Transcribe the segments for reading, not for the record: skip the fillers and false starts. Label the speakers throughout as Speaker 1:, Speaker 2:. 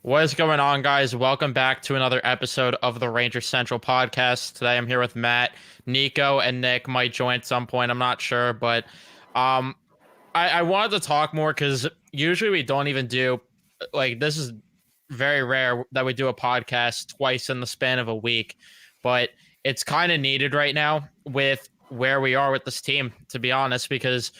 Speaker 1: What is going on, guys? Welcome back to another episode of the Ranger Central podcast. Today I'm here with Matt, Nico, and Nick might join at some point. I'm not sure, but um, I wanted to talk more because usually we don't even do this is very rare that we do a podcast twice in the span of a week, but it's kind of needed right now with where we are with this team, to be honest, because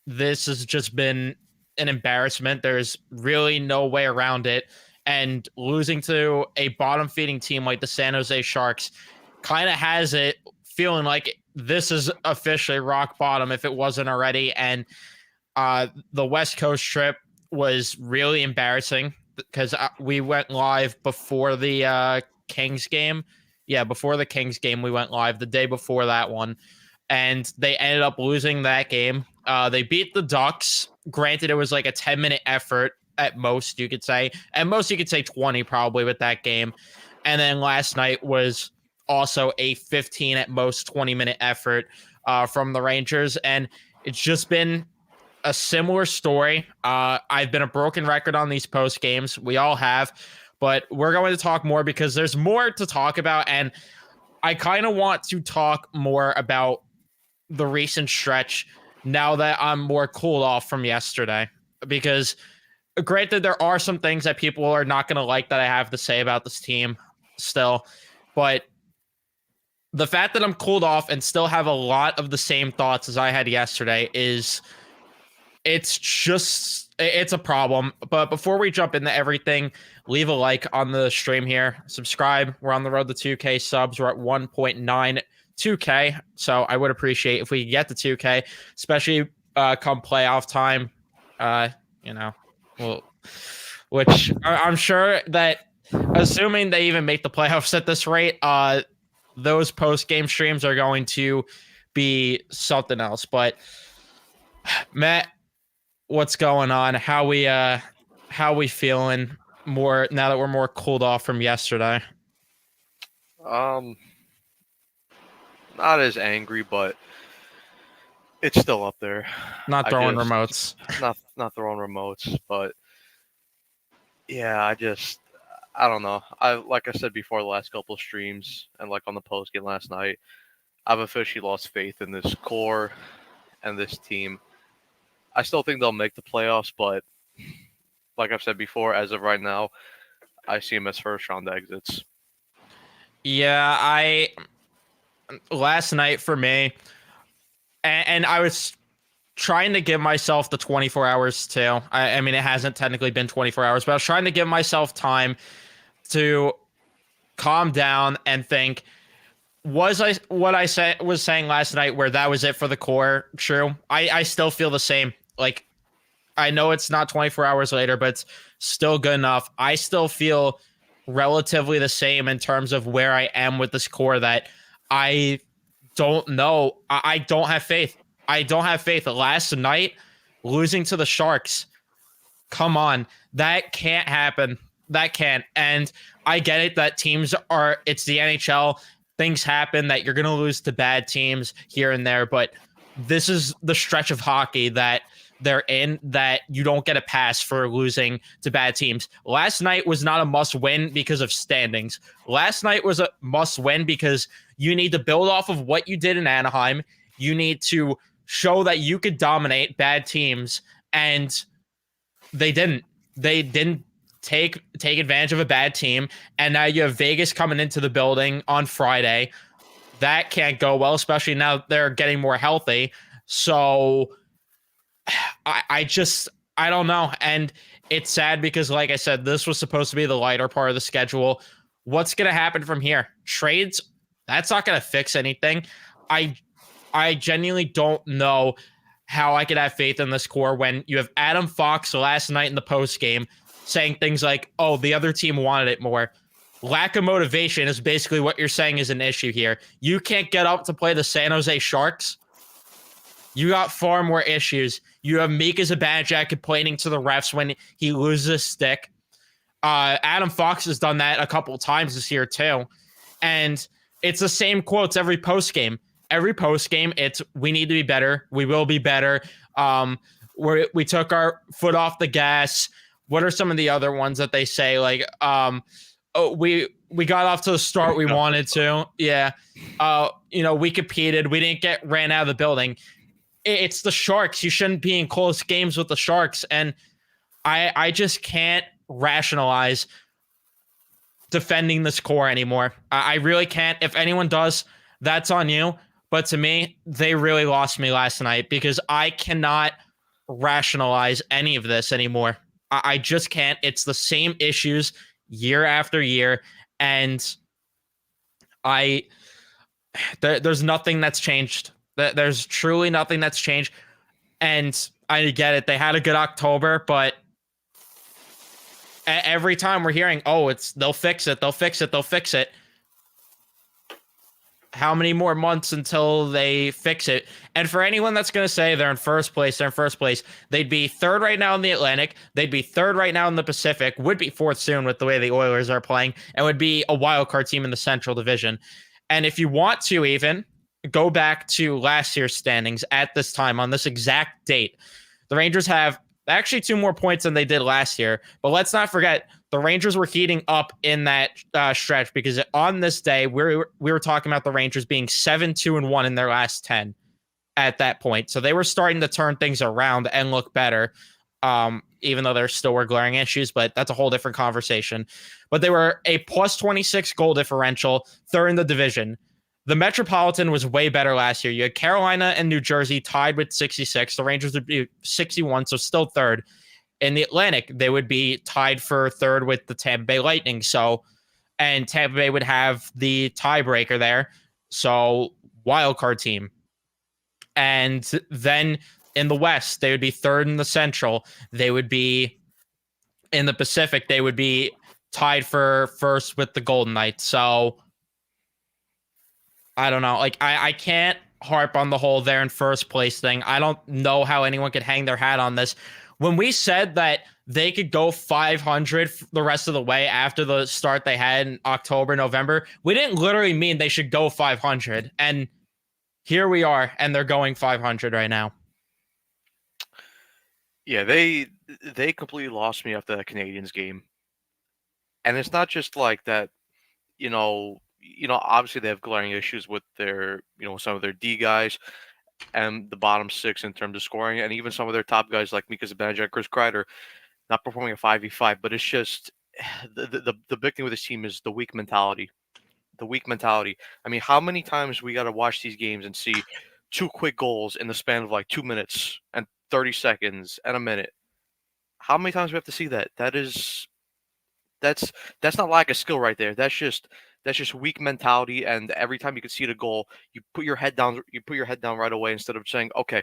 Speaker 1: this has just been an embarrassment. There's really no way around it. And losing to a bottom feeding team like the San Jose Sharks kind of has it feeling like this is officially rock bottom if it wasn't already. And the West Coast trip was really embarrassing because we went live before the Kings game. Yeah, before the Kings game, we went live the day before that one. And they ended up losing that game. They beat the Ducks. Granted, it was like a 10-minute effort at most, you could say. At most, you could say 20 probably with that game. And then last night was also a 15 at most 20-minute effort from the Rangers. And it's just been a similar story. I've been a broken record on these post games. We all have. But we're going to talk more because there's more to talk about. And I kind of want to talk more about the recent stretch now that I'm more cooled off from yesterday. Because granted, there are some things that people are not going to like that I have to say about this team still. But the fact that I'm cooled off and still have a lot of the same thoughts as I had yesterday it's a problem. But before we jump into everything, leave a like on the stream here. Subscribe. We're on the road to 2K subs. We're at 1.92K. So I would appreciate if we get to 2K, especially come playoff time. Well, which I'm sure that assuming they even make the playoffs at this rate, those post-game streams are going to be something else. But Matt, what's going on? How we feeling more now that we're more cooled off from yesterday?
Speaker 2: Not as angry, but it's still up there.
Speaker 1: Not throwing remotes.
Speaker 2: Not throwing remotes, but yeah, I don't know. Like I said before the last couple of streams and like on the post game last night, I've officially lost faith in this core and this team. I still think they'll make the playoffs, but like I've said before, as of right now, I see them as first round exits.
Speaker 1: Yeah, last night for me, and I was trying to give myself the 24 hours too. I mean, it hasn't technically been 24 hours, but I was trying to give myself time to calm down and think, was what I was saying last night where that was it for the core true? I still feel the same. Like, I know it's not 24 hours later, but it's still good enough. I still feel relatively the same in terms of where I am with this core, that I don't know. I don't have faith. I don't have faith. Last night, losing to the Sharks, come on. That can't happen. That can't. And I get it that it's the NHL. Things happen, that you're going to lose to bad teams here and there. But this is the stretch of hockey that they're in, that you don't get a pass for losing to bad teams. Last night was not a must win because of standings. Last night was a must win because you need to build off of what you did in Anaheim. You need to show that you could dominate bad teams, and they didn't. They didn't take advantage of a bad team, and now you have Vegas coming into the building on Friday. That can't go well, especially now they're getting more healthy. So I don't know. And it's sad because, like I said, this was supposed to be the lighter part of the schedule. What's going to happen from here? Trades? That's not going to fix anything. I genuinely don't know how I could have faith in this core when you have Adam Fox last night in the post game saying things like, oh, the other team wanted it more. Lack of motivation is basically what you're saying is an issue here. You can't get up to play the San Jose Sharks. You got far more issues. You have Mika Zibanejad complaining to the refs when he loses a stick. Adam Fox has done that a couple of times this year too. And it's the same quotes every post game. Every post game, it's we need to be better. We will be better. We took our foot off the gas. what are some of the other ones that they say? Like, oh, we got off to the start we wanted to. Yeah. We competed. We didn't get ran out of the building. It's the Sharks. You shouldn't be in close games with the Sharks. And I just can't rationalize defending this core anymore. I really can't. If anyone does, that's on you. But to me, they really lost me last night because I cannot rationalize any of this anymore. I just can't. It's the same issues year after year. And there's nothing that's changed. There's truly nothing that's changed. And I get it. They had a good October, but every time we're hearing, oh, they'll fix it. They'll fix it. They'll fix it. How many more months until they fix it? And for anyone that's going to say they're in first place, they'd be third right now in the Atlantic. They'd be third right now in the Pacific, would be fourth soon with the way the Oilers are playing, and would be a wild card team in the Central Division. And if you want to even go back to last year's standings at this time on this exact date, the Rangers have actually 2 more points than they did last year. But let's not forget, the Rangers were heating up in that stretch because on this day, we were talking about the Rangers being 7-2-1 in their last 10 at that point. So they were starting to turn things around and look better, even though there still were glaring issues, but that's a whole different conversation. But they were a plus 26 goal differential, third in the division. The Metropolitan was way better last year. You had Carolina and New Jersey tied with 66. The Rangers would be 61, so still third. In the Atlantic, they would be tied for third with the Tampa Bay Lightning. And Tampa Bay would have the tiebreaker there. So wild card team. And then in the West, they would be third in the Central. They would be in the Pacific. They would be tied for first with the Golden Knights. So I don't know. Like, I can't harp on the whole they're in first place thing. I don't know how anyone could hang their hat on this. When we said that they could go 500 the rest of the way after the start they had in October, November, we didn't literally mean they should go 500. And here we are, and they're going 500 right now.
Speaker 2: Yeah, they completely lost me after that Canadiens game. And it's not just like that, obviously they have glaring issues with their, some of their D guys and the bottom 6 in terms of scoring, and even some of their top guys like Mika Zibanejad, Chris Kreider, not performing a 5v5. But it's just the big thing with this team is the weak mentality. The weak mentality. I mean, how many times we got to watch these games and see 2 quick goals in the span of like 2 minutes and 30 seconds and a minute? How many times do we have to see that? That's not lack of skill right there. That's just weak mentality. And every time you can see the goal, you put your head down. You put your head down right away instead of saying, "Okay,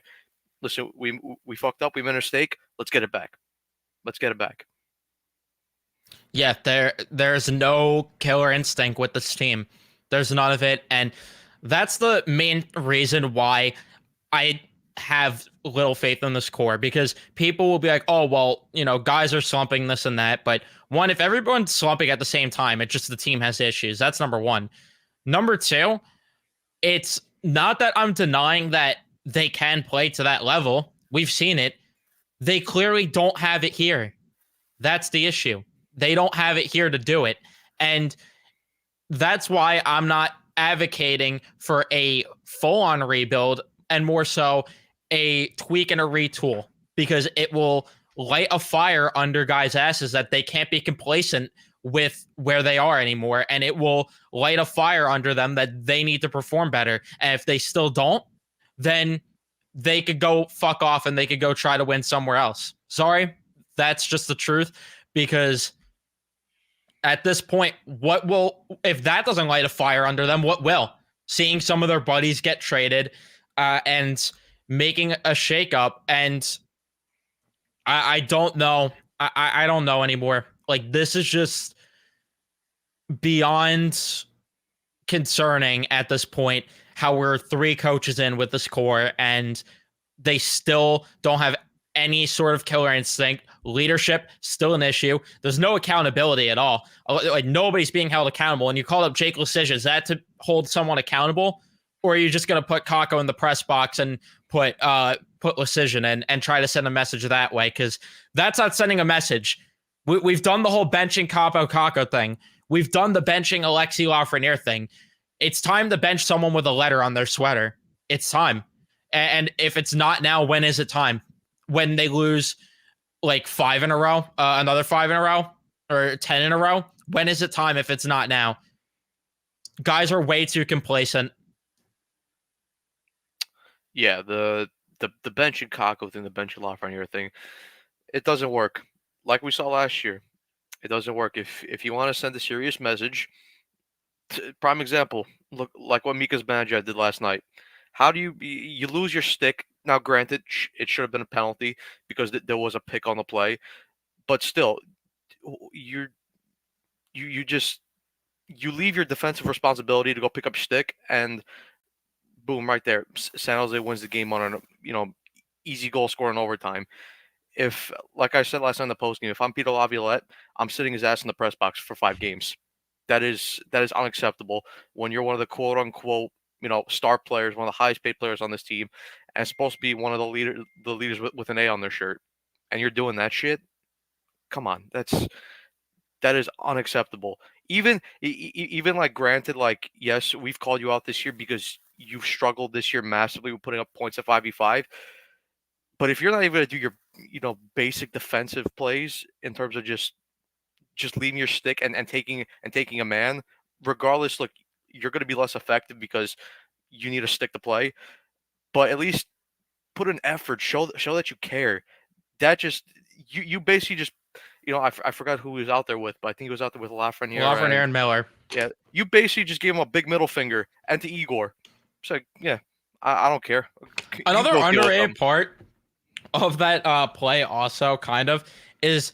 Speaker 2: listen, we fucked up. We made a mistake. Let's get it back. Let's get it back."
Speaker 1: Yeah, there's no killer instinct with this team. There's none of it, and that's the main reason why I have little faith in this core, because people will be like, oh, well, guys are slumping this and that. But one, if everyone's slumping at the same time, it's just the team has issues. That's number one. Number two, it's not that I'm denying that they can play to that level. We've seen it. They clearly don't have it here. That's the issue. They don't have it here to do it. And that's why I'm not advocating for a full-on rebuild, and more so a tweak and a retool, because it will light a fire under guys' asses that they can't be complacent with where they are anymore. And it will light a fire under them that they need to perform better. And if they still don't, then they could go fuck off and they could go try to win somewhere else. Sorry, that's just the truth, because at this point, if that doesn't light a fire under them, what will? Seeing some of their buddies get traded and making a shakeup, and I don't know. I don't know anymore. Like, this is just beyond concerning at this point, how we're 3 coaches in with this core and they still don't have any sort of killer instinct. Leadership, still an issue. There's no accountability at all. Like, nobody's being held accountable. And you call up Jake Leschyshyn, is that to hold someone accountable? Or are you just going to put Kakko in the press box and put Leschyshyn and try to send a message that way? Because that's not sending a message. We've done the whole benching Capo Caco thing. We've done the benching Alexi Lafreniere thing. It's time to bench someone with a letter on their sweater. It's time. And if it's not now, when is it time? When they lose like 5 in a row, another 5 in a row, or 10 in a row? When is it time if it's not now? Guys are way too complacent.
Speaker 2: Yeah, the bench and Kako thing, the bench and Lafreniere thing, it doesn't work. Like we saw last year, it doesn't work. If you want to send a serious message, prime example, look like what Mika Zibanejad did last night. How do you lose your stick? Now, granted, it should have been a penalty because there was a pick on the play, but still, you're you just you leave your defensive responsibility to go pick up your stick, and boom, right there, San Jose wins the game on an easy goal score in overtime. If, like I said last night in the postgame, if I'm Peter Laviolette, I'm sitting his ass in the press box for 5 games. That is unacceptable when you're one of the quote unquote star players, one of the highest paid players on this team, and supposed to be one of the leaders with an A on their shirt, and you're doing that shit. Come on, that is unacceptable. Even like granted, like yes, we've called you out this year because you've struggled this year massively with putting up points at 5v5. But if you're not even going to do your basic defensive plays in terms of just leaving your stick and taking a man, regardless, look, you're going to be less effective because you need a stick to play. But at least put an effort, show that you care. That just you basically just I forgot who he was out there with, but I think he was out there with
Speaker 1: Lafreniere and Miller.
Speaker 2: Yeah, you basically just gave him a big middle finger and to Igor. It's like, yeah, I don't care.
Speaker 1: Another underrated part of that play also kind of is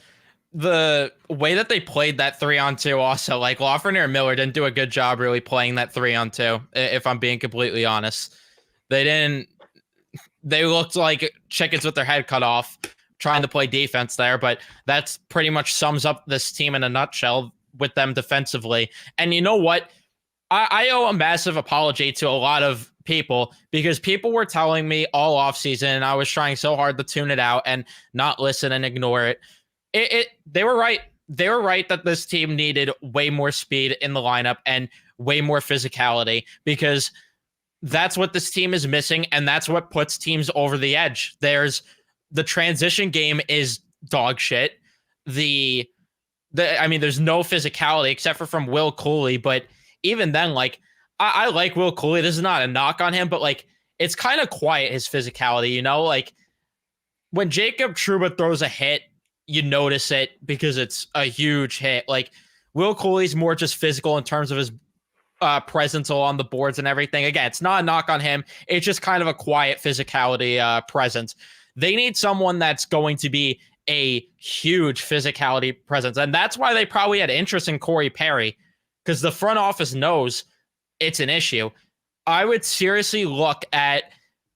Speaker 1: the way that they played that 3-on-2 also. Like Lafreniere and Miller didn't do a good job really playing that 3-on-2, if I'm being completely honest. They looked like chickens with their head cut off trying to play defense there, but that's pretty much sums up this team in a nutshell with them defensively. And you know what? I owe a massive apology to a lot of people because people were telling me all offseason, and I was trying so hard to tune it out and not listen and ignore it. They were right. They were right that this team needed way more speed in the lineup and way more physicality because that's what this team is missing, and that's what puts teams over the edge. There's the transition game is dog shit. There's no physicality except for from Will Cooley, but even then, like, I like Will Cooley. This is not a knock on him, but like, it's kind of quiet, his physicality, like when Jacob Trouba throws a hit, you notice it because it's a huge hit. Like, Will Cooley's more just physical in terms of his presence along the boards and everything. Again, it's not a knock on him. It's just kind of a quiet physicality presence. They need someone that's going to be a huge physicality presence. And that's why they probably had interest in Corey Perry, because the front office knows it's an issue. I would seriously look at,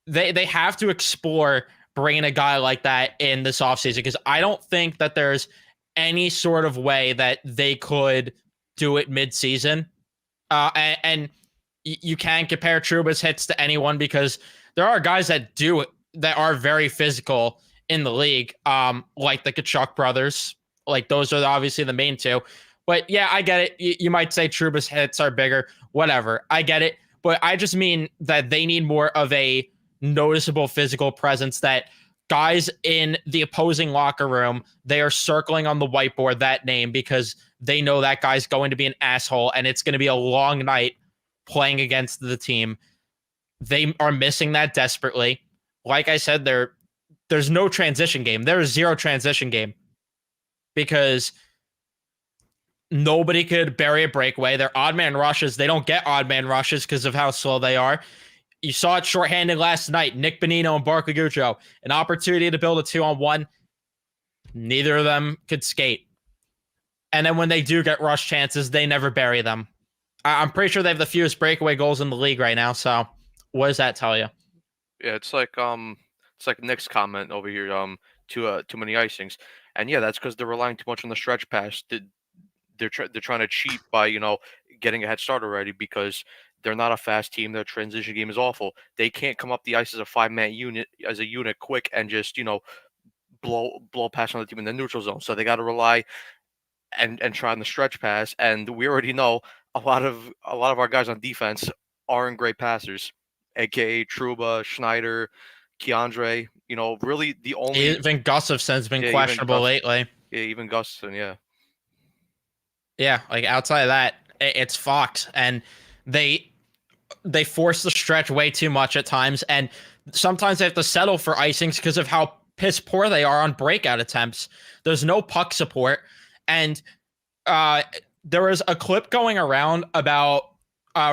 Speaker 1: they have to explore bringing a guy like that in this offseason, because I don't think that there's any sort of way that they could do it mid-season. And you can't compare Trouba's hits to anyone because there are guys that are very physical in the league, like the Tkachuk brothers. Like, those are obviously the main two. But yeah, I get it. You might say Trouba's hits are bigger, whatever. I get it. But I just mean that they need more of a noticeable physical presence, that guys in the opposing locker room, they are circling on the whiteboard that name because they know that guy's going to be an asshole and it's going to be a long night playing against the team. They are missing that desperately. Like I said, there's no transition game. There is zero transition game because nobody could bury a breakaway. They're odd man rushes. They don't get odd man rushes because of how slow they are. You saw it shorthanded last night. Nick Bonino and Barclay Goodrow, an opportunity to build a 2-on-1. Neither of them could skate. And then when they do get rush chances, they never bury them. I'm pretty sure they have the fewest breakaway goals in the league right now. So what does that tell you?
Speaker 2: Yeah, it's like Nick's comment over here. Too many icings, and yeah, that's because they're relying too much on the stretch pass. They're trying to cheat by getting a head start already because they're not a fast team. Their transition game is awful. They can't come up the ice as a 5-man unit quick and just blow past another team in the neutral zone. So they got to rely and try on the stretch pass. And we already know a lot of our guys on defense aren't great passers, aka Truba, Schneider, Keandre. You know, really the only
Speaker 1: Even Gustafson's been questionable lately.
Speaker 2: Yeah, even Gustafson. Yeah.
Speaker 1: Yeah, like outside of that, it's Fox, and they force the stretch way too much at times, and sometimes they have to settle for icings because of how piss poor they are on breakout attempts. There's no puck support, and there was a clip going around about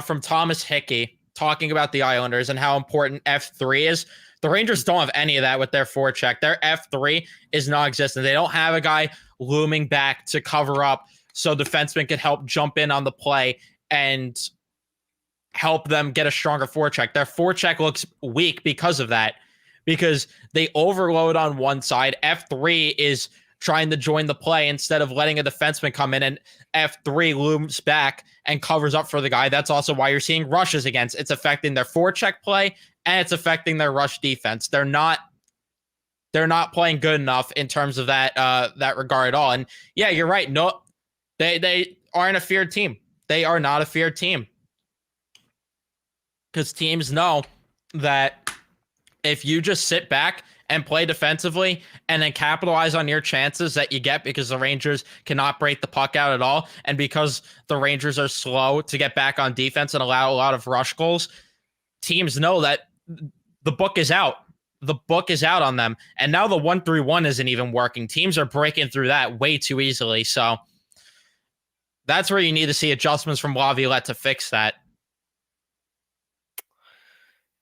Speaker 1: from Thomas Hickey talking about the Islanders and how important F3 is. The Rangers don't have any of that with their forecheck. Their F3 is non-existent. They don't have a guy looming back to cover up so defensemen can help jump in on the play and help them get a stronger forecheck. Their forecheck looks weak because of that, because they overload on one side. F3 is trying to join the play instead of letting a defenseman come in, and F3 looms back and covers up for the guy. That's also why you're seeing rushes against. It's affecting their forecheck play, and it's affecting their rush defense. They're not playing good enough in terms of that regard at all. And yeah, you're right. No, they aren't a feared team. They are not a feared team, because teams know that if you just sit back and play defensively and then capitalize on your chances that you get, because the Rangers cannot break the puck out at all, and because the Rangers are slow to get back on defense and allow a lot of rush goals, teams know that the book is out. The book is out on them. And now the 1-3-1 isn't even working. Teams are breaking through that way too easily. So that's where you need to see adjustments from Laviolette to fix that.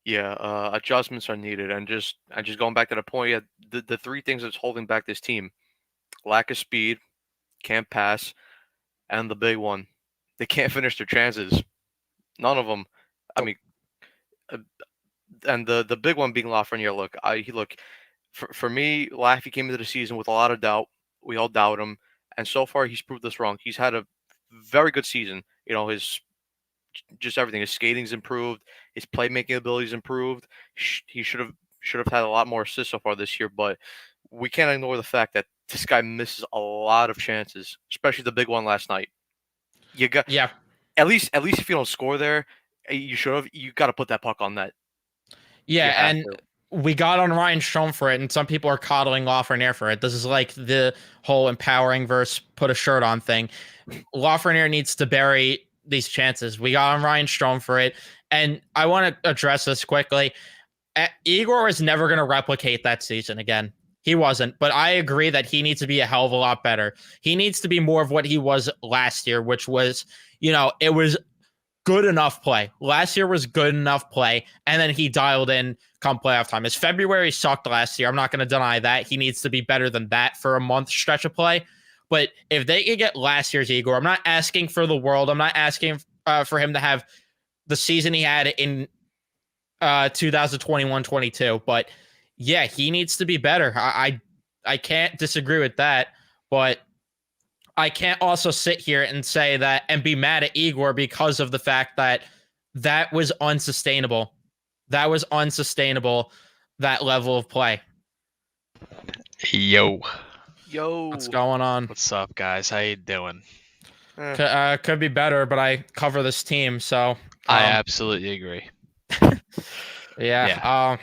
Speaker 2: Yeah, adjustments are needed, and just going back to the point, yeah, the three things that's holding back this team: lack of speed, can't pass, and the big one, they can't finish their chances. None of them. I mean, and the big one being Lafreniere. Look, for me, Laffy came into the season with a lot of doubt. We all doubt him, and so far he's proved us wrong. He's had a very good season. You know, just everything. His skating's improved. His playmaking abilities improved. He should have had a lot more assists so far this year. But we can't ignore the fact that this guy misses a lot of chances, especially the big one last night.
Speaker 1: Yeah.
Speaker 2: At least if you don't score there, you got to put that puck on net.
Speaker 1: Yeah, and we got on Ryan Strome for it, and some people are coddling Lafreniere for it. This is like the whole empowering versus put a shirt on thing. Lafreniere needs to bury these chances. We got on Ryan Strome for it, and I want to address this quickly. Igor is never going to replicate that season again. He wasn't, but I agree that he needs to be a hell of a lot better. He needs to be more of what he was last year, which was, it was good enough play. Last year was good enough play, and then he dialed in come playoff time. His February sucked last year. I'm not going to deny that. He needs to be better than that for a month stretch of play. But if they could get last year's Igor, I'm not asking for the world. I'm not asking for him to have the season he had in 2021-22. But yeah, he needs to be better. I can't disagree with that. But I can't also sit here and say that and be mad at Igor because of the fact that was unsustainable. That was unsustainable, that level of play.
Speaker 3: Yo.
Speaker 1: What's going on?
Speaker 3: What's up, guys? How you doing?
Speaker 1: Could be better, but I cover this team, so
Speaker 3: I absolutely agree.
Speaker 1: Yeah.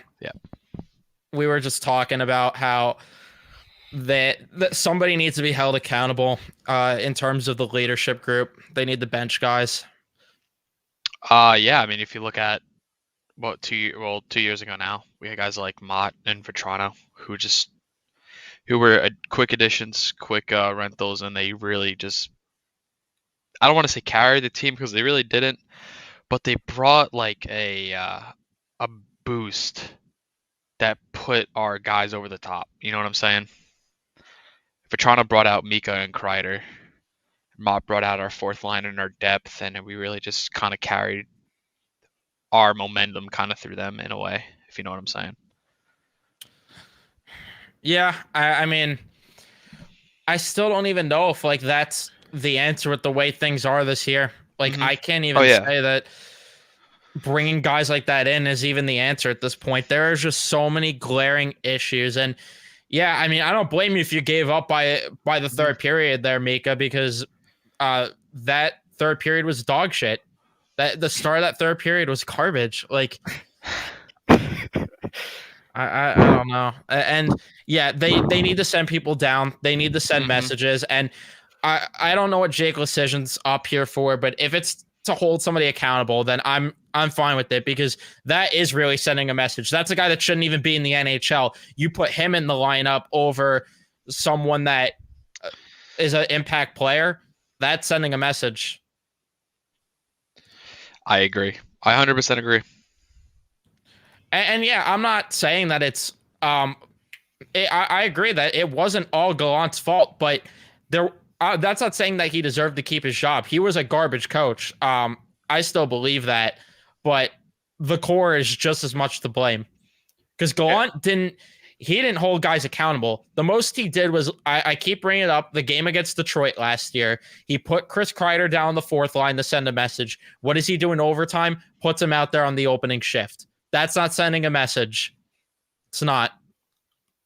Speaker 1: We were just talking about how that somebody needs to be held accountable in terms of the leadership group. They need the bench guys.
Speaker 3: Yeah. I mean, if you look at 2 years ago now, we had guys like Mott and Vetrano who were quick additions, quick rentals, and they really just, I don't want to say carried the team because they really didn't, but they brought like a boost that put our guys over the top. You know what I'm saying? Vetrano brought out Mika and Kreider. Mott brought out our fourth line and our depth, and we really just kind of carried our momentum kind of through them in a way, if you know what I'm saying.
Speaker 1: Yeah, I mean, I still don't even know if like that's the answer with the way things are this year. Like, I can't even say that bringing guys like that in is even the answer at this point. There are just so many glaring issues, and Yeah, I mean, I don't blame you if you gave up by the third period there, Mika, because that third period was dog shit. That the start of that third period was garbage. Like I don't know. And yeah, they need to send people down. They need to send
Speaker 3: Mhm.
Speaker 1: messages. And I don't know what Jake Lecision's up here for, but if it's to hold somebody accountable, then I'm fine with it because that is really sending a message. That's a guy that shouldn't even be in the NHL. You put him in the lineup over someone that is an impact player. That's sending a message.
Speaker 3: I agree. I 100% agree.
Speaker 1: And yeah, I'm not saying that it's I agree that it wasn't all Gallant's fault, but there that's not saying that he deserved to keep his job. He was a garbage coach. I still believe that, but the core is just as much to blame because Gallant didn't hold guys accountable. The most he did was I keep bringing it up the game against Detroit last year. He put Chris Kreider down the fourth line to send a message. What does he do in overtime? Puts him out there on the opening shift. That's not sending a message. It's not.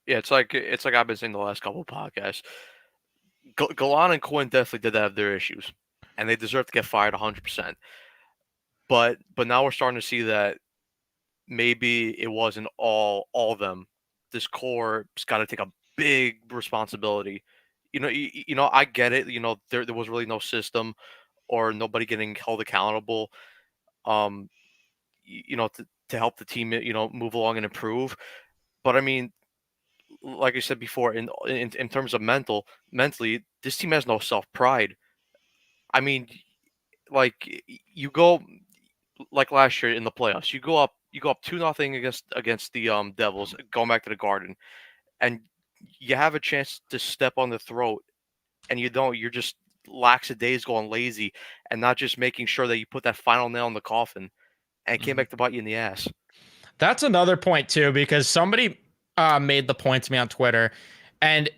Speaker 2: Yeah, it's like I've been saying the last couple of podcasts. Galan and Quinn definitely did have their issues, and they deserve to get fired 100%. But now we're starting to see that maybe it wasn't all of them. This core's got to take a big responsibility. I get it. There was really no system or nobody getting held accountable. Um, to help the team, move along and improve. But I mean, like I said before, in terms of mentally, this team has no self pride. I mean, like you go like last year in the playoffs, you go up 2-0 against the Devils, going back to the Garden, and you have a chance to step on the throat, and you don't. You're just lackadaisical going lazy, and not just making sure that you put that final nail in the coffin, and it came back to bite you in the ass.
Speaker 1: That's another point too, because somebody made the point to me on Twitter, and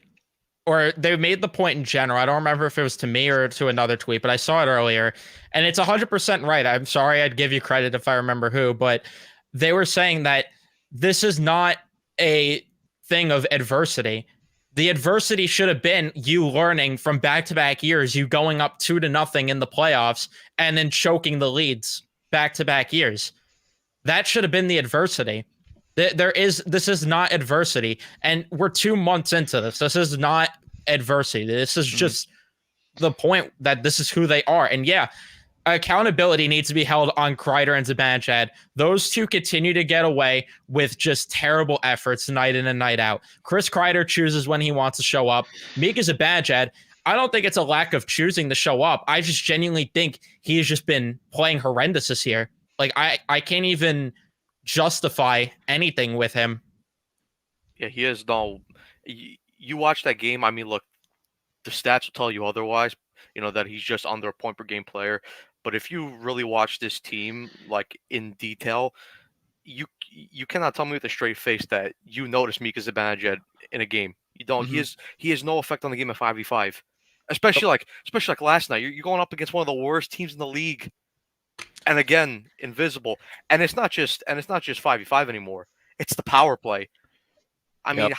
Speaker 1: or they made the point in general. I don't remember if it was to me or to another tweet, but I saw it earlier, and it's 100% right. I'm sorry, I'd give you credit if I remember who, but they were saying that this is not a thing of adversity. The adversity should have been you learning from back-to-back years, you going up 2-0 in the playoffs, and then choking the leads back-to-back years. That should have been the adversity. This is not adversity, and we're 2 months into this. This is not adversity. This is just the point that this is who they are. And yeah, accountability needs to be held on Kreider and Zibanejad. Those two continue to get away with just terrible efforts night in and night out. Chris Kreider chooses when he wants to show up. Mika Zibanejad, I don't think it's a lack of choosing to show up. I just genuinely think he's just been playing horrendous this year. Like I can't even justify anything with him.
Speaker 2: Yeah, he has no. You watch that game. I mean, look, the stats will tell you otherwise. That he's just under a point per game player. But if you really watch this team like in detail, you cannot tell me with a straight face that you notice Mika Zibanejad in a game. You don't. He has no effect on the game at 5v5. Especially like last night. You're going up against one of the worst teams in the league. And again, invisible. And it's not just 5v5 anymore. It's the power play. I mean,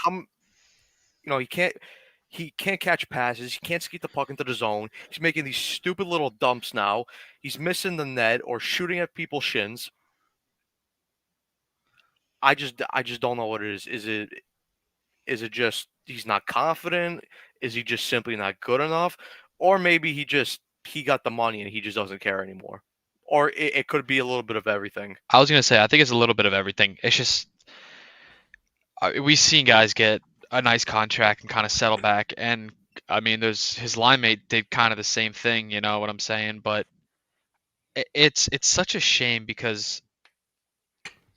Speaker 2: he can't catch passes. He can't skate the puck into the zone. He's making these stupid little dumps now. He's missing the net or shooting at people's shins. I just don't know what it is. Is it just he's not confident? Is he just simply not good enough? Or maybe he got the money and he just doesn't care anymore. Or it could be a little bit of everything.
Speaker 3: I was gonna say I think it's a little bit of everything. It's just we've seen guys get a nice contract and kind of settle back, and I mean, there's his line mate did kind of the same thing. You know what I'm saying? But it's such a shame because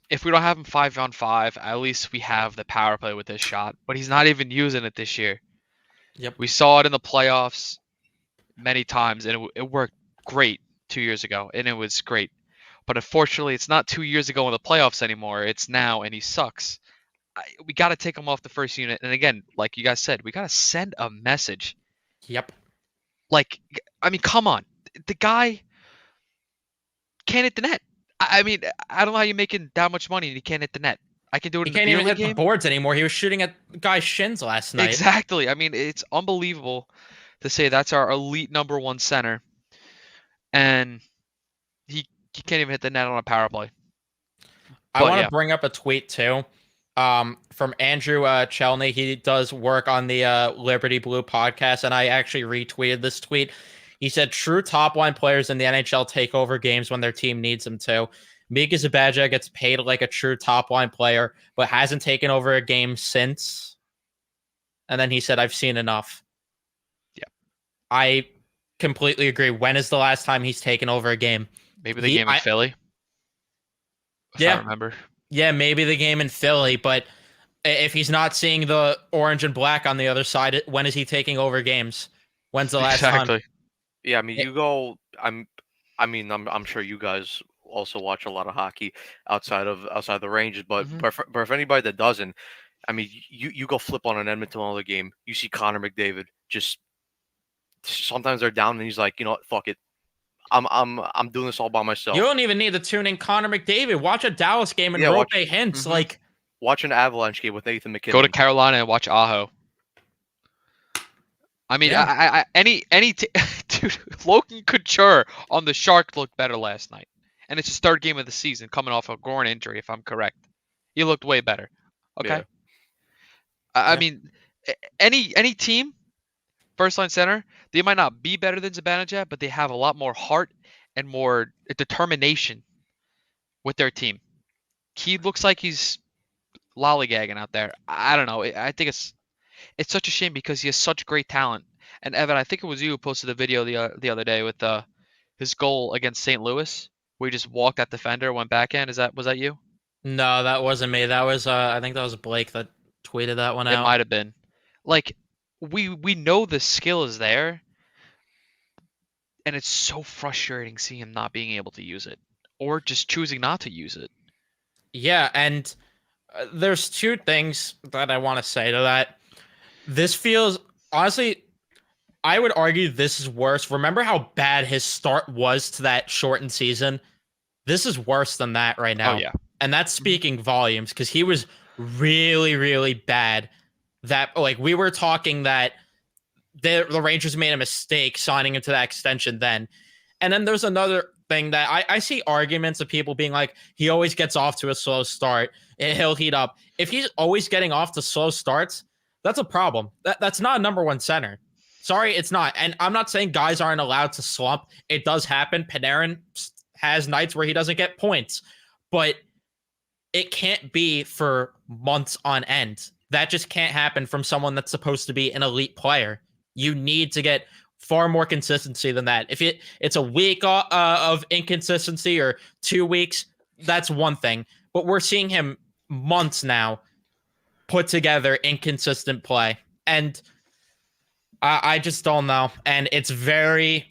Speaker 3: if we don't have him 5-on-5, at least we have the power play with this shot. But he's not even using it this year.
Speaker 1: Yep.
Speaker 3: We saw it in the playoffs many times, and it worked great 2 years ago, and it was great. But unfortunately, it's not 2 years ago in the playoffs anymore. It's now, and he sucks. We got to take him off the first unit. And again, like you guys said, we got to send a message.
Speaker 1: Yep.
Speaker 3: Like, I mean, come on. The guy can't hit the net. I mean, I don't know how you're making that much money and he can't hit the net. I can do it
Speaker 1: He
Speaker 3: in the
Speaker 1: can't
Speaker 3: beer
Speaker 1: even
Speaker 3: league
Speaker 1: hit the
Speaker 3: game.
Speaker 1: boards anymore. He was shooting at guys' shins last night.
Speaker 3: Exactly. I mean, it's unbelievable to say that's our elite number one center, and he can't even hit the net on a power play.
Speaker 1: I
Speaker 3: But
Speaker 1: want
Speaker 3: yeah,
Speaker 1: to bring up a tweet too, from Andrew Chelney. He does work on the Liberty Blue podcast, and I actually retweeted this tweet. He said, "True top line players in the NHL take over games when their team needs them to. Mika Zibanejad gets paid like a true top line player, but hasn't taken over a game since." And then he said, "I've seen enough."
Speaker 3: Yeah.
Speaker 1: I completely agree. When is the last time he's taken over a game?
Speaker 3: maybe the game in Philly, if I
Speaker 1: Yeah.
Speaker 3: remember.
Speaker 1: Yeah, maybe the game in Philly, but if he's not seeing the orange and black on the other side, when is he taking over games? When's the last time?
Speaker 3: Exactly.
Speaker 2: Yeah, I mean,
Speaker 1: It-
Speaker 2: you go. I'm sure you guys also watch a lot of hockey outside the Rangers, but
Speaker 3: Mhm.
Speaker 2: but for anybody that doesn't, I mean, you go flip on an Edmonton Oilers game, you see Connor McDavid just sometimes they're down and he's like, you know what, fuck it, I'm doing this all by myself.
Speaker 1: You don't even need to tune in Connor McDavid. Watch a Dallas game and
Speaker 2: Yeah,
Speaker 1: Rope
Speaker 2: watch-
Speaker 1: Hintz.
Speaker 3: Mhm.
Speaker 1: Like,
Speaker 2: Watch an Avalanche game with Nathan McKinnon.
Speaker 3: Go to Carolina and watch Aho. I mean,
Speaker 1: Yeah.
Speaker 3: I any dude, Logan Couture on the Sharks looked better last night, and it's his third game of the season, coming off a groin injury, if I'm correct. He looked way better. Okay.
Speaker 2: Yeah.
Speaker 3: I
Speaker 1: Yeah.
Speaker 3: mean, any team, first line center, they might not be better than Zibanejad, but they have a lot more heart and more determination with their team. He looks like he's lollygagging out there. I don't know. I think it's such a shame because he has such great talent. And Evan, I think it was you who posted a video the other day with his goal against St. Louis, where he just walked that defender, went backhand. Was that you?
Speaker 1: no, that wasn't me. That was I think that was Blake that tweeted that one
Speaker 3: It
Speaker 1: out.
Speaker 3: might have been. Like we know the skill is there, and it's so frustrating seeing him not being able to use it or just choosing not to use it.
Speaker 1: Yeah, and there's two things that I want to say to that. This feels honestly, I would argue this is worse. Remember how bad his start was to that shortened season? This is worse than that right now.
Speaker 3: Oh yeah.
Speaker 1: And that's speaking volumes because he was really, really bad. That like we were talking that the Rangers made a mistake signing into that extension then. And then there's another thing that I see arguments of people being like, he always gets off to a slow start and he'll heat up. If he's always getting off to slow starts, that's a problem. That's not a number one center. Sorry, it's not. And I'm not saying guys aren't allowed to slump. It does happen. Panarin has nights where he doesn't get points, but it can't be for months on end. That just can't happen from someone that's supposed to be an elite player. You need to get far more consistency than that. If it's a week of inconsistency or 2 weeks, that's one thing. But we're seeing him months now put together inconsistent play, and I just don't know. And it's very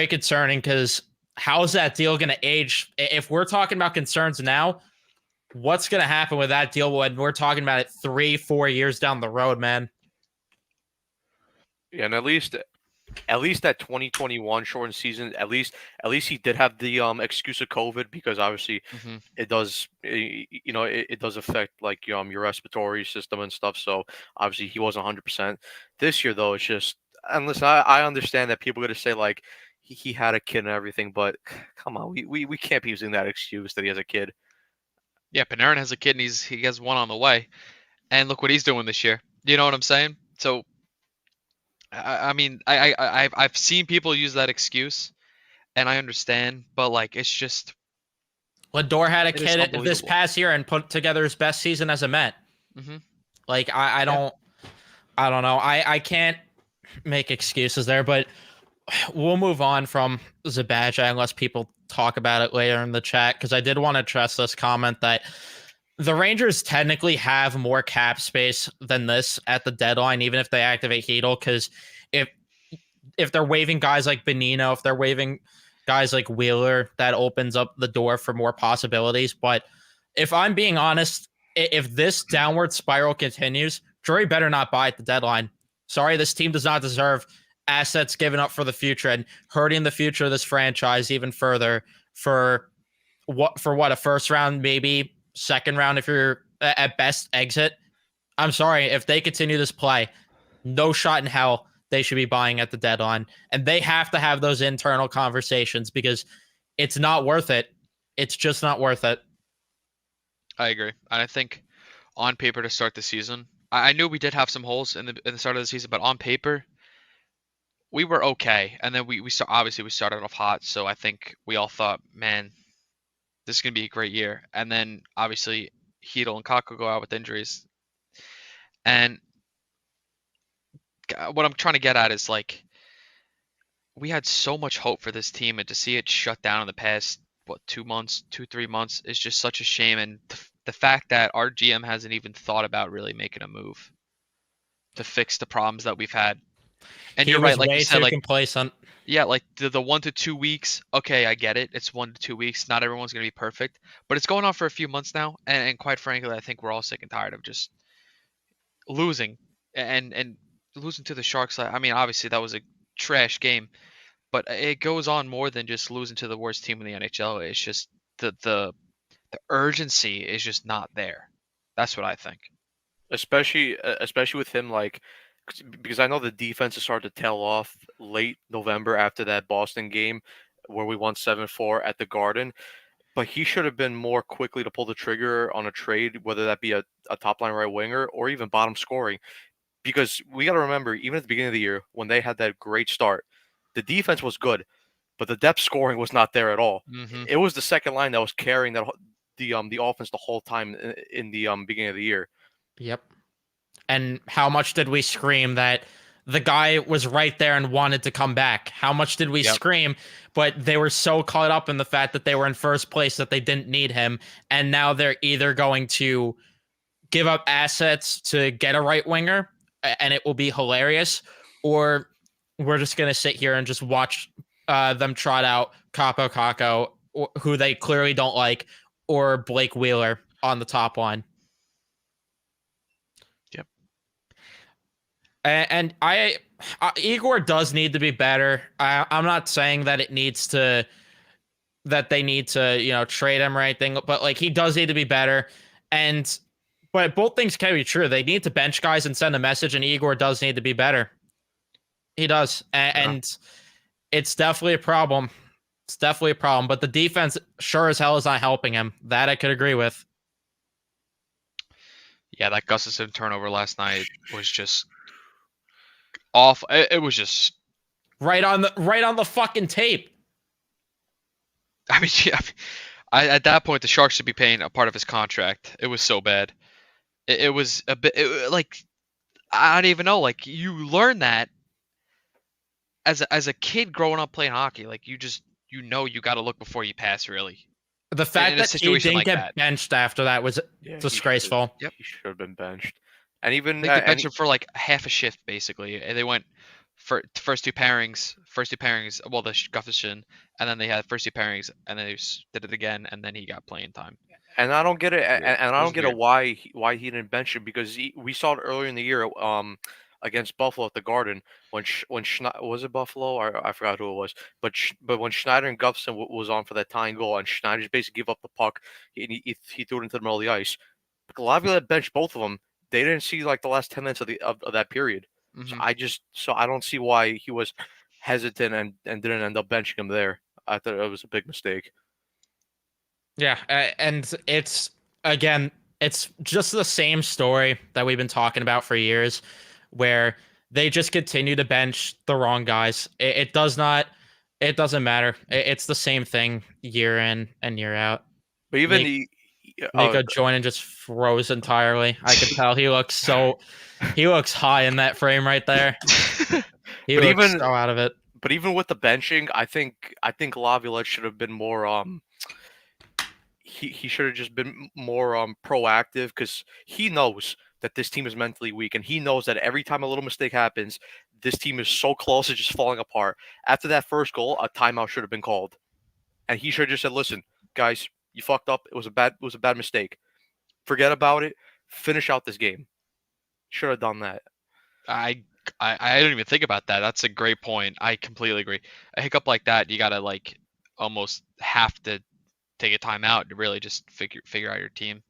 Speaker 1: concerning because how is that deal going to age? If we're talking about concerns now, what's going to happen with that deal when we're talking about it 3-4 years down the road, man?
Speaker 2: Yeah, and at least that 2021 shortened season, at least he did have the excuse of COVID because obviously
Speaker 3: Mhm.
Speaker 2: it does it does affect like your respiratory system and stuff. So obviously he wasn't 100%. This year though, it's just and listen, I understand that people are gonna say like he had a kid and everything, but come on, we can't be using that excuse that he has a kid.
Speaker 3: Yeah, Panarin has a kid and he has one on the way, and look what he's doing this year. You know what I'm saying? So, I mean, I've seen people use that excuse, and I understand, but like it's just
Speaker 1: Lindor had a
Speaker 3: It is
Speaker 1: kid this
Speaker 3: unbelievable.
Speaker 1: past year and put together his best season as a Met.
Speaker 3: Mhm.
Speaker 1: Like I don't know. I can't make excuses there, but we'll move on from Zibanejad unless people talk about it later in the chat because I did want to address this comment that the Rangers technically have more cap space than this at the deadline, even if they activate Hedel. Because if they're waiving guys like Benino, if they're waiving guys like Wheeler, that opens up the door for more possibilities. But if I'm being honest, if this downward spiral continues, Drury better not buy at the deadline. Sorry, this team does not deserve assets given up for the future and hurting the future of this franchise even further for what a first round, maybe second round if you're at best exit. I'm sorry, if they continue this play, no shot in hell they should be buying at the deadline. And they have to have those internal conversations because it's not worth it. It's just not worth it.
Speaker 3: I agree. And I think on paper to start the season, I knew we did have some holes in the start of the season, but on paper, we were okay. And then obviously we started off hot, so I think we all thought, man, this is gonna be a great year. And then obviously Heedle and Kako go out with injuries. And what I'm trying to get at is like we had so much hope for this team, and to see it shut down in the past 2 3 months is just such a shame. And the fact that our GM hasn't even thought about really making a move to fix the problems that we've had. And
Speaker 1: He
Speaker 3: you're
Speaker 1: was
Speaker 3: right, like
Speaker 1: way
Speaker 3: you said,
Speaker 1: too
Speaker 3: like
Speaker 1: complacent.
Speaker 3: yeah, like the 1 to 2 weeks. Okay, I get it. It's 1 to 2 weeks. Not everyone's gonna be perfect, but it's going on for a few months now, and quite frankly, I think we're all sick and tired of just losing and losing to the Sharks. I mean, obviously that was a trash game, but it goes on more than just losing to the worst team in the NHL. It's just the urgency is just not there. That's what I think.
Speaker 2: Especially with him, like, because I know the defense has started to tail off late November after that Boston game where we won 7-4 at the Garden. But he should have been more quickly to pull the trigger on a trade, whether that be a top line right winger or even bottom scoring. Because we got to remember, even at the beginning of the year, when they had that great start, the defense was good, but the depth scoring was not there at all.
Speaker 3: Hmm.
Speaker 2: It was the second line that was carrying the offense the whole time in the beginning of the year.
Speaker 1: Yep. And how much did we scream that the guy was right there and wanted to come back? How much did we
Speaker 3: Yep.
Speaker 1: scream? But they were so caught up in the fact that they were in first place that they didn't need him. And now they're either going to give up assets to get a right winger, and it will be hilarious, or we're just going to sit here and just watch them trot out Capo Caco, who they clearly don't like, or Blake Wheeler on the top line.
Speaker 3: Yep.
Speaker 1: And Igor does need to be better. I'm not saying that they need to, trade him or anything, but like he does need to be better. But both things can be true. They need to bench guys and send a message, and Igor does need to be better. He does. And it's definitely a problem. It's definitely a problem. But the defense sure as hell is not helping him. That I could agree with.
Speaker 3: Yeah, that Gustafsson turnover last night was just awful. It was just.
Speaker 1: Right on the fucking tape.
Speaker 3: I mean, yeah, at that point, the Sharks should be paying a part of his contract. It was so bad. It was a bit like I don't even know. Like you learn that as a kid growing up playing hockey. Like you got to look before you pass. Really,
Speaker 1: The fact
Speaker 3: in a
Speaker 1: that he
Speaker 3: situation
Speaker 1: didn't
Speaker 3: like
Speaker 1: get
Speaker 3: that.
Speaker 1: benched after that was
Speaker 2: Yeah,
Speaker 1: disgraceful.
Speaker 3: Yep.
Speaker 2: He should have been benched. And even
Speaker 3: They benched him for like half a shift basically. And they went for first two pairings. Well, the Gustafsson, and then they had first two pairings, and then they did it again, and then he got playing time.
Speaker 2: And I don't get it,
Speaker 3: Weird.
Speaker 2: and
Speaker 3: It
Speaker 2: I
Speaker 3: was
Speaker 2: don't get it
Speaker 3: weird.
Speaker 2: why he didn't bench him because we saw it earlier in the year against Buffalo at the Garden when was it Buffalo or I forgot who it was, but when Schneider and Gustafsson was on for that tying goal and Schneider just basically gave up the puck, he threw it into the middle of the ice. Laviolette benched both of them. They didn't see like the last 10 minutes of that period.
Speaker 3: Hmm.
Speaker 2: So I don't see why he was hesitant and didn't end up benching him there. I thought it was a big mistake.
Speaker 1: Yeah, and it's again, it's just the same story that we've been talking about for years, where they just continue to bench the wrong guys. It doesn't matter. It's the same thing year in and year out.
Speaker 2: But even
Speaker 1: Nico Joinen just froze entirely. I could tell he looks high in that frame right there. He
Speaker 2: But
Speaker 1: looks
Speaker 2: even-
Speaker 1: so out of it.
Speaker 2: But even with the benching, I think Laviolette should have been more he should have just been more proactive because he knows that this team is mentally weak and he knows that every time a little mistake happens, this team is so close to just falling apart. After that first goal, a timeout should have been called. And he should have just said, "Listen, guys, you fucked up. It was a bad mistake. Forget about it. Finish out this game." Should have done that.
Speaker 3: I didn't even think about that. That's a great point. I completely agree. A hiccup like that, you gotta like almost have to take a timeout to really just figure out your team.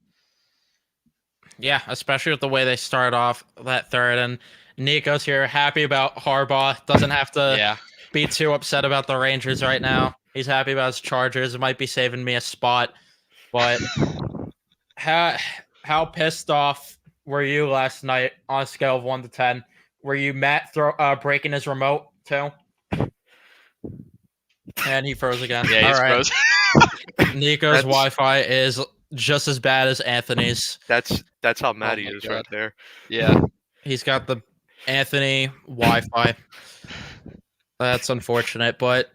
Speaker 1: Yeah, especially with the way they start off that third. And Nico's here, happy about Harbaugh. Doesn't have to
Speaker 3: Yeah.
Speaker 1: be too upset about the Rangers right now. He's happy about his Chargers. It might be saving me a spot. But how pissed off were you last night on a scale of 1 to 10? Were you Matt breaking his remote too? And he froze again.
Speaker 3: Yeah,
Speaker 1: All
Speaker 3: he's
Speaker 1: right.
Speaker 3: frozen.
Speaker 1: Nico's
Speaker 2: That's-
Speaker 1: Wi-Fi is just as bad as Anthony's.
Speaker 2: That's how mad he
Speaker 3: my
Speaker 2: is
Speaker 3: God.
Speaker 2: right there.
Speaker 3: Yeah.
Speaker 1: He's got the Anthony Wi-Fi. That's unfortunate, but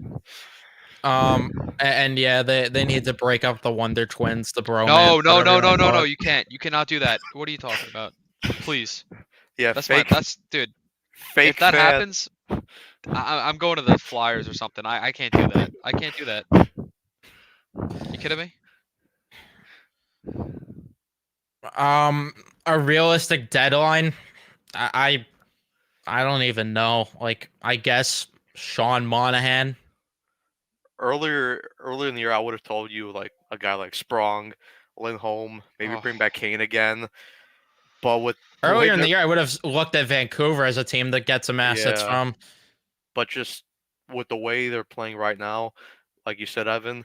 Speaker 1: and yeah, they need to break up the Wonder Twins, the bromance.
Speaker 3: No,
Speaker 1: whatever you wanna call it.
Speaker 3: you can't. You cannot do that. What are you talking about? Please.
Speaker 2: Yeah,
Speaker 3: That's
Speaker 2: fake,
Speaker 3: that's dude.
Speaker 2: fake
Speaker 3: If that
Speaker 2: fan.
Speaker 3: happens, I'm going to the Flyers or something. I can't do that. I can't do that. You kidding me?
Speaker 1: A realistic deadline. I don't even know. Like, I guess Sean Monahan.
Speaker 2: Earlier in the year, I would have told you like a guy like Sprong, Lindholm, maybe
Speaker 3: Oh.
Speaker 2: bring back Kane again. But with the way
Speaker 1: Earlier in the
Speaker 2: they're-
Speaker 1: year, I would have looked at Vancouver as a team that gets some assets
Speaker 2: Yeah.
Speaker 1: from.
Speaker 2: but just with the way they're playing right now, like you said, Evan,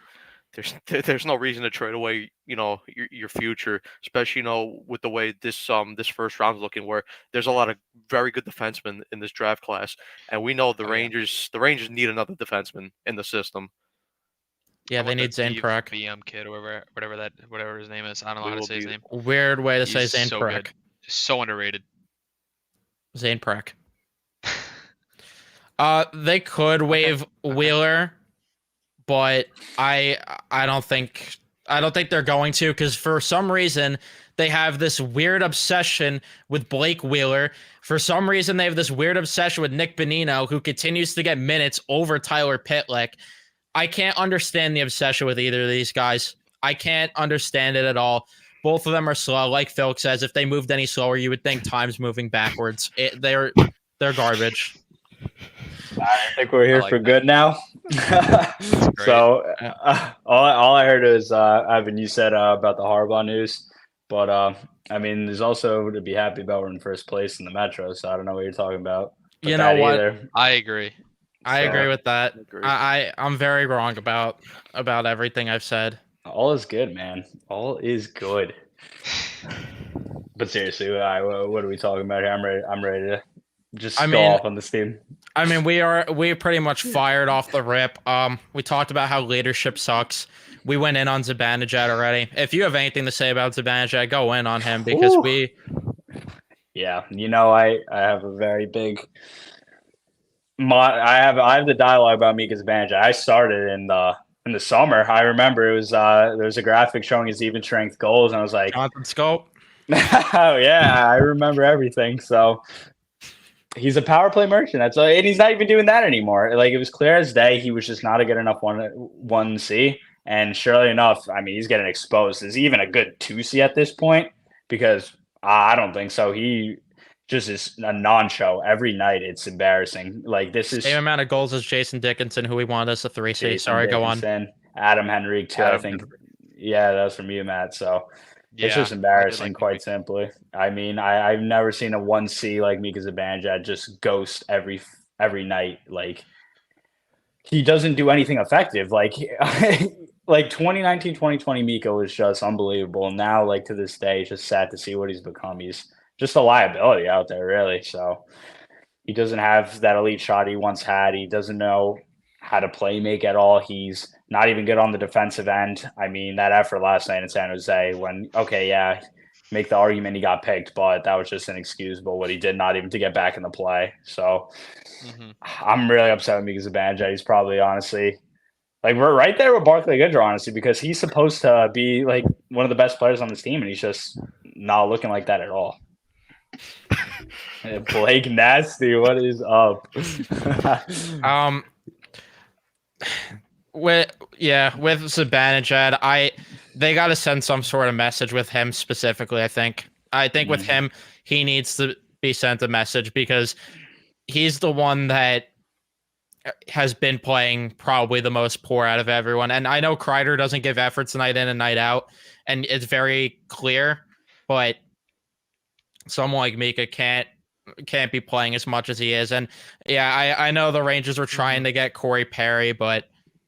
Speaker 2: there's no reason to trade away, your future, especially with the way this first round's looking, where there's a lot of very good defensemen in this draft class, and we know the
Speaker 3: Oh, yeah.
Speaker 2: Rangers need another defenseman in the system.
Speaker 1: Yeah,
Speaker 3: How
Speaker 1: they
Speaker 3: about
Speaker 1: need
Speaker 3: that
Speaker 1: Zane Prek.
Speaker 3: VM kid or whatever his name is. I don't know
Speaker 2: We
Speaker 3: how to
Speaker 2: will
Speaker 3: say his
Speaker 2: be-
Speaker 3: name.
Speaker 1: Weird way to say
Speaker 3: He's
Speaker 1: Zane
Speaker 3: so
Speaker 1: Prek.
Speaker 3: good. So underrated.
Speaker 1: Zane Prek. They could waive Wheeler, but I don't think they're going to, because for some reason they have this weird obsession with Blake Wheeler. For some reason they have this weird obsession with Nick Bonino, who continues to get minutes over Tyler Pitlick. I can't understand the obsession with either of these guys. I can't understand it at all. Both of them are slow. Like Phil says, if they moved any slower, you would think time's moving backwards. They're garbage.
Speaker 4: I think we're here
Speaker 3: like
Speaker 4: for
Speaker 3: that.
Speaker 4: good now.
Speaker 3: great.
Speaker 4: So all I heard is Evan, you said about the Harbaugh news, but I mean, there's also to be happy about we're in first place in the Metro. So I don't know what you're talking about. with
Speaker 1: You know
Speaker 4: that
Speaker 1: what?
Speaker 4: either.
Speaker 3: I agree.
Speaker 1: I
Speaker 4: So,
Speaker 1: agree with that.
Speaker 2: Agree.
Speaker 1: I'm very wrong about everything I've said.
Speaker 4: All is good, man. All is good. But seriously, what are we talking about here? I'm ready to just
Speaker 1: I
Speaker 4: go
Speaker 1: mean-
Speaker 4: off on this team.
Speaker 1: I mean, we pretty much fired off the rip. We talked about how leadership sucks. We went in on Zibanejad already. If you have anything to say about Zibanejad, go in on him, because
Speaker 4: Ooh. Yeah, I have a very big. I have the dialogue about Mika Zibanejad. I started in the summer. I remember it was there was a graphic showing his even strength goals, and I was like,
Speaker 1: Jonathan Scope.
Speaker 4: oh yeah, I remember everything. So he's a power play merchant. That's and he's not even doing that anymore. Like, it was clear as day he was just not a good enough 1C. And surely enough, I mean, he's getting exposed. Is he even a good 2C at this point? Because I don't think so. He just is a non-show every night. It's embarrassing. Like, this is
Speaker 1: Same amount of goals as Jason Dickinson, who we wanted as a 3C.
Speaker 4: Jason
Speaker 1: Sorry, go on.
Speaker 4: Dickinson, Adam Henrique too. I
Speaker 2: Adam
Speaker 4: think. Yeah, that was from you, Matt. So
Speaker 3: Yeah,
Speaker 4: it's just
Speaker 3: I did
Speaker 4: embarrassing,
Speaker 3: like
Speaker 4: quite simply. I mean, I've never seen a 1C like Mika Zibanejad just ghost every night. Like, he doesn't do anything effective. Like, like 2019, 2020 Mika was just unbelievable. Now, like, to this day, it's just sad to see what he's become. He's just a liability out there, really. So he doesn't have that elite shot he once had. He doesn't know how to play make at all. He's not even good on the defensive end. I mean, that effort last night in San Jose when, okay, yeah, make the argument he got picked, but that was just inexcusable what he did, not even to get back in the play. So
Speaker 3: Mhm.
Speaker 4: I'm really upset with Mika Zibanejad. He's probably, honestly, like, we're right there with Barclay Goodrow, honestly, because he's supposed to be like one of the best players on this team, and he's just not looking like that at all. Blake Nasty, what is up?
Speaker 1: With Zibanejad, they got to send some sort of message with him specifically. I think with him, he needs to be sent a message, because he's the one that has been playing probably the most poor out of everyone. And I know Kreider doesn't give efforts night in and night out, and it's very clear, but someone like Mika can't be playing as much as he is. And yeah, I know the Rangers were trying to get Corey Perry, but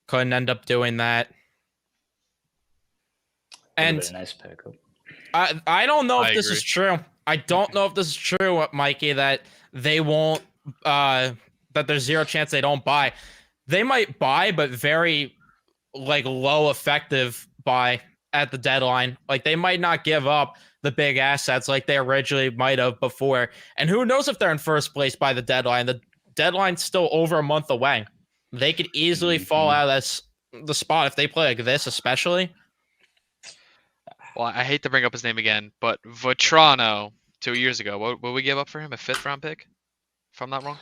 Speaker 1: couldn't end up doing that. And
Speaker 4: a nice pickup.
Speaker 1: I don't know
Speaker 3: I
Speaker 1: if this
Speaker 3: agree.
Speaker 1: is true. I don't know if this is true, Mikey, that they won't that there's zero chance they don't buy. They might buy, but very like low effective buy at the deadline. Like they might not give up the big assets like they originally might have before. And who knows if they're in first place by the deadline. The deadline's still over a month away. They could easily fall out of the spot if they play like this, especially.
Speaker 3: Well, I hate to bring up his name again, but Vetrano 2 years ago, what we give up for him? A 5th round pick? If I'm not wrong.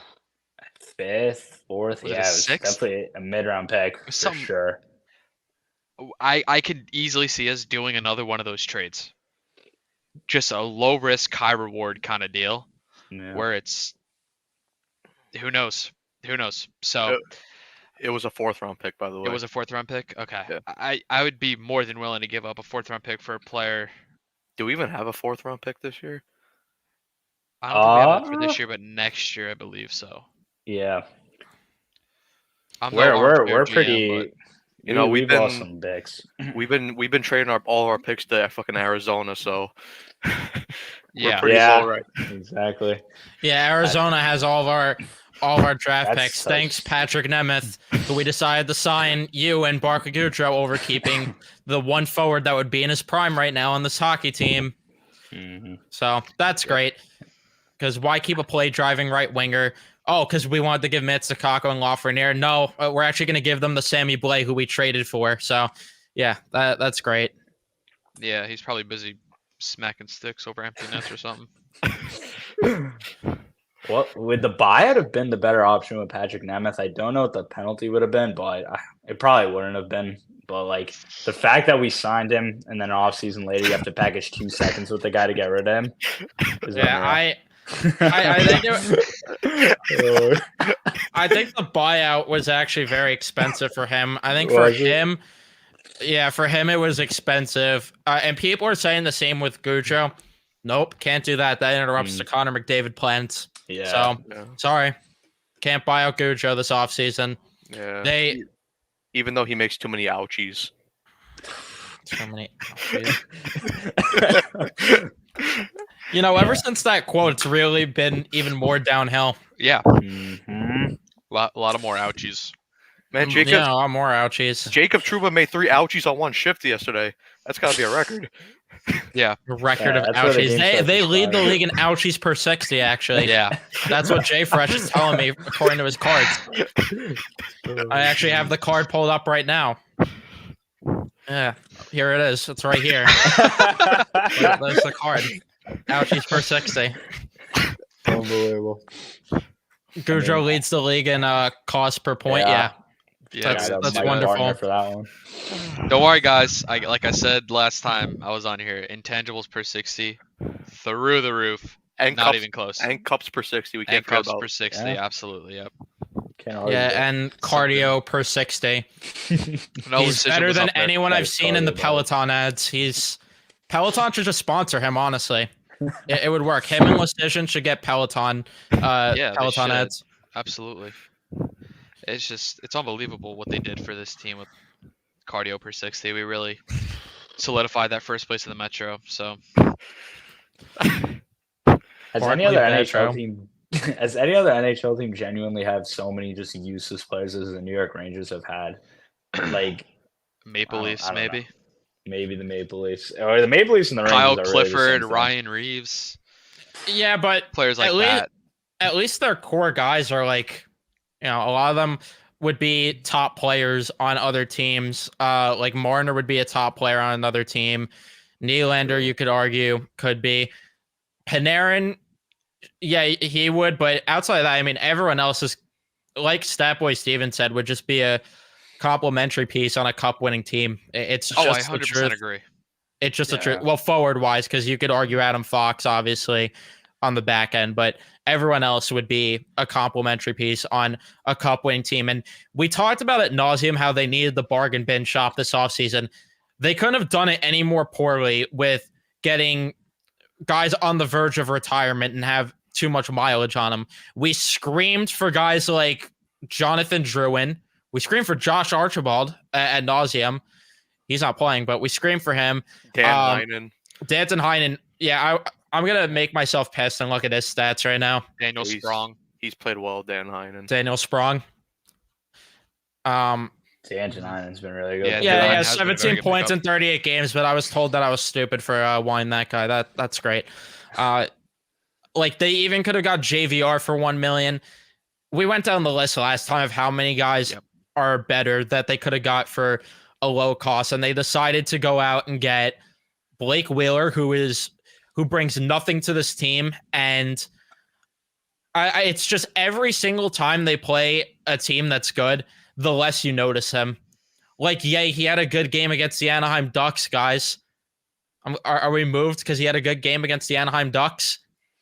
Speaker 4: 5th, 4th,
Speaker 3: Was it a
Speaker 4: yeah, it was
Speaker 3: 6th?
Speaker 4: definitely a mid-round pick for
Speaker 3: Some-
Speaker 4: sure.
Speaker 3: I could easily see us doing another one of those trades. Just a low risk, high reward kind of deal
Speaker 4: Yeah.
Speaker 3: where it's who knows? Who knows? So
Speaker 2: It was a 4th round pick, by the way.
Speaker 3: it was a 4th round pick? Okay.
Speaker 2: Yeah.
Speaker 3: I would be more than willing to give up a 4th round pick for a player.
Speaker 2: Do we even have a 4th round pick this year?
Speaker 3: I don't think we have it for this year, but next year I believe so.
Speaker 4: Yeah,
Speaker 3: I'm no
Speaker 4: we're
Speaker 3: armchair GM,
Speaker 4: pretty.
Speaker 2: You know,
Speaker 4: we've
Speaker 2: we've
Speaker 4: lost
Speaker 2: been-
Speaker 4: some picks.
Speaker 2: We've been trading all of our picks to fucking Arizona, so
Speaker 3: Yeah.
Speaker 2: we're pretty
Speaker 4: Yeah.
Speaker 2: low right.
Speaker 4: Exactly.
Speaker 1: Yeah, Arizona has all of our draft
Speaker 4: That's
Speaker 1: picks.
Speaker 4: so-
Speaker 1: Thanks, Patrick Nemeth, who we decided to sign you and Barca Goudreau over keeping the one forward that would be in his prime right now on this hockey team.
Speaker 4: Mhm.
Speaker 1: So that's great. Because why keep a play driving right winger? Oh, because we wanted to give Mitz, Sakako, and Lafreniere. No, we're actually going to give them the Sammy Blay who we traded for. So, yeah, that's great.
Speaker 3: Yeah, he's probably busy smacking sticks over empty nets or something.
Speaker 4: What would the buyout have been the better option with Patrick Nemeth? I don't know what the penalty would have been, but it probably wouldn't have been. But like the fact that we signed him and then off season later you have to package 2 seconds with the guy to get rid of him. is
Speaker 1: Yeah,
Speaker 4: unreal.
Speaker 1: I think the buyout was actually very expensive for him. I think for
Speaker 4: Was it?
Speaker 1: him, yeah, for him it was expensive. And people are saying the same with Goudreau. Nope, can't do that. That interrupts the Connor McDavid plans.
Speaker 4: Yeah.
Speaker 1: So
Speaker 2: Yeah.
Speaker 1: sorry, can't buy out Goudreau this offseason.
Speaker 2: Yeah.
Speaker 1: They
Speaker 2: Even though he makes too many ouchies.
Speaker 1: so many. You know, ever since that quote, it's really been even more downhill.
Speaker 3: Yeah,
Speaker 4: Mhm.
Speaker 3: a lot of more ouchies.
Speaker 2: Man, Jacob
Speaker 1: Yeah, a lot more ouchies.
Speaker 2: Jacob Trouba made 3 ouchies on one shift yesterday. That's got to be a record.
Speaker 3: Yeah,
Speaker 1: A record
Speaker 4: Yeah,
Speaker 1: of
Speaker 4: that's where the
Speaker 1: ouchies.
Speaker 4: game
Speaker 1: They
Speaker 4: starts
Speaker 1: they
Speaker 4: to
Speaker 1: lead the
Speaker 4: start.
Speaker 1: league in ouchies per 60. Actually,
Speaker 3: yeah.
Speaker 1: that's what Jay Fresh is telling me according to his cards. I actually have the card pulled up right now. Yeah, here it is. It's right here. There's the card. Ouchies per 60.
Speaker 4: Unbelievable.
Speaker 1: Goudreau leads the league in cost per point.
Speaker 4: Yeah.
Speaker 1: Yeah.
Speaker 3: Yeah,
Speaker 1: That's-
Speaker 4: Shout out
Speaker 1: that's
Speaker 4: Mike
Speaker 1: wonderful.
Speaker 4: Gardner for that one.
Speaker 3: Don't worry, guys. Like I said last time I was on here, intangibles per 60 through the roof.
Speaker 2: And
Speaker 3: Not
Speaker 2: cups,
Speaker 3: even close.
Speaker 2: and cups per 60. We can't
Speaker 3: And
Speaker 2: forget
Speaker 3: cups
Speaker 2: about.
Speaker 3: per 60.
Speaker 4: Yeah.
Speaker 3: Absolutely. Yep.
Speaker 4: Can't argue
Speaker 1: Yeah,
Speaker 4: that.
Speaker 1: and cardio per 60.
Speaker 3: No,
Speaker 1: He's
Speaker 3: Lucic
Speaker 1: better
Speaker 3: was
Speaker 1: than
Speaker 3: up there.
Speaker 1: anyone I've
Speaker 4: Nice
Speaker 1: seen in the
Speaker 4: cardio, buddy.
Speaker 1: Peloton ads. Peloton should just sponsor him, honestly. It would work. Him and Lecision should get Peloton
Speaker 3: they
Speaker 1: Peloton
Speaker 3: should.
Speaker 1: ads.
Speaker 3: Absolutely. It's unbelievable what they did for this team with cardio per 60. We really solidified that first place in the Metro. So
Speaker 4: Has any
Speaker 1: Hardly
Speaker 4: other
Speaker 1: Metro.
Speaker 4: NHL team has any other NHL team genuinely have so many just useless players as the New York Rangers have had? Like
Speaker 3: Maple
Speaker 4: I don't-
Speaker 3: Leafs,
Speaker 4: I don't know.
Speaker 3: maybe.
Speaker 4: maybe the Maple Leafs or the Maple Leafs and the Rangers.
Speaker 3: Kyle
Speaker 4: are really the
Speaker 3: Clifford,
Speaker 4: same thing.
Speaker 3: Ryan Reeves,
Speaker 1: Yeah, but
Speaker 3: players like
Speaker 1: At least-
Speaker 3: that.
Speaker 1: at least their core guys are like, you know, a lot of them would be top players on other teams. Like Marner would be a top player on another team. Nylander, you could argue, could be. Panarin, yeah, he would. But outside of that, I mean, everyone else is, like Statboy Steven said, would just be a complimentary piece on a cup-winning team. It's
Speaker 3: Oh, I
Speaker 1: just the
Speaker 3: 100%
Speaker 1: truth.
Speaker 3: agree.
Speaker 1: It's just a
Speaker 4: Yeah.
Speaker 1: truth. Well, forward-wise, because you could argue Adam Fox, obviously, on the back end, but everyone else would be a complimentary piece on a cup-winning team. And we talked about at nauseum how they needed the bargain bin shop this offseason. They couldn't have done it any more poorly with getting guys on the verge of retirement and have too much mileage on them. We screamed for guys like Jonathan Drouin. We screamed for Josh Archibald ad nauseum. He's not playing, but we screamed for him.
Speaker 2: Dan Heinen.
Speaker 1: Danton Heinen. Yeah, I'm gonna make myself pissed and look at his stats right now.
Speaker 3: Daniel Sprong.
Speaker 2: He's played well, Dan Heinen.
Speaker 1: Daniel Sprong.
Speaker 4: Danton Heinen's been really good.
Speaker 3: Yeah,
Speaker 1: Yeah,
Speaker 3: has been a very
Speaker 1: 17
Speaker 3: good
Speaker 1: points
Speaker 3: pickup.
Speaker 1: in 38 games, but I was told that I was stupid for wanting that guy. That's great. Like they even could have got JVR for 1 million. We went down the list last time of how many guys are better that they could have got for a low cost, and they decided to go out and get Blake Wheeler, who brings nothing to this team, and it's just every single time they play a team that's good, the less you notice him. Like, yeah, he had a good game against the Anaheim Ducks, guys. Are we moved because he had a good game against the Anaheim Ducks?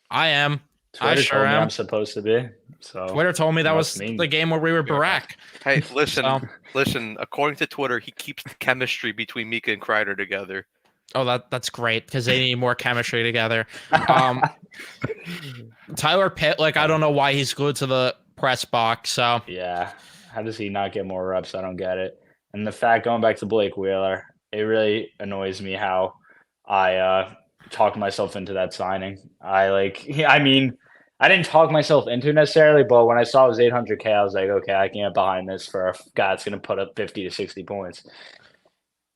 Speaker 1: I am.
Speaker 4: Twitter
Speaker 1: I sure
Speaker 4: told me
Speaker 1: am.
Speaker 4: I'm supposed to be. So
Speaker 1: Twitter told me that was
Speaker 4: must mean-
Speaker 1: the game where we were Barack.
Speaker 2: Hey, listen,
Speaker 1: So-
Speaker 2: listen. According to Twitter, he keeps the chemistry between Mika and Kreider together.
Speaker 1: Oh, that's great because they need more chemistry together. Tyler Pitt, like, I don't know why he's glued to the press box. So
Speaker 4: yeah, how does he not get more reps? I don't get it. And the fact, going back to Blake Wheeler, it really annoys me how I talked myself into that signing. I mean, I didn't talk myself into it necessarily, but when I saw it was 800K, I was like, okay, I can get behind this for a guy that's going to put up 50 to 60 points.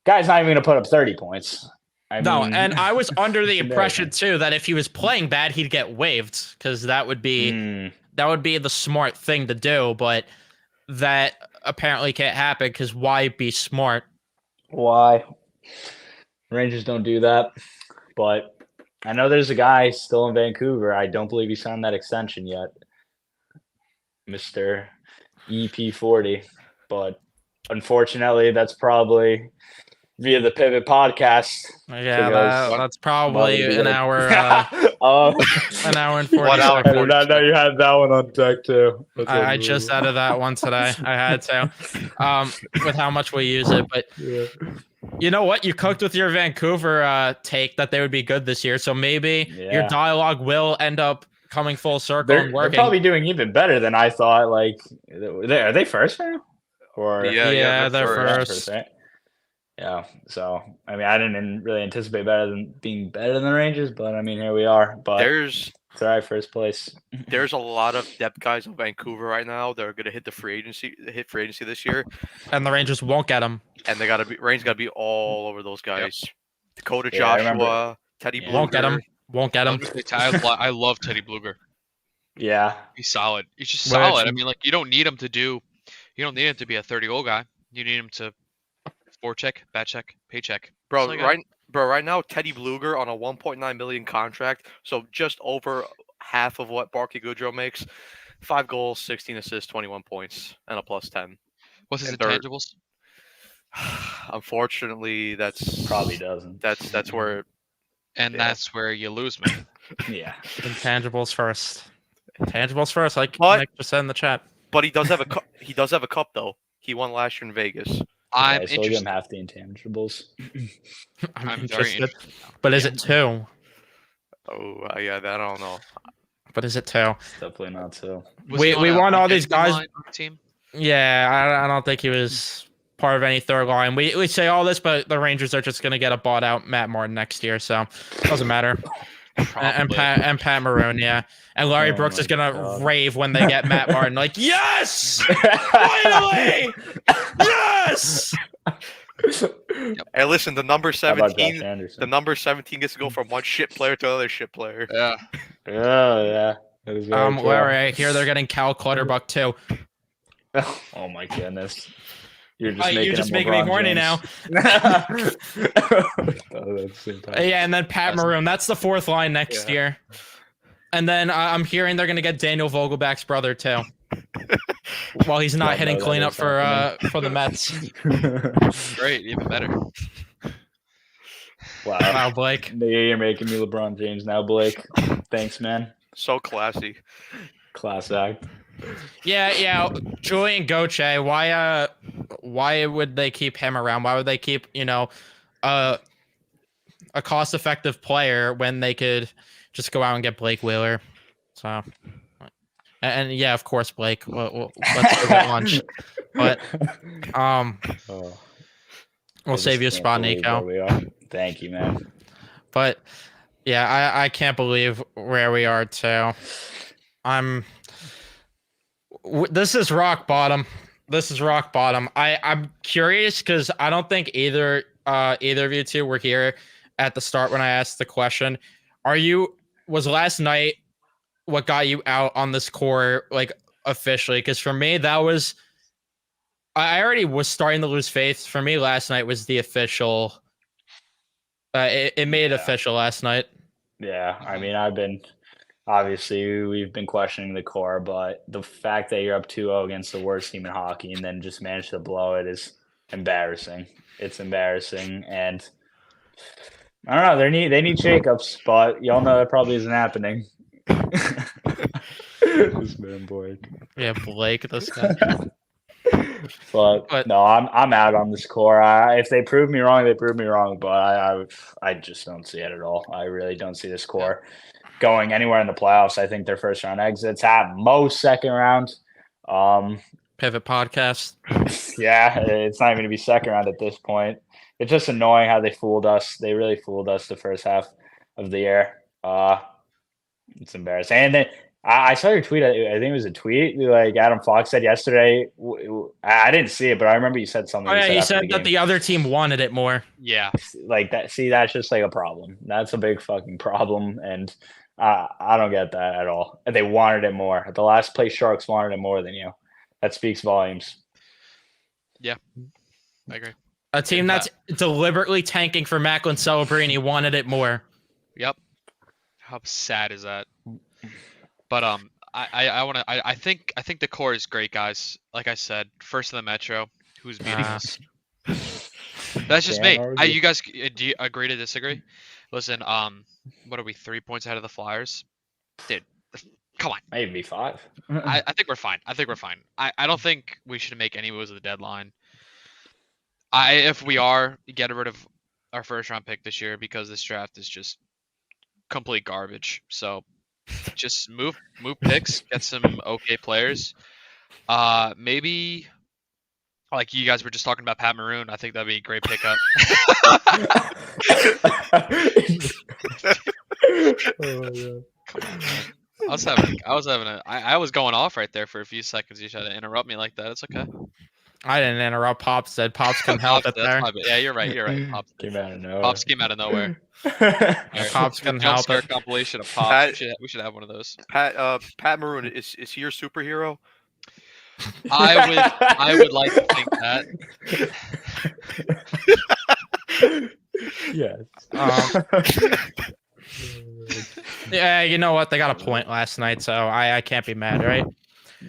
Speaker 4: Guy's not even going to put up 30 points. I mean,
Speaker 1: and I was under the
Speaker 4: it's
Speaker 1: impression too that if he was playing bad, he'd get waived because that would be the smart thing to do. But that apparently can't happen because why be smart?
Speaker 4: Why? Rangers don't do that. But I know there's a guy still in Vancouver. I don't believe he signed that extension yet. Mr. EP40. But unfortunately, that's probably via the Pivot podcast.
Speaker 1: Yeah,
Speaker 4: Because-
Speaker 1: that's probably an hour. An hour and 40
Speaker 2: 1 hour
Speaker 1: seconds.
Speaker 2: and 40
Speaker 4: I know you had that one on deck too.
Speaker 1: I just added that one today. I had to, with how much we use it. But you know what? You cooked with your Vancouver take that they would be good this year. So maybe your
Speaker 4: Yeah.
Speaker 1: dialogue will end up coming full circle
Speaker 4: They're,
Speaker 1: and
Speaker 4: they're
Speaker 1: working.
Speaker 4: probably doing even better than I thought. Like, are they first now? Or
Speaker 1: Yeah, they're
Speaker 2: first.
Speaker 1: first.
Speaker 4: right? Yeah. So I mean, I didn't really anticipate being better than the Rangers, but I mean, here we are. But
Speaker 2: There's
Speaker 4: it's all right, first place.
Speaker 2: there's a lot of depth guys in Vancouver right now that are going to hit free agency this year,
Speaker 1: And the Rangers won't get him.
Speaker 2: and Rangers got to be all over those guys. Dakota
Speaker 4: Yeah, I remember.
Speaker 2: Joshua, Teddy
Speaker 4: Yeah.
Speaker 2: Bluger.
Speaker 1: Won't get him. Won't get him.
Speaker 3: I love Teddy Bluger.
Speaker 4: Yeah.
Speaker 3: He's solid. He's just
Speaker 1: Well,
Speaker 3: solid. I
Speaker 1: actually-
Speaker 3: mean, like you don't need him to be a 30-goal guy. You need him to forecheck, back check, paycheck.
Speaker 2: Bro,
Speaker 3: That's all I got.
Speaker 2: right now, Teddy Bluger on a 1.9 million contract, so just over half of what Barkey Goodrow makes. 5 goals, 16 assists, 21 points, and a +10.
Speaker 3: What's his
Speaker 2: and they're-
Speaker 3: intangibles?
Speaker 2: Unfortunately, that's
Speaker 4: Probably doesn't.
Speaker 2: that's where
Speaker 3: And
Speaker 2: Yeah.
Speaker 3: that's where you lose me.
Speaker 4: Yeah.
Speaker 1: Intangibles first. Intangibles first, like
Speaker 2: What?
Speaker 1: Nick just said in the chat.
Speaker 2: But he does have a cup. He does have a cup though. He won last year in Vegas.
Speaker 3: I'm
Speaker 4: Yeah, so we'll give him
Speaker 3: interested.
Speaker 4: half the intangibles.
Speaker 1: I'm
Speaker 3: I'm very
Speaker 1: interested. But is it two?
Speaker 2: Oh yeah, that I don't know.
Speaker 1: But is it two?
Speaker 4: Definitely not so.
Speaker 3: Was
Speaker 1: we
Speaker 3: he on
Speaker 1: we
Speaker 3: a
Speaker 1: want all these
Speaker 3: defensive
Speaker 1: guys-
Speaker 3: line on the team.
Speaker 1: Yeah, I don't think he was part of any third line. We say all this, but the Rangers are just gonna get a bought out Matt Martin next year, so doesn't matter. And
Speaker 3: Probably.
Speaker 1: Pat Maroon, yeah. And Larry
Speaker 4: Oh
Speaker 1: Brooks
Speaker 4: my
Speaker 1: is gonna
Speaker 4: God.
Speaker 1: rave when they get Matt Martin. Like, yes, finally, yes.
Speaker 2: Hey, listen, the number
Speaker 4: How about Josh
Speaker 2: 17,
Speaker 4: Anderson?
Speaker 2: the number 17 gets to go from one shit player to another shit player.
Speaker 3: Yeah.
Speaker 4: Oh yeah. That is very true.
Speaker 1: Larry, I hear they're getting Cal Clutterbuck too.
Speaker 4: Oh my goodness. You're just
Speaker 1: You
Speaker 4: making
Speaker 1: just
Speaker 4: him
Speaker 1: make me
Speaker 4: LeBron
Speaker 1: horny
Speaker 4: James. Oh, that's fantastic.
Speaker 1: Yeah, and then Pat
Speaker 3: That's-
Speaker 1: Maroon. That's the fourth line next year. And then I'm hearing they're gonna get Daniel Vogelback's brother too. While he's not
Speaker 4: Yeah,
Speaker 1: hitting
Speaker 4: no, that
Speaker 1: cleanup
Speaker 4: is
Speaker 1: for the Mets.
Speaker 3: Great. Even better.
Speaker 4: Wow.
Speaker 1: Wow, Blake.
Speaker 4: You're making me LeBron James now, Blake. Thanks, man.
Speaker 2: So classy.
Speaker 4: Class act.
Speaker 1: Yeah. Julian Gauthier. Why would they keep him around? Why would they keep a cost-effective player when they could just go out and get Blake Wheeler. So, and yeah, of course, Blake. Let's go get lunch. But
Speaker 4: Oh,
Speaker 1: we'll save you a spot, Nico.
Speaker 4: Thank you, man.
Speaker 1: But yeah, I can't believe where we are too. This is rock bottom. This is rock bottom. I'm curious because I don't think either of you two were here at the start when I asked the question. Was last night what got you out on this core like officially? Because for me, that was I already was starting to lose faith. For me, last night was the official. It made it official last night.
Speaker 4: Yeah, I mean, obviously we've been questioning the core, but the fact that you're up 2-0 against the worst team in hockey and then just managed to blow it is embarrassing. It's embarrassing, and I don't know. They need shakeups, but y'all know that probably isn't happening. This man, boy.
Speaker 1: Yeah, Blake, this guy.
Speaker 4: But no, I'm out on this core. If they prove me wrong, they prove me wrong. But I just don't see it at all. I really don't see this core going anywhere in the playoffs. I think their first round exits at most second round.
Speaker 1: Pivot podcast.
Speaker 4: Yeah, it's not even going to be second round at this point. It's just annoying how they fooled us. They really fooled us the first half of the year. It's embarrassing. And then I saw your tweet. I think it was a tweet like Adam Fox said yesterday. I didn't see it, but I remember you said something.
Speaker 1: Oh yeah, you said
Speaker 4: the
Speaker 1: that the other team wanted it more.
Speaker 3: Yeah.
Speaker 4: Like that. See, that's just like a problem. That's a big fucking problem, and I don't get that at all. And they wanted it more. The last place Sharks wanted it more than you. That speaks volumes.
Speaker 3: Yeah, I agree.
Speaker 1: A team that's deliberately tanking for Macklin Celebrini wanted it more.
Speaker 3: Yep. How sad is that? But I think the core is great, guys. Like I said, first in the Metro. Who's beating us? That's just me. You guys, do you agree to disagree? Listen, what are we? 3 points ahead of the Flyers, dude. Come on.
Speaker 4: Maybe 5.
Speaker 3: I think we're fine. I don't think we should make any moves at the deadline. If we are, get rid of our first round pick this year because this draft is just complete garbage. So just move picks, get some okay players. Maybe like you guys were just talking about Pat Maroon. I think that'd be a great pickup.
Speaker 4: Oh my God.
Speaker 3: Come on, man. I was going off right there for a few seconds. You tried to interrupt me like that. It's okay.
Speaker 1: I didn't interrupt. Pops said Pops can help it there.
Speaker 3: Yeah, you're right. Pops
Speaker 4: Came out of nowhere.
Speaker 3: Pops came out of nowhere.
Speaker 1: Pops can help
Speaker 3: Scare
Speaker 1: it.
Speaker 3: compilation of Pops. We should have one of those.
Speaker 2: Pat Maroon is he your superhero?
Speaker 3: I would like to think that.
Speaker 4: Yes.
Speaker 1: Yeah, you know what? They got a point last night, so I can't be mad, right?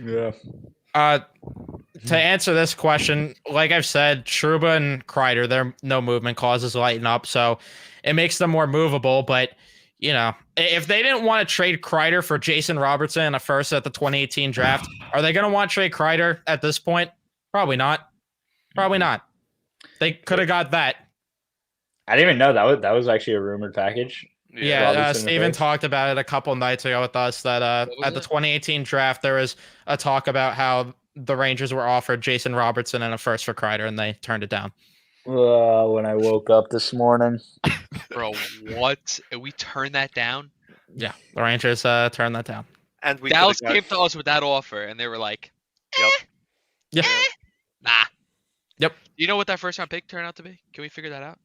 Speaker 4: Yeah.
Speaker 1: To answer this question, like I've said, Trouba and Kreider, their no movement clauses lighten up, so it makes them more movable. But you know, if they didn't want to trade Kreider for Jason Robertson and a first at the 2018 draft, are they going to want to trade Kreider at this point? Probably not. Probably not. They could have got that.
Speaker 4: I didn't even know that was actually a rumored package.
Speaker 1: Yeah, Steven talked about it a couple nights ago with us that at the 2018 draft, there was a talk about how the Rangers were offered Jason Robertson and a first for Kreider, and they turned it down.
Speaker 4: When I woke up this morning.
Speaker 3: Bro, what? We turned that down?
Speaker 1: Yeah, the Rangers turned that down.
Speaker 2: And
Speaker 3: Dallas came to us with that offer, and they were like,
Speaker 1: Yep.
Speaker 3: Nah.
Speaker 1: Yep.
Speaker 3: Do you know what that first round pick turned out to be? Can we figure that out?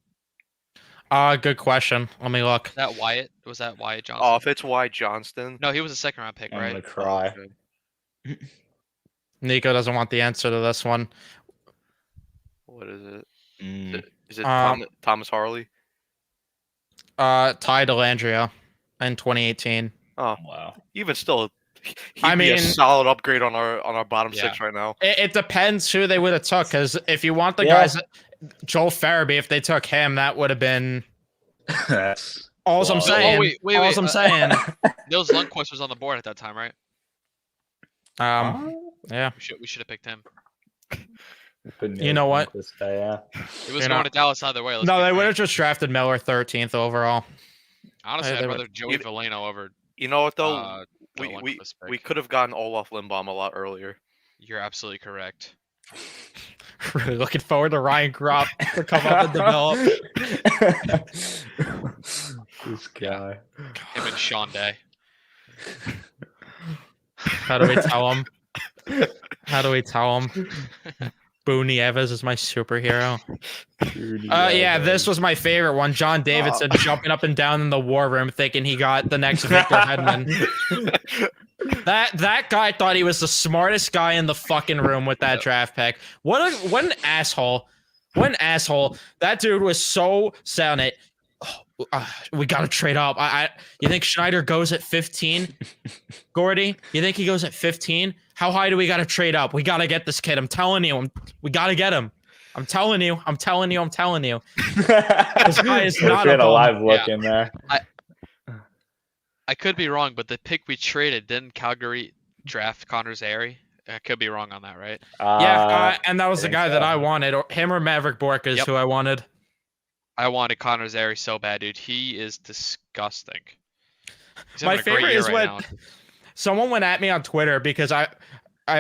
Speaker 1: Good question. Let me look.
Speaker 3: Was that Wyatt Johnson?
Speaker 2: Oh, if it's Wyatt Johnston.
Speaker 3: No, he was a second round pick,
Speaker 4: I'm
Speaker 3: right?
Speaker 4: gonna cry.
Speaker 2: Okay.
Speaker 1: Nico doesn't want the answer to this one.
Speaker 2: What is it?
Speaker 4: Mm.
Speaker 2: Is it Thomas Harley?
Speaker 1: Ty Dellandrea in 2018.
Speaker 2: Oh,
Speaker 4: Wow.
Speaker 2: even still, he'd
Speaker 1: I
Speaker 2: be a
Speaker 1: mean-
Speaker 2: solid upgrade on our bottom six right now.
Speaker 1: It depends who they would have took, because if you want the guys, Joel Farabee, if they took him, that would have been
Speaker 4: That's
Speaker 1: all
Speaker 4: Well,
Speaker 1: I'm saying.
Speaker 3: wait,
Speaker 1: All I'm saying.
Speaker 3: Nils Lundqvist was on the board at that time, right?
Speaker 1: Yeah.
Speaker 3: We should have picked him.
Speaker 1: You know what?
Speaker 4: This day, yeah.
Speaker 3: It was
Speaker 1: You're
Speaker 3: going
Speaker 1: not-
Speaker 3: to Dallas either way. Let's
Speaker 1: No,
Speaker 3: be
Speaker 1: they would
Speaker 3: frank.
Speaker 1: have just drafted Miller 13th overall.
Speaker 3: Honestly,
Speaker 1: they
Speaker 3: I'd
Speaker 1: would-
Speaker 3: rather Joey
Speaker 2: You-
Speaker 3: Veleno over
Speaker 2: You know what though?
Speaker 3: the
Speaker 2: we
Speaker 3: Lundqvist pick.
Speaker 2: we could have gotten Olaf Lindbaum a lot earlier.
Speaker 3: You're absolutely correct.
Speaker 1: Really looking forward to Ryan Gropp to come up and develop.
Speaker 4: This guy.
Speaker 3: Him and Sean Day.
Speaker 1: How do we tell him? How do we tell him? Boo Nieves is my superhero. Yeah, this was my favorite one. John Davidson jumping up and down in the war room thinking he got the next Victor Hedman. That guy thought he was the smartest guy in the fucking room with that draft pick. What an asshole. What an asshole. That dude was so sound it. We gotta trade up. You think Schneider goes at 15? Gordy, you think he goes at 15? How high do we gotta trade up? We gotta get this kid. I'm telling you, we gotta get him. I'm telling you.
Speaker 4: This
Speaker 1: guy is not
Speaker 4: we had
Speaker 1: a
Speaker 4: a
Speaker 1: bum.
Speaker 4: live look
Speaker 3: Yeah.
Speaker 4: in there.
Speaker 3: I could be wrong, but the pick we traded, didn't Calgary draft Connor Zary? I could be wrong on that, right?
Speaker 1: And that was the
Speaker 4: think
Speaker 1: guy that
Speaker 4: so.
Speaker 1: I wanted. Or him or Maverick Bork is
Speaker 3: Yep.
Speaker 1: who I wanted.
Speaker 3: I wanted Connor Zary so bad, dude. He is disgusting. He's
Speaker 1: My
Speaker 3: having a great
Speaker 1: favorite
Speaker 3: year
Speaker 1: is
Speaker 3: right
Speaker 1: when
Speaker 3: now.
Speaker 1: someone went at me on Twitter because I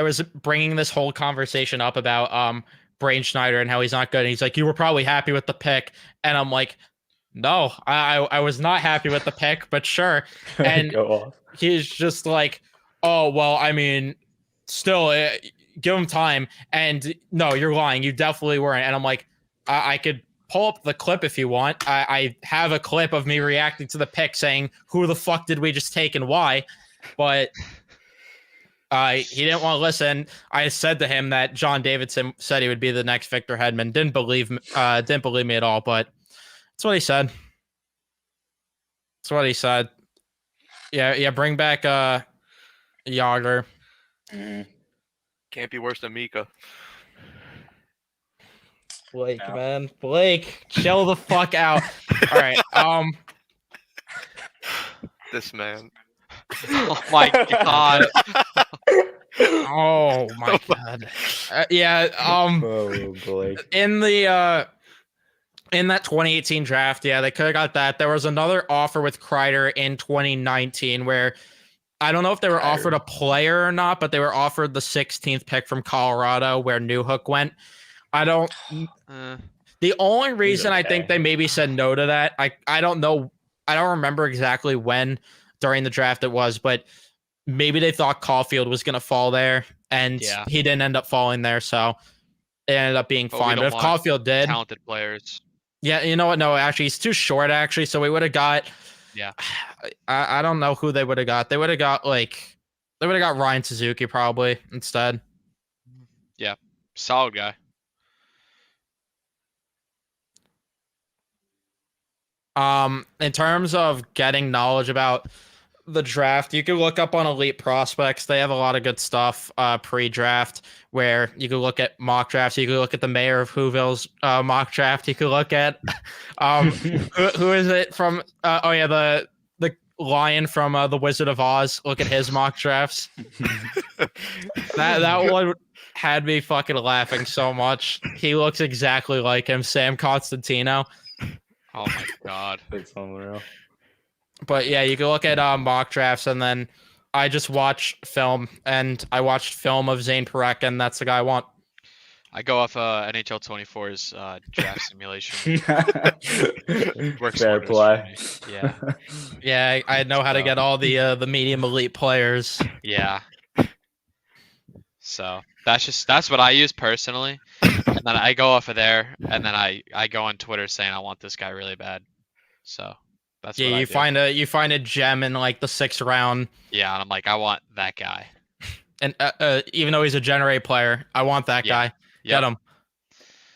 Speaker 1: was bringing this whole conversation up about Brain Schneider and how he's not good. And he's like, you were probably happy with the pick, and I'm like, no, I was not happy with the pick, but sure. And
Speaker 4: Go off.
Speaker 1: he's just like, oh well, I mean, still give him time. And no, you're lying. You definitely weren't. And I'm like, I could pull up the clip if you want. I have a clip of me reacting to the pick saying, who the fuck did we just take and why? But he didn't want to listen. I said to him that John Davidson said he would be the next Victor Hedman. Didn't believe me at all, but that's what he said. That's what he said. Yeah, bring back Yager.
Speaker 2: Can't be worse than Mika.
Speaker 1: Blake,
Speaker 4: Yeah.
Speaker 1: man. Blake, chill the fuck out. All right.
Speaker 2: This man.
Speaker 3: Oh my god.
Speaker 1: Oh my god. Yeah.
Speaker 4: Oh, Blake.
Speaker 1: In the in that 2018 draft, yeah, they could have got that. There was another offer with Kreider in 2019 where I don't know if they were offered a player or not, but they were offered the 16th pick from Colorado where Newhook went. The only reason I think
Speaker 4: okay.
Speaker 1: they maybe said no to that, I don't know. I don't remember exactly when during the draft it was, but maybe they thought Caulfield was going to fall there, and
Speaker 3: Yeah.
Speaker 1: he didn't end up falling there, so it ended up being
Speaker 3: But we
Speaker 1: fine. But
Speaker 3: don't
Speaker 1: if
Speaker 3: want
Speaker 1: Caulfield did,
Speaker 3: Talented players.
Speaker 1: yeah, you know what? No, actually, he's too short, actually, so we would have got...
Speaker 3: Yeah.
Speaker 1: I don't know who they would have got. They would have got, Ryan Suzuki probably instead.
Speaker 3: Solid guy.
Speaker 1: In terms of getting knowledge about the draft, you can look up on Elite Prospects. They have a lot of good stuff pre-draft where you can look at mock drafts. You can look at the mayor of Whoville's mock draft. You can look at who is it from? The lion from the Wizard of Oz. Look at his mock drafts. that one had me fucking laughing so much. He looks exactly like him, Sam Constantino.
Speaker 3: Oh my god.
Speaker 4: That's unreal.
Speaker 1: But yeah, you can look at mock drafts, and then I just watch film, and I watched film of Zane Parekh, and that's the guy I want.
Speaker 3: I go off NHL 24's draft simulation. Works
Speaker 4: Fair
Speaker 3: wonders
Speaker 4: play.
Speaker 3: for me. Yeah.
Speaker 1: Yeah, I know how to get all the medium elite players.
Speaker 3: Yeah. So that's what I use personally. And then I go off of there, and then I go on Twitter saying I want this guy really bad. So that's
Speaker 1: Yeah,
Speaker 3: what I
Speaker 1: you
Speaker 3: do.
Speaker 1: you find a gem in like the 6th round,
Speaker 3: Yeah, and I'm like, I want that guy.
Speaker 1: and even though he's a generate player, I want that
Speaker 3: Yeah.
Speaker 1: guy.
Speaker 3: Yep.
Speaker 1: Get him.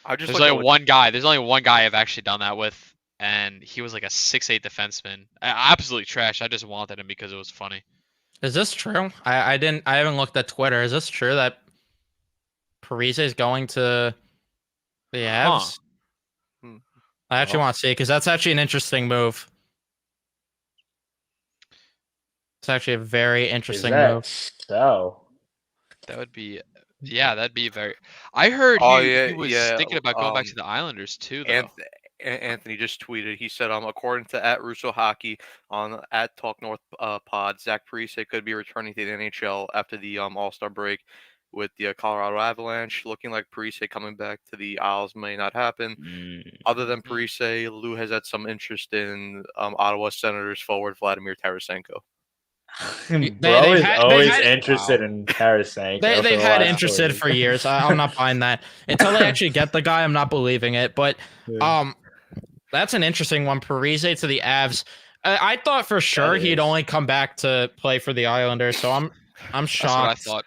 Speaker 2: I just
Speaker 3: There's
Speaker 2: look at
Speaker 3: only one guy. There's only one guy I've actually done that with, and he was like a 6'8" defenseman. Absolutely trash. I just wanted him because it was funny.
Speaker 1: Is this true? I haven't looked at Twitter. Is this true that Parise is going to the Avs?
Speaker 2: Hmm.
Speaker 1: I actually want to see because that's actually an interesting move. It's actually a very
Speaker 4: Is
Speaker 1: interesting
Speaker 4: that
Speaker 1: move.
Speaker 4: so?
Speaker 3: That would be Yeah, that'd be very. I heard
Speaker 2: Oh,
Speaker 3: he,
Speaker 2: yeah,
Speaker 3: he was
Speaker 2: yeah,
Speaker 3: thinking about going back to the Islanders too, though.
Speaker 2: Anthony just tweeted. He said, according to @Russo Hockey on @TalkNorth Pod, Zach Parise could be returning to the NHL after the All-Star break, with the Colorado Avalanche looking like Parise coming back to the Isles may not happen. Other than Parise, Lou has had some interest in Ottawa Senators forward Vladimir Tarasenko.
Speaker 4: Bro is always
Speaker 1: had-
Speaker 4: interested in Tarasenko.
Speaker 1: They've
Speaker 4: for the
Speaker 1: had
Speaker 4: last
Speaker 1: interested
Speaker 4: 4
Speaker 1: for years. I'm not buying that until they actually get the guy. I'm not believing it. But
Speaker 4: Yeah.
Speaker 1: that's an interesting one. Parise to the Avs. I thought for sure
Speaker 4: That
Speaker 1: he'd
Speaker 4: is.
Speaker 1: only come back to play for the Islanders. So I'm
Speaker 3: That's what I
Speaker 1: shocked.
Speaker 3: thought.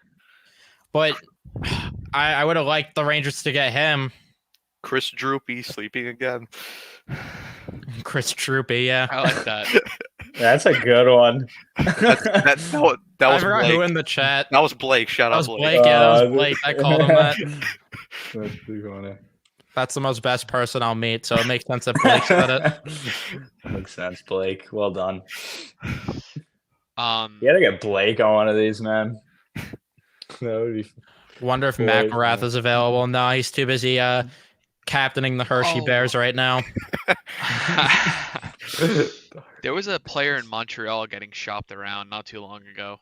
Speaker 1: But I would have liked the Rangers to get him.
Speaker 2: Chris Droopy sleeping again.
Speaker 1: Chris Troopy, yeah.
Speaker 3: I like that.
Speaker 4: That's a good one.
Speaker 2: That
Speaker 1: I
Speaker 2: was
Speaker 1: forgot who
Speaker 2: Blake.
Speaker 1: in the chat.
Speaker 2: That was Blake. Shout
Speaker 1: That
Speaker 2: out
Speaker 1: was
Speaker 2: Blake.
Speaker 1: Blake. Yeah, that was Blake. I called him that.
Speaker 4: That's pretty funny.
Speaker 1: That's the most best person I'll meet, so it makes sense that Blake said it.
Speaker 4: Makes sense, Blake. Well done. You
Speaker 3: Um,
Speaker 4: gotta get Blake on one of these, man. That would be.
Speaker 1: Wonder if
Speaker 4: Blake,
Speaker 1: McElrath
Speaker 4: man.
Speaker 1: is available. No, he's too busy captaining the Hershey
Speaker 3: Oh.
Speaker 1: Bears right now.
Speaker 3: there was a player in Montreal getting shopped around not too long ago.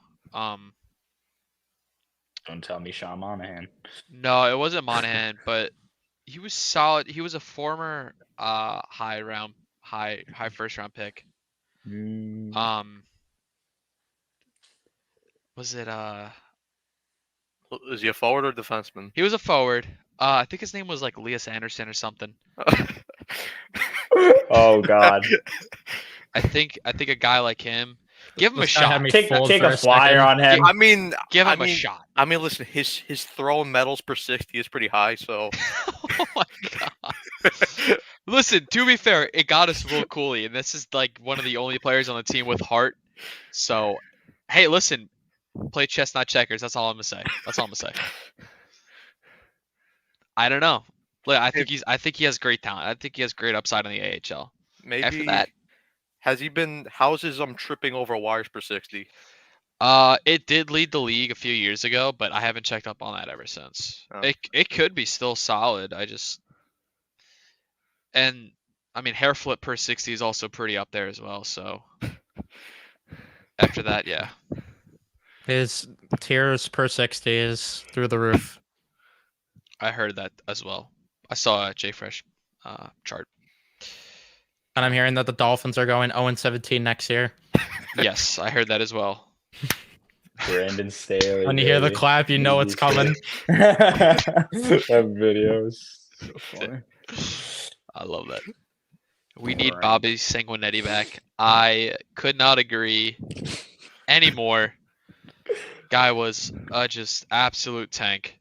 Speaker 4: Don't tell me Sean Monahan.
Speaker 3: No, it wasn't Monahan, but he was solid. He was a former high first round pick. Was it
Speaker 2: Is he a forward or defenseman?
Speaker 3: he was a forward. I think his name was like Elias Anderson or something.
Speaker 4: Oh God.
Speaker 3: I think a guy like him, give him a
Speaker 1: This guy had
Speaker 3: shot.
Speaker 1: me
Speaker 4: Take
Speaker 1: fooled
Speaker 4: a
Speaker 1: for
Speaker 4: flyer
Speaker 1: second.
Speaker 4: on him.
Speaker 2: I mean,
Speaker 3: Give
Speaker 2: I
Speaker 3: him a
Speaker 2: mean-
Speaker 3: shot.
Speaker 2: I mean, listen, his throw medals per 60 is pretty high, so
Speaker 3: Oh my god. Listen, to be fair, it got us Will Cooley, and this is like one of the only players on the team with heart. So, hey, listen, play chess, not checkers. That's all I'm gonna say. That's all I'm gonna say. I don't know. Look, I think he has great talent. I think he has great upside in the AHL.
Speaker 2: maybe
Speaker 3: After that,
Speaker 2: how's his tripping over wires per 60?
Speaker 3: it did lead the league a few years ago, but I haven't checked up on that ever since.
Speaker 2: Oh.
Speaker 3: It could be still solid. And I mean, hair flip per 60 is also pretty up there as well. So after that, yeah.
Speaker 1: His tiers per 60 is through the roof.
Speaker 3: I heard that as well. I saw a JFresh chart.
Speaker 1: And I'm hearing that the Dolphins are going 0-17 next year.
Speaker 3: Yes, I heard that as well.
Speaker 4: Brandon Staley.
Speaker 1: When you hear the
Speaker 4: baby.
Speaker 1: clap, you know it's coming.
Speaker 4: That video is so funny.
Speaker 3: I love that. We need
Speaker 4: Right.
Speaker 3: Bobby Sanguinetti back. I could not agree anymore. Guy was a just absolute tank.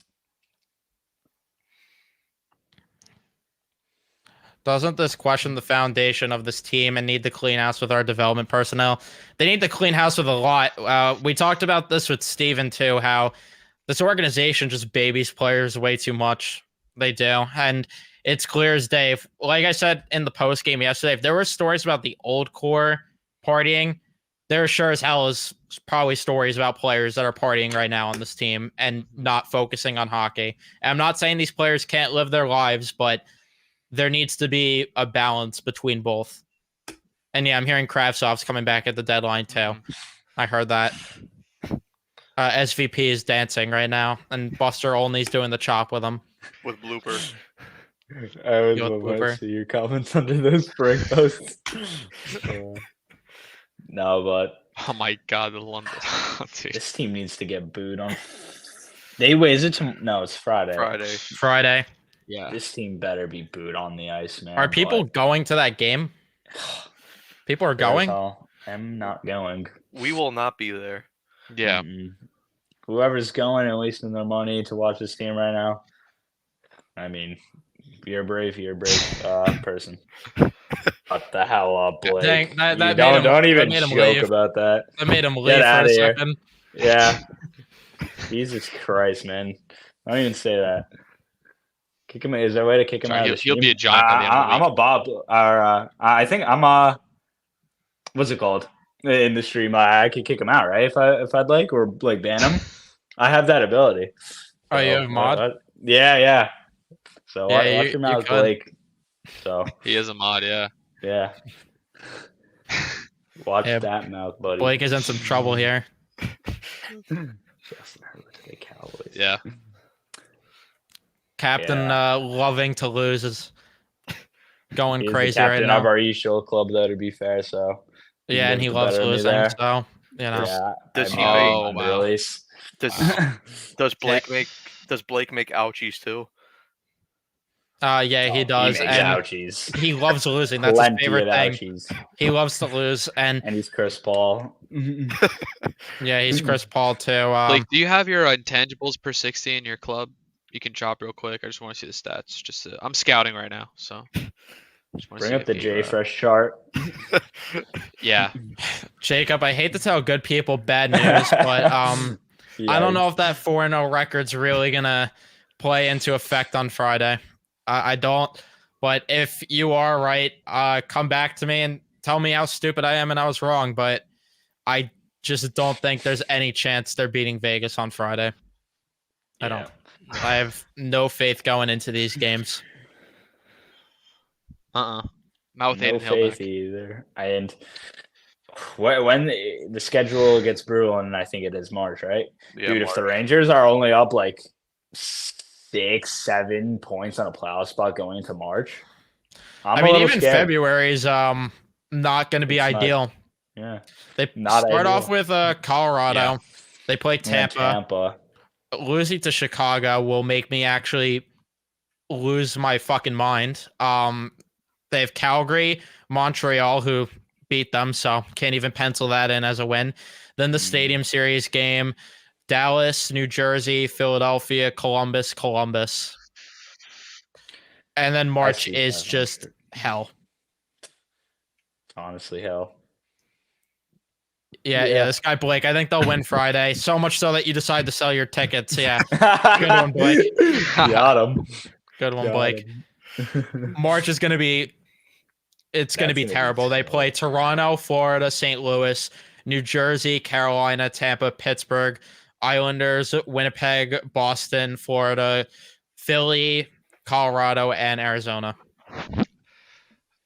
Speaker 1: Doesn't this question the foundation of this team and need to clean house with our development personnel? They need to clean house with a lot. We talked about this with Steven too, how this organization just babies players way too much. They do. And it's clear as day. Like I said in the post game yesterday, if there were stories about the old core partying, there sure as hell is probably stories about players that are partying right now on this team and not focusing on hockey. And I'm not saying these players can't live their lives, but there needs to be a balance between both. And yeah, I'm hearing Kravtsov's coming back at the deadline too. I heard that. SVP is dancing right now, and Buster Olney's doing the chop with him.
Speaker 2: With blooper.
Speaker 4: I would
Speaker 1: Yo,
Speaker 4: love
Speaker 1: Cooper.
Speaker 4: to see your comments under those spring posts. No, but
Speaker 3: Oh my god, the London. Dude.
Speaker 4: this team needs to get booed on. Is it no, it's Friday.
Speaker 2: Friday.
Speaker 1: Friday.
Speaker 3: Yeah.
Speaker 4: This team better be booed on the ice, man.
Speaker 1: Are people going to that game? People are going?
Speaker 4: I'm not going.
Speaker 2: We will not be there.
Speaker 3: Yeah.
Speaker 4: Mm-mm. Whoever's going and wasting their money to watch this team right now. I mean, you're a brave person. What the hell up, Blake?
Speaker 1: Dang, that
Speaker 4: You
Speaker 1: made
Speaker 4: don't
Speaker 1: him-
Speaker 4: even
Speaker 1: that made him
Speaker 4: joke
Speaker 1: leave.
Speaker 4: about that.
Speaker 1: That made him leave for
Speaker 4: outta
Speaker 1: a
Speaker 4: here.
Speaker 1: second.
Speaker 4: Yeah. Jesus Christ, man. Don't even say that. Kick him. Is there a way to kick him
Speaker 3: Sorry,
Speaker 4: out?
Speaker 3: he'll-
Speaker 4: of the
Speaker 3: he'll
Speaker 4: team?
Speaker 3: be a giant by the end of the
Speaker 4: I'm a Bob. I think I'm a. What's it called in the stream? I could kick him out, right? If I'd like, or like ban him. I have that ability.
Speaker 1: Oh, you
Speaker 4: So,
Speaker 1: have mod?
Speaker 4: Yeah. So
Speaker 1: Yeah,
Speaker 4: watch
Speaker 1: you
Speaker 4: your mouth,
Speaker 1: could.
Speaker 4: Blake. So
Speaker 3: He is a mod, yeah.
Speaker 4: yeah, watch
Speaker 1: Yeah,
Speaker 4: that mouth, buddy.
Speaker 1: Blake is in some trouble here.
Speaker 4: Justin Herbert to the Cowboys.
Speaker 3: Yeah.
Speaker 1: Captain loving to lose is going
Speaker 4: He's
Speaker 1: crazy
Speaker 4: the
Speaker 1: right
Speaker 4: captain
Speaker 1: now.
Speaker 4: of our East-Shore club, though. To be fair, so
Speaker 1: Yeah, and he
Speaker 4: gives
Speaker 1: loves
Speaker 4: better than me
Speaker 1: losing.
Speaker 4: there.
Speaker 1: So
Speaker 4: Yeah,
Speaker 2: Does
Speaker 4: I
Speaker 2: he
Speaker 4: mean,
Speaker 2: make-
Speaker 3: Oh, wow.
Speaker 4: release.
Speaker 2: Does Blake make ouchies too?
Speaker 1: yeah, he does,
Speaker 4: He makes
Speaker 1: and
Speaker 4: ouchies.
Speaker 1: he loves losing. That's his
Speaker 4: Plenty
Speaker 1: favorite
Speaker 4: of
Speaker 1: thing.
Speaker 4: ouchies.
Speaker 1: He loves to lose, and
Speaker 4: And he's Chris Paul.
Speaker 1: yeah, he's Chris Paul too.
Speaker 3: Blake, do you have your intangibles per 60 in your club? You can drop real quick. I just want to see the stats. I'm scouting right now, so. Just wanna
Speaker 4: Bring
Speaker 3: see
Speaker 4: up
Speaker 3: if
Speaker 4: the
Speaker 3: you,
Speaker 4: J Fresh chart.
Speaker 3: Yeah.
Speaker 1: Jacob, I hate to tell good people bad news, but I don't know if that 4-0 record's really gonna play into effect on Friday. I don't. But if you are right, come back to me and tell me how stupid I am and I was wrong. But I just don't think there's any chance they're beating Vegas on Friday. I don't. I have no faith going into these games.
Speaker 3: Not with
Speaker 4: No
Speaker 3: Aiden Hill
Speaker 4: faith
Speaker 3: back.
Speaker 4: either. And when the schedule gets brutal, and I think it is March, right?
Speaker 2: Yeah,
Speaker 4: Dude, if the
Speaker 2: March.
Speaker 4: Rangers are only up like 6-7 points on a playoff spot going into March,
Speaker 1: I
Speaker 4: I'm
Speaker 1: mean,
Speaker 4: a little
Speaker 1: even
Speaker 4: scared.
Speaker 1: February is not going to be
Speaker 4: It's not-
Speaker 1: ideal.
Speaker 4: Yeah,
Speaker 1: They
Speaker 4: not
Speaker 1: start
Speaker 4: ideal.
Speaker 1: off with Colorado.
Speaker 3: Yeah.
Speaker 1: They play
Speaker 4: And
Speaker 1: Tampa.
Speaker 4: Tampa.
Speaker 1: Losing to Chicago will make me actually lose my fucking mind. They have Calgary, Montreal, who beat them, so can't even pencil that in as a win. Then the Stadium Series game, Dallas, New Jersey, Philadelphia, Columbus. And then March
Speaker 4: see
Speaker 1: is
Speaker 4: 500.
Speaker 1: just hell.
Speaker 4: Honestly, hell.
Speaker 1: Yeah, this guy Blake, I think they'll win Friday. So much so that you decide to sell your tickets. Yeah,
Speaker 4: Good
Speaker 1: one, Blake.
Speaker 4: Got him.
Speaker 1: good one, Blake. March is going to be
Speaker 4: That's
Speaker 1: going to be
Speaker 4: gonna be
Speaker 1: terrible. They
Speaker 4: tough.
Speaker 1: play Toronto, Florida, St. Louis, New Jersey, Carolina, Tampa, Pittsburgh, Islanders, Winnipeg, Boston, Florida, Philly, Colorado, and Arizona.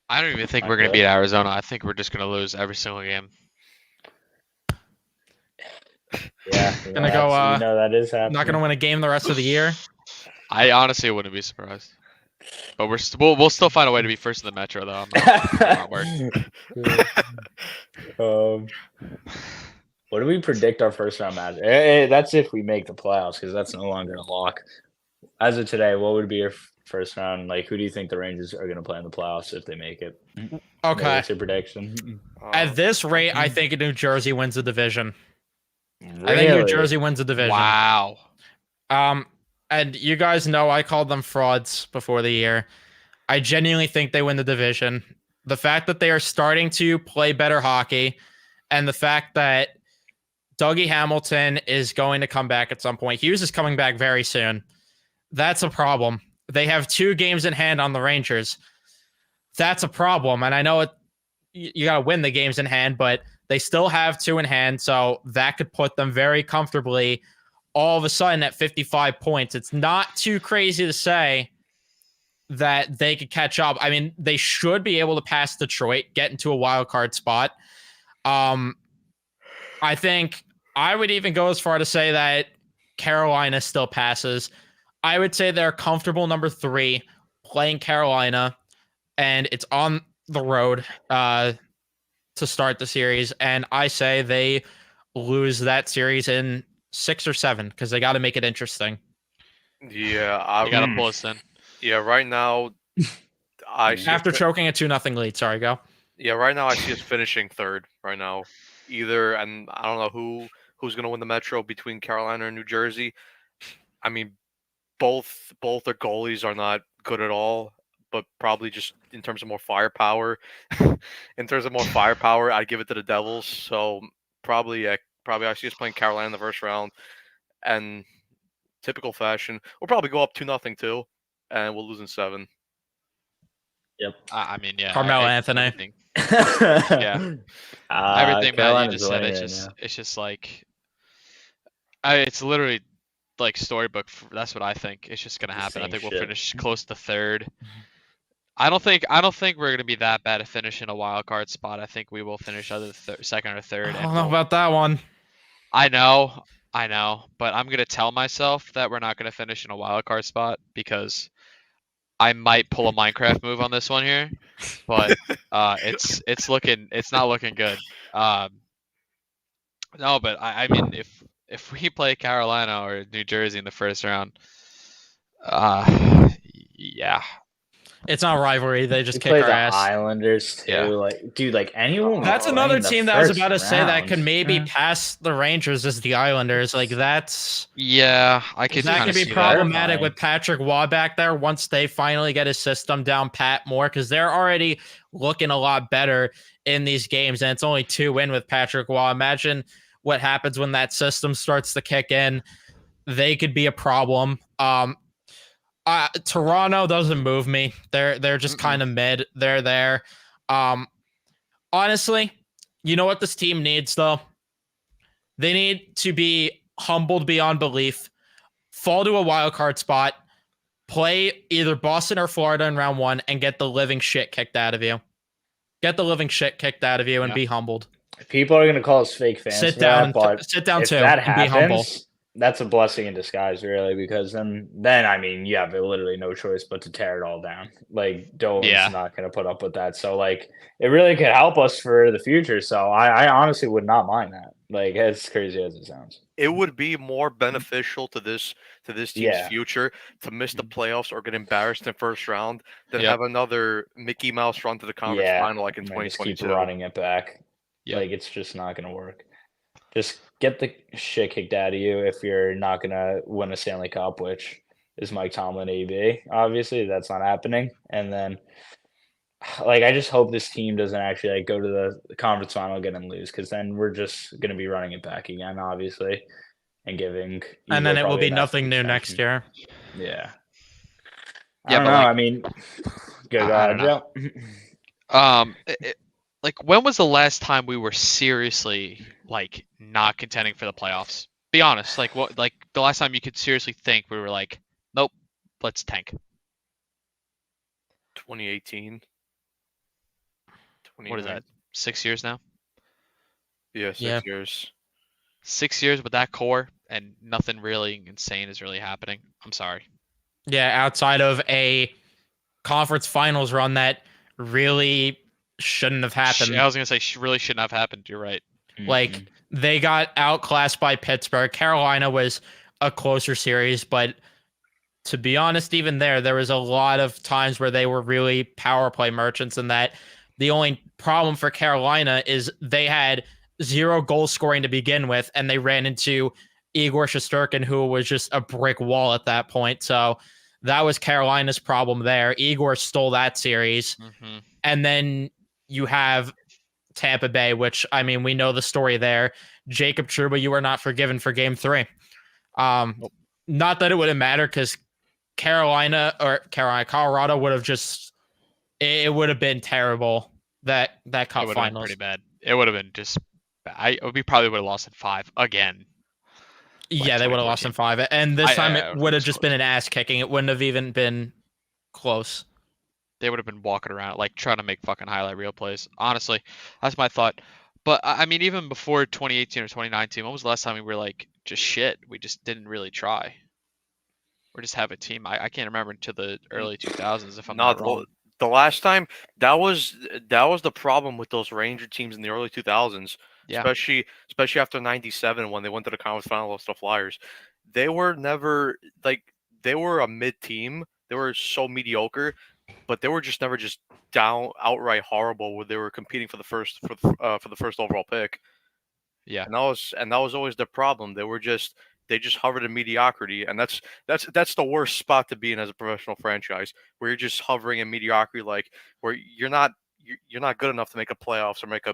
Speaker 3: I don't even think we're going to
Speaker 4: Okay.
Speaker 3: beat Arizona. I think we're just going to lose every single game.
Speaker 4: Yeah,
Speaker 1: Gonna go,
Speaker 4: that is happening.
Speaker 1: Not going to win a game the rest of the year.
Speaker 3: I honestly wouldn't be surprised. But we'll still find a way to be first in the Metro, though. I'm not worried.
Speaker 4: What do we predict our first round match? That's if we make the playoffs, because that's no longer a lock. As of today, what would be your first round? Like, who do you think the Rangers are going to play in the playoffs if they make it?
Speaker 1: Okay.
Speaker 4: What's your prediction?
Speaker 1: At this rate, I think New Jersey wins the division. I think New Jersey wins the division.
Speaker 3: Wow.
Speaker 1: And you guys know I called them frauds before the year. I genuinely think they win the division. The fact that they are starting to play better hockey and the fact that Dougie Hamilton is going to come back at some point. Hughes is coming back very soon. That's a problem. They have 2 games in hand on the Rangers. That's a problem. And I know you got to win the games in hand, but they still have 2 in hand. So that could put them very comfortably all of a sudden at 55 points. It's not too crazy to say that they could catch up. I mean, they should be able to pass Detroit, get into a wild card spot. I think I would even go as far to say that Carolina still passes. I would say they're comfortable number 3 playing Carolina, and it's on the road to start the series. And I say they lose that series in 6 or 7 because they got to make it interesting.
Speaker 2: Yeah,
Speaker 3: You got to pull us in.
Speaker 2: Yeah, right now, I see
Speaker 1: After choking a 2-0 lead. Sorry, go.
Speaker 2: Yeah, right now I see us finishing third. Right now, either, and I don't know who's gonna win the Metro between Carolina and New Jersey. I mean, both their goalies are not good at all, but probably just in terms of more firepower. I'd give it to the Devils. So probably I see us playing Carolina in the first round, and typical fashion, we'll probably go up 2-0 too, and we'll lose in 7.
Speaker 3: I mean, yeah.
Speaker 1: Carmelo Anthony.
Speaker 3: Everything,
Speaker 4: Yeah.
Speaker 3: everything that you just said, it's just like, it's literally like storybook. That's what I think. It's just gonna
Speaker 4: The
Speaker 3: happen. I
Speaker 4: same
Speaker 3: think we'll
Speaker 4: shit.
Speaker 3: finish close to third. I don't think we're gonna be that bad at finishing a wild card spot. I think we will finish either second or
Speaker 1: I
Speaker 3: third, and
Speaker 1: don't know
Speaker 3: we'll.
Speaker 1: about that one.
Speaker 3: I know, I know, but I'm gonna tell myself that we're not gonna finish in a wild card spot because I might pull a Minecraft move on this one here, but it's not looking good. No, but I mean if we play Carolina or New Jersey in the first round, yeah,
Speaker 1: It's not rivalry. They just
Speaker 4: We
Speaker 1: kick
Speaker 4: play
Speaker 1: our
Speaker 4: the
Speaker 1: ass.
Speaker 4: Islanders too.
Speaker 3: Yeah.
Speaker 4: Like, dude, like anyone. we
Speaker 1: That's
Speaker 4: play
Speaker 1: another
Speaker 4: in the
Speaker 1: team that I was
Speaker 4: first
Speaker 1: about to say that could
Speaker 4: round.
Speaker 1: maybe
Speaker 4: Eh.
Speaker 1: pass the Rangers as the Islanders. Like that's
Speaker 3: yeah, I could
Speaker 1: that
Speaker 3: kind
Speaker 1: could
Speaker 3: of
Speaker 1: be
Speaker 3: see that.
Speaker 1: problematic
Speaker 4: Terrifying.
Speaker 1: with Patrick Waugh back there once they finally get his system down pat more because they're already looking a lot better in these games, and it's only 2-win with Patrick Waugh. Imagine what happens when that system starts to kick in. They could be a problem. Toronto doesn't move me. They're just kind of mid. They're there. Honestly, you know what this team needs though? They need to be humbled beyond belief, fall to a wild card spot, play either Boston or Florida in round 1, and get the living shit kicked out of you. Get the living shit kicked out of you and
Speaker 3: Yeah.
Speaker 1: be humbled.
Speaker 4: People are gonna call us fake fans.
Speaker 1: Sit
Speaker 4: for
Speaker 1: down
Speaker 4: that, but
Speaker 1: and sit down
Speaker 4: if
Speaker 1: too
Speaker 4: that
Speaker 1: and be humble.
Speaker 4: happens, that's a blessing in disguise, really, because then I mean, you have literally no choice but to tear it all down. Like Dolan's
Speaker 3: Yeah.
Speaker 4: not going to put up with that. So like, it really could help us for the future. So I honestly would not mind that. Like, as crazy as it sounds.
Speaker 2: It would be more beneficial to this team's
Speaker 4: Yeah.
Speaker 2: future to miss the playoffs or get embarrassed in first round than
Speaker 3: Yep.
Speaker 2: have another Mickey Mouse run to the conference
Speaker 4: Yeah,
Speaker 2: final like in
Speaker 4: and then just keep
Speaker 2: 2022.
Speaker 4: running it back.
Speaker 3: Yep.
Speaker 4: Like it's just not going to work. Just get the shit kicked out of you if you're not going to win a Stanley Cup, which is Mike Tomlin AB. Obviously, that's not happening. And then, like, I just hope this team doesn't actually like go to the conference final again and lose, because then we're just going to be running it back again, obviously, and giving.
Speaker 1: And then
Speaker 4: Igor
Speaker 1: it will
Speaker 4: probably
Speaker 1: be
Speaker 4: an
Speaker 1: nothing new
Speaker 4: extension.
Speaker 1: next year.
Speaker 4: Yeah. I
Speaker 3: Yeah,
Speaker 4: don't
Speaker 3: but,
Speaker 4: know.
Speaker 3: like,
Speaker 4: I mean, good
Speaker 3: I
Speaker 4: God,
Speaker 3: don't know.
Speaker 4: Joe.
Speaker 3: Like when was the last time we were seriously like not contending for the playoffs? Be honest. Like what? Like the last time you could seriously think we were like, nope, let's tank.
Speaker 2: 2018.
Speaker 3: What is that? 6 years now?
Speaker 2: Yeah, 6
Speaker 1: Yeah.
Speaker 2: years.
Speaker 3: 6 years with that core and nothing really insane is really happening. I'm sorry.
Speaker 1: Yeah, outside of a conference finals run that really shouldn't have happened.
Speaker 3: I was gonna say really shouldn't have happened. You're right.
Speaker 1: Like they got outclassed by Pittsburgh. Carolina was a closer series, but to be honest, even there was a lot of times where they were really power play merchants, and that the only problem for Carolina is they had 0 goal scoring to begin with, and they ran into Igor Shesterkin, who was just a brick wall at that point. So that was Carolina's problem there. Igor stole that series.
Speaker 3: Mm-hmm.
Speaker 1: And then you have Tampa Bay, which, I mean, we know the story there. Jacob Trouba, you are not forgiven for game 3. Not that it wouldn't matter, because Colorado would have just, it would have been terrible, that
Speaker 3: It
Speaker 1: cup
Speaker 3: would have been
Speaker 1: finals.
Speaker 3: pretty bad. It would have been just. We probably would have lost in 5 again.
Speaker 1: Yeah, they would have lost in 5. And this time it would have just been an ass kicking. It wouldn't have even been close.
Speaker 3: They would have been walking around like trying to make fucking highlight reel plays. Honestly, that's my thought. But I mean, even before 2018 or 2019, when was the last time we were like just shit? We just didn't really try. Or just have a team. I can't remember until the early 2000s if I'm not wrong.
Speaker 2: The last time that was the problem with those Ranger teams in the early 2000s,
Speaker 3: Yeah.
Speaker 2: especially after '97 when they went to the conference final against the Flyers. They were never they were a mid team. They were so mediocre, but they were just never just outright horrible where they were competing for the first overall pick.
Speaker 3: Yeah.
Speaker 2: And that was always the problem. They just hovered in mediocrity, and that's the worst spot to be in as a professional franchise, where you're just hovering in mediocrity, like where you're not good enough to make a playoffs or make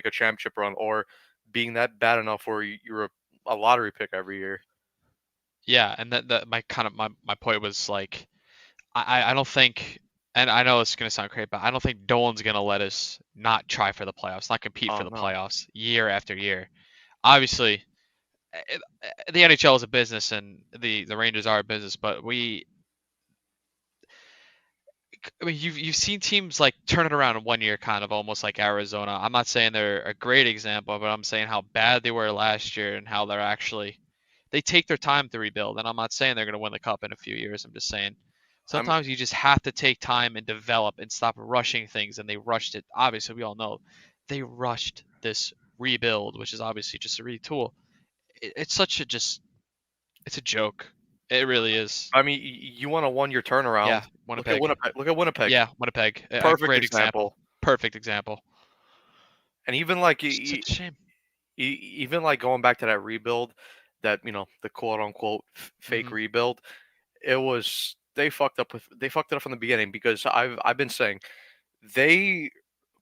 Speaker 2: a championship run, or being that bad enough where you're a lottery pick every year.
Speaker 3: Yeah, and that my point was like, I don't think, and I know it's gonna sound crazy, but I don't think Dolan's gonna let us not try for the playoffs, not compete for the playoffs year after year. Obviously, the NHL is a business and the Rangers are a business, but I mean, you've seen teams like turn it around in 1 year, kind of almost like Arizona. I'm not saying they're a great example, but I'm saying how bad they were last year and how they take their time to rebuild. And I'm not saying they're going to win the cup in a few years. I'm just saying sometimes you just have to take time and develop and stop rushing things. And they rushed it. Obviously, we all know they rushed this rebuild, which is obviously just a retool. It's such a it's a joke. It really is.
Speaker 2: I mean, you want a 1 year turnaround.
Speaker 3: Yeah,
Speaker 2: Look
Speaker 3: Winnipeg.
Speaker 2: at Winnipeg.
Speaker 3: Yeah, Winnipeg. A
Speaker 2: Perfect
Speaker 3: great
Speaker 2: example.
Speaker 3: Perfect example.
Speaker 2: And even like
Speaker 3: It's such a shame.
Speaker 2: even like going back to that rebuild, that the quote unquote fake
Speaker 3: Mhm.
Speaker 2: rebuild, they fucked it up from the beginning, because I've been saying they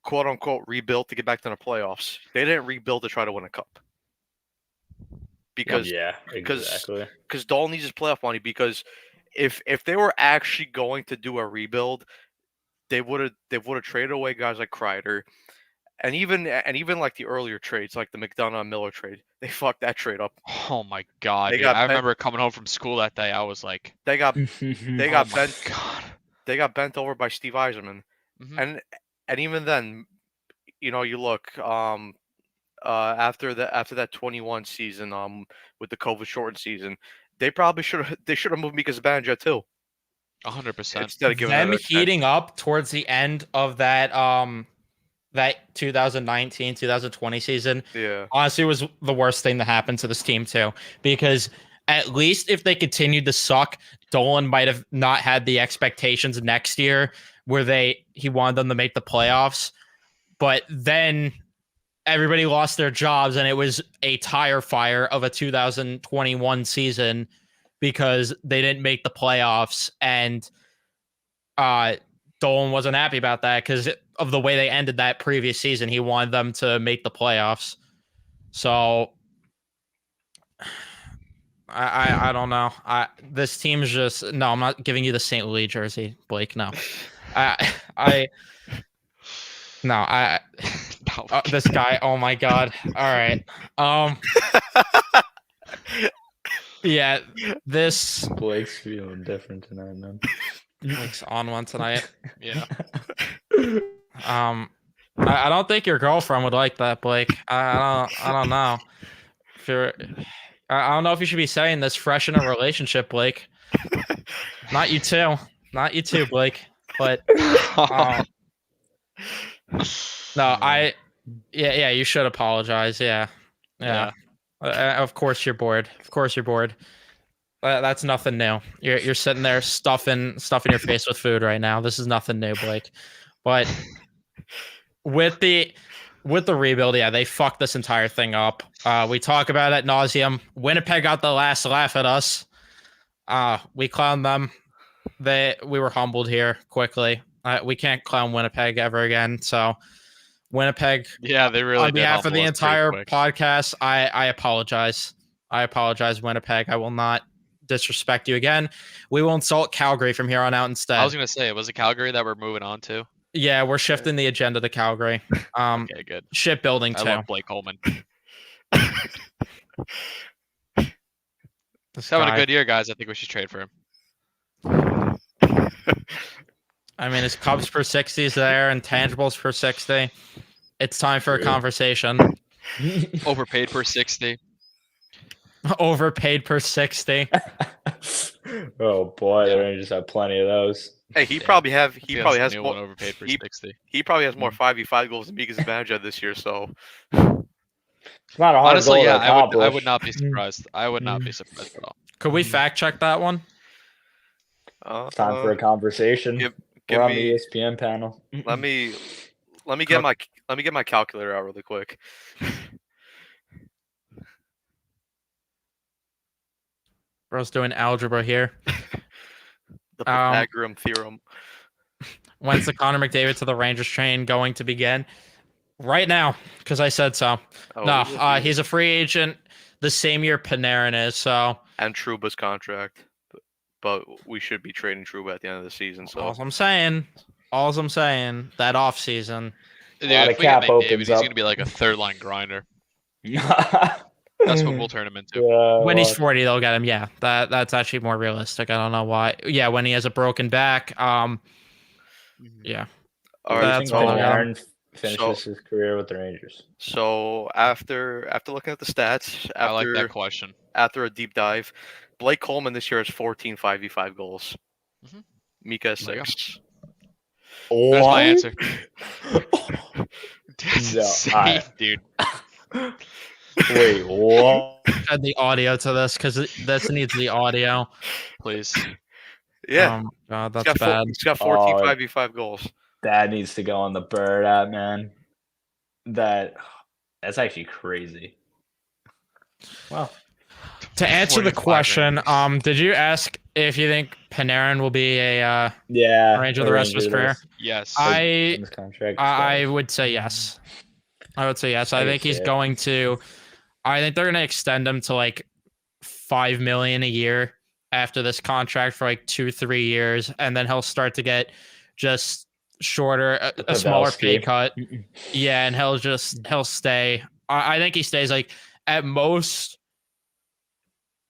Speaker 2: quote unquote rebuilt to get back to the playoffs. They didn't rebuild to try to win a cup, because
Speaker 4: Yeah, exactly.
Speaker 2: Dahl needs his playoff money. Because if they were actually going to do a rebuild, they would have traded away guys like Kreider, and even like the earlier trades, like the McDonough and Miller trade. They fucked that trade up.
Speaker 3: Oh my god.
Speaker 2: They
Speaker 3: Dude.
Speaker 2: got
Speaker 3: I
Speaker 2: bent-
Speaker 3: remember coming home from school that day. I was like,
Speaker 2: They got
Speaker 4: They
Speaker 2: got
Speaker 3: oh my
Speaker 2: bent.
Speaker 3: god.
Speaker 2: They got bent over by Steve Eiserman,
Speaker 3: Mhm.
Speaker 2: and even then, you look after that 21 season, with the COVID shortened season, they probably should have moved Mika Zibanejad too,
Speaker 3: 100%.
Speaker 2: instead of giving
Speaker 1: Them
Speaker 2: that
Speaker 1: heating up towards the end of that 2019-2020 season
Speaker 2: Yeah.
Speaker 1: honestly was the worst thing that happened to this team too, because at least if they continued to suck, Dolan might have not had the expectations next year where he wanted them to make the playoffs, but then everybody lost their jobs and it was a tire fire of a 2021 season because they didn't make the playoffs, and Dolan wasn't happy about that because of the way they ended that previous season. He wanted them to make the playoffs. So I don't know. This team's just no. I'm not giving you the St. Louis jersey, Blake. No, no. This guy. Oh my god. All right. Yeah. This
Speaker 4: Blake's feeling different tonight, man.
Speaker 1: Blake's on one tonight.
Speaker 3: Yeah.
Speaker 1: I don't think your girlfriend would like that, Blake. I don't know. I don't know if you should be saying this fresh in a relationship, Blake. Not you too, Blake. But no, yeah, you should apologize. Yeah. Of course you're bored. That's nothing new. You're sitting there stuffing your face with food right now. This is nothing new, Blake. But with the rebuild, yeah, they fucked this entire thing up. We talk about it ad nauseum. Winnipeg got the last laugh at us. We clowned them. We were humbled here quickly. We can't clown Winnipeg ever again. So Winnipeg,
Speaker 3: Yeah, they really
Speaker 1: on behalf of the
Speaker 3: humble us pretty
Speaker 1: entire
Speaker 3: quick.
Speaker 1: podcast, I apologize. I apologize, Winnipeg. I will not disrespect you again. We will insult Calgary from here on out instead.
Speaker 3: I was gonna say, was it Calgary that we're moving on to?
Speaker 1: Yeah, we're shifting the agenda to Calgary.
Speaker 3: Okay, good.
Speaker 1: Shipbuilding
Speaker 3: I
Speaker 1: too.
Speaker 3: love Blake Holman.
Speaker 1: This
Speaker 3: He's having a
Speaker 1: guy.
Speaker 3: good year, guys. I think we should trade for him.
Speaker 1: I mean, his Cubs per 60 is there and tangibles per 60. It's time for a
Speaker 4: True.
Speaker 1: conversation.
Speaker 3: Overpaid per 60.
Speaker 1: Overpaid per 60.
Speaker 4: Oh boy,
Speaker 3: Yeah.
Speaker 4: the Rangers have plenty of those.
Speaker 2: Hey, he
Speaker 3: Yeah.
Speaker 2: probably
Speaker 3: I think
Speaker 2: has
Speaker 3: that's the new
Speaker 2: more.
Speaker 3: one overpaid for
Speaker 2: he-
Speaker 3: 60.
Speaker 2: He probably has more 5v5 goals than Mika Zibanejad this year. So
Speaker 4: It's not a hard
Speaker 3: Honestly,
Speaker 4: goal
Speaker 3: yeah,
Speaker 4: to
Speaker 3: I would
Speaker 4: accomplish.
Speaker 3: not be surprised. I would not be surprised at all.
Speaker 1: Could we fact check that one?
Speaker 4: It's time for a conversation.
Speaker 2: give
Speaker 4: We're on the
Speaker 2: me
Speaker 4: ESPN panel.
Speaker 2: let me get my calculator out really quick.
Speaker 1: Bro's doing algebra here.
Speaker 2: The Pythagorean theorem.
Speaker 1: When's the Connor McDavid to the Rangers train going to begin? Right now, because I said so.
Speaker 2: Oh,
Speaker 1: No,
Speaker 2: he is.
Speaker 1: he's a free agent the same year Panarin is. So
Speaker 2: And Truba's contract, but we should be trading Truba at the end of the season. So
Speaker 1: all I'm saying, that off season.
Speaker 3: Dude,
Speaker 4: lot
Speaker 3: if
Speaker 4: of
Speaker 3: we get
Speaker 4: cap
Speaker 3: McDavid,
Speaker 4: opens
Speaker 3: he's
Speaker 4: up.
Speaker 3: gonna be like a third line grinder. That's what we'll turn him into.
Speaker 4: Yeah,
Speaker 1: When he's
Speaker 4: watch.
Speaker 1: 40, they'll get him. Yeah, that's actually more realistic. I don't know why. Yeah, when he has a broken back.
Speaker 3: Mhm.
Speaker 1: Yeah.
Speaker 2: All
Speaker 4: Do you
Speaker 2: right,
Speaker 4: think
Speaker 1: That's all I got.
Speaker 4: Panarin finishes his career with the Rangers?
Speaker 2: so after looking at the stats,
Speaker 3: I like that
Speaker 2: after
Speaker 3: question.
Speaker 2: after a deep dive, Blake Coleman this year has 14 5v5 goals.
Speaker 3: Mhm.
Speaker 2: Mika has
Speaker 3: There you go.
Speaker 2: 6.
Speaker 3: There's my answer. That's
Speaker 4: No,
Speaker 3: insane, dude.
Speaker 4: Wait, what?
Speaker 1: Add the audio to this because this needs the audio.
Speaker 3: Please.
Speaker 2: Yeah,
Speaker 1: God,
Speaker 2: he's
Speaker 1: that's
Speaker 2: got
Speaker 1: bad.
Speaker 2: he's got 14
Speaker 4: Oh,
Speaker 2: 5v5 goals.
Speaker 4: That needs to go on the Bird app, man. That's actually crazy. Wow.
Speaker 1: To answer the
Speaker 3: 45
Speaker 1: question,
Speaker 3: rings.
Speaker 1: did you ask if you think Panarin will be a
Speaker 4: Yeah.
Speaker 1: Ranger
Speaker 4: a
Speaker 1: the rest of his
Speaker 4: Ranger
Speaker 1: career?
Speaker 3: Yes.
Speaker 1: I
Speaker 4: His contract
Speaker 1: I
Speaker 4: expires.
Speaker 1: would say yes. I would say yes. I
Speaker 4: I can
Speaker 1: think he's
Speaker 4: see it.
Speaker 1: going to. I think they're going to extend him to like $5 million a year after this contract for like 2-3 years, and then he'll start to get just shorter, a smaller pay
Speaker 4: Pavelski.
Speaker 1: cut. Yeah, and he'll stay. I think he stays like at most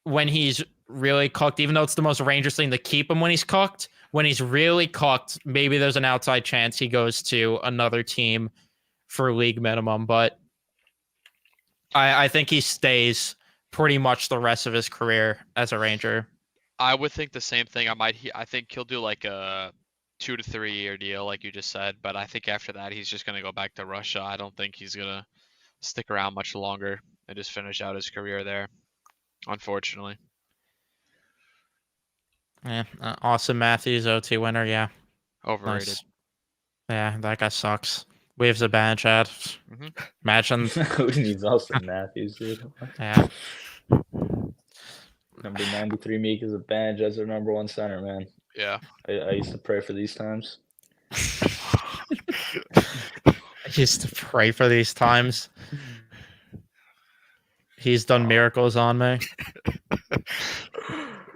Speaker 1: when he's really cooked, even though it's the most Rangers thing to keep him when he's cooked. When he's really cooked, maybe there's an outside chance he goes to another team for league minimum, but I think he stays pretty much the rest of his career as a Ranger.
Speaker 3: I would think the same thing. I think he'll do like a 2 to 3 year deal, like you just said. But I think after that, he's just gonna go back to Russia. I don't think he's gonna stick around much longer and just finish out his career there. Unfortunately.
Speaker 1: Yeah, Austin Matthews, OT winner. Yeah,
Speaker 3: Overrated.
Speaker 1: nice. Yeah, that guy sucks. Waves a bad chat.
Speaker 3: Mhm.
Speaker 1: Imagine.
Speaker 4: Who needs Austin Matthews, dude?
Speaker 1: Yeah,
Speaker 4: Number 93 Meek is a band as their number one center, man.
Speaker 3: Yeah.
Speaker 4: I used to pray for these times.
Speaker 1: I used to pray for these times. He's done miracles on me.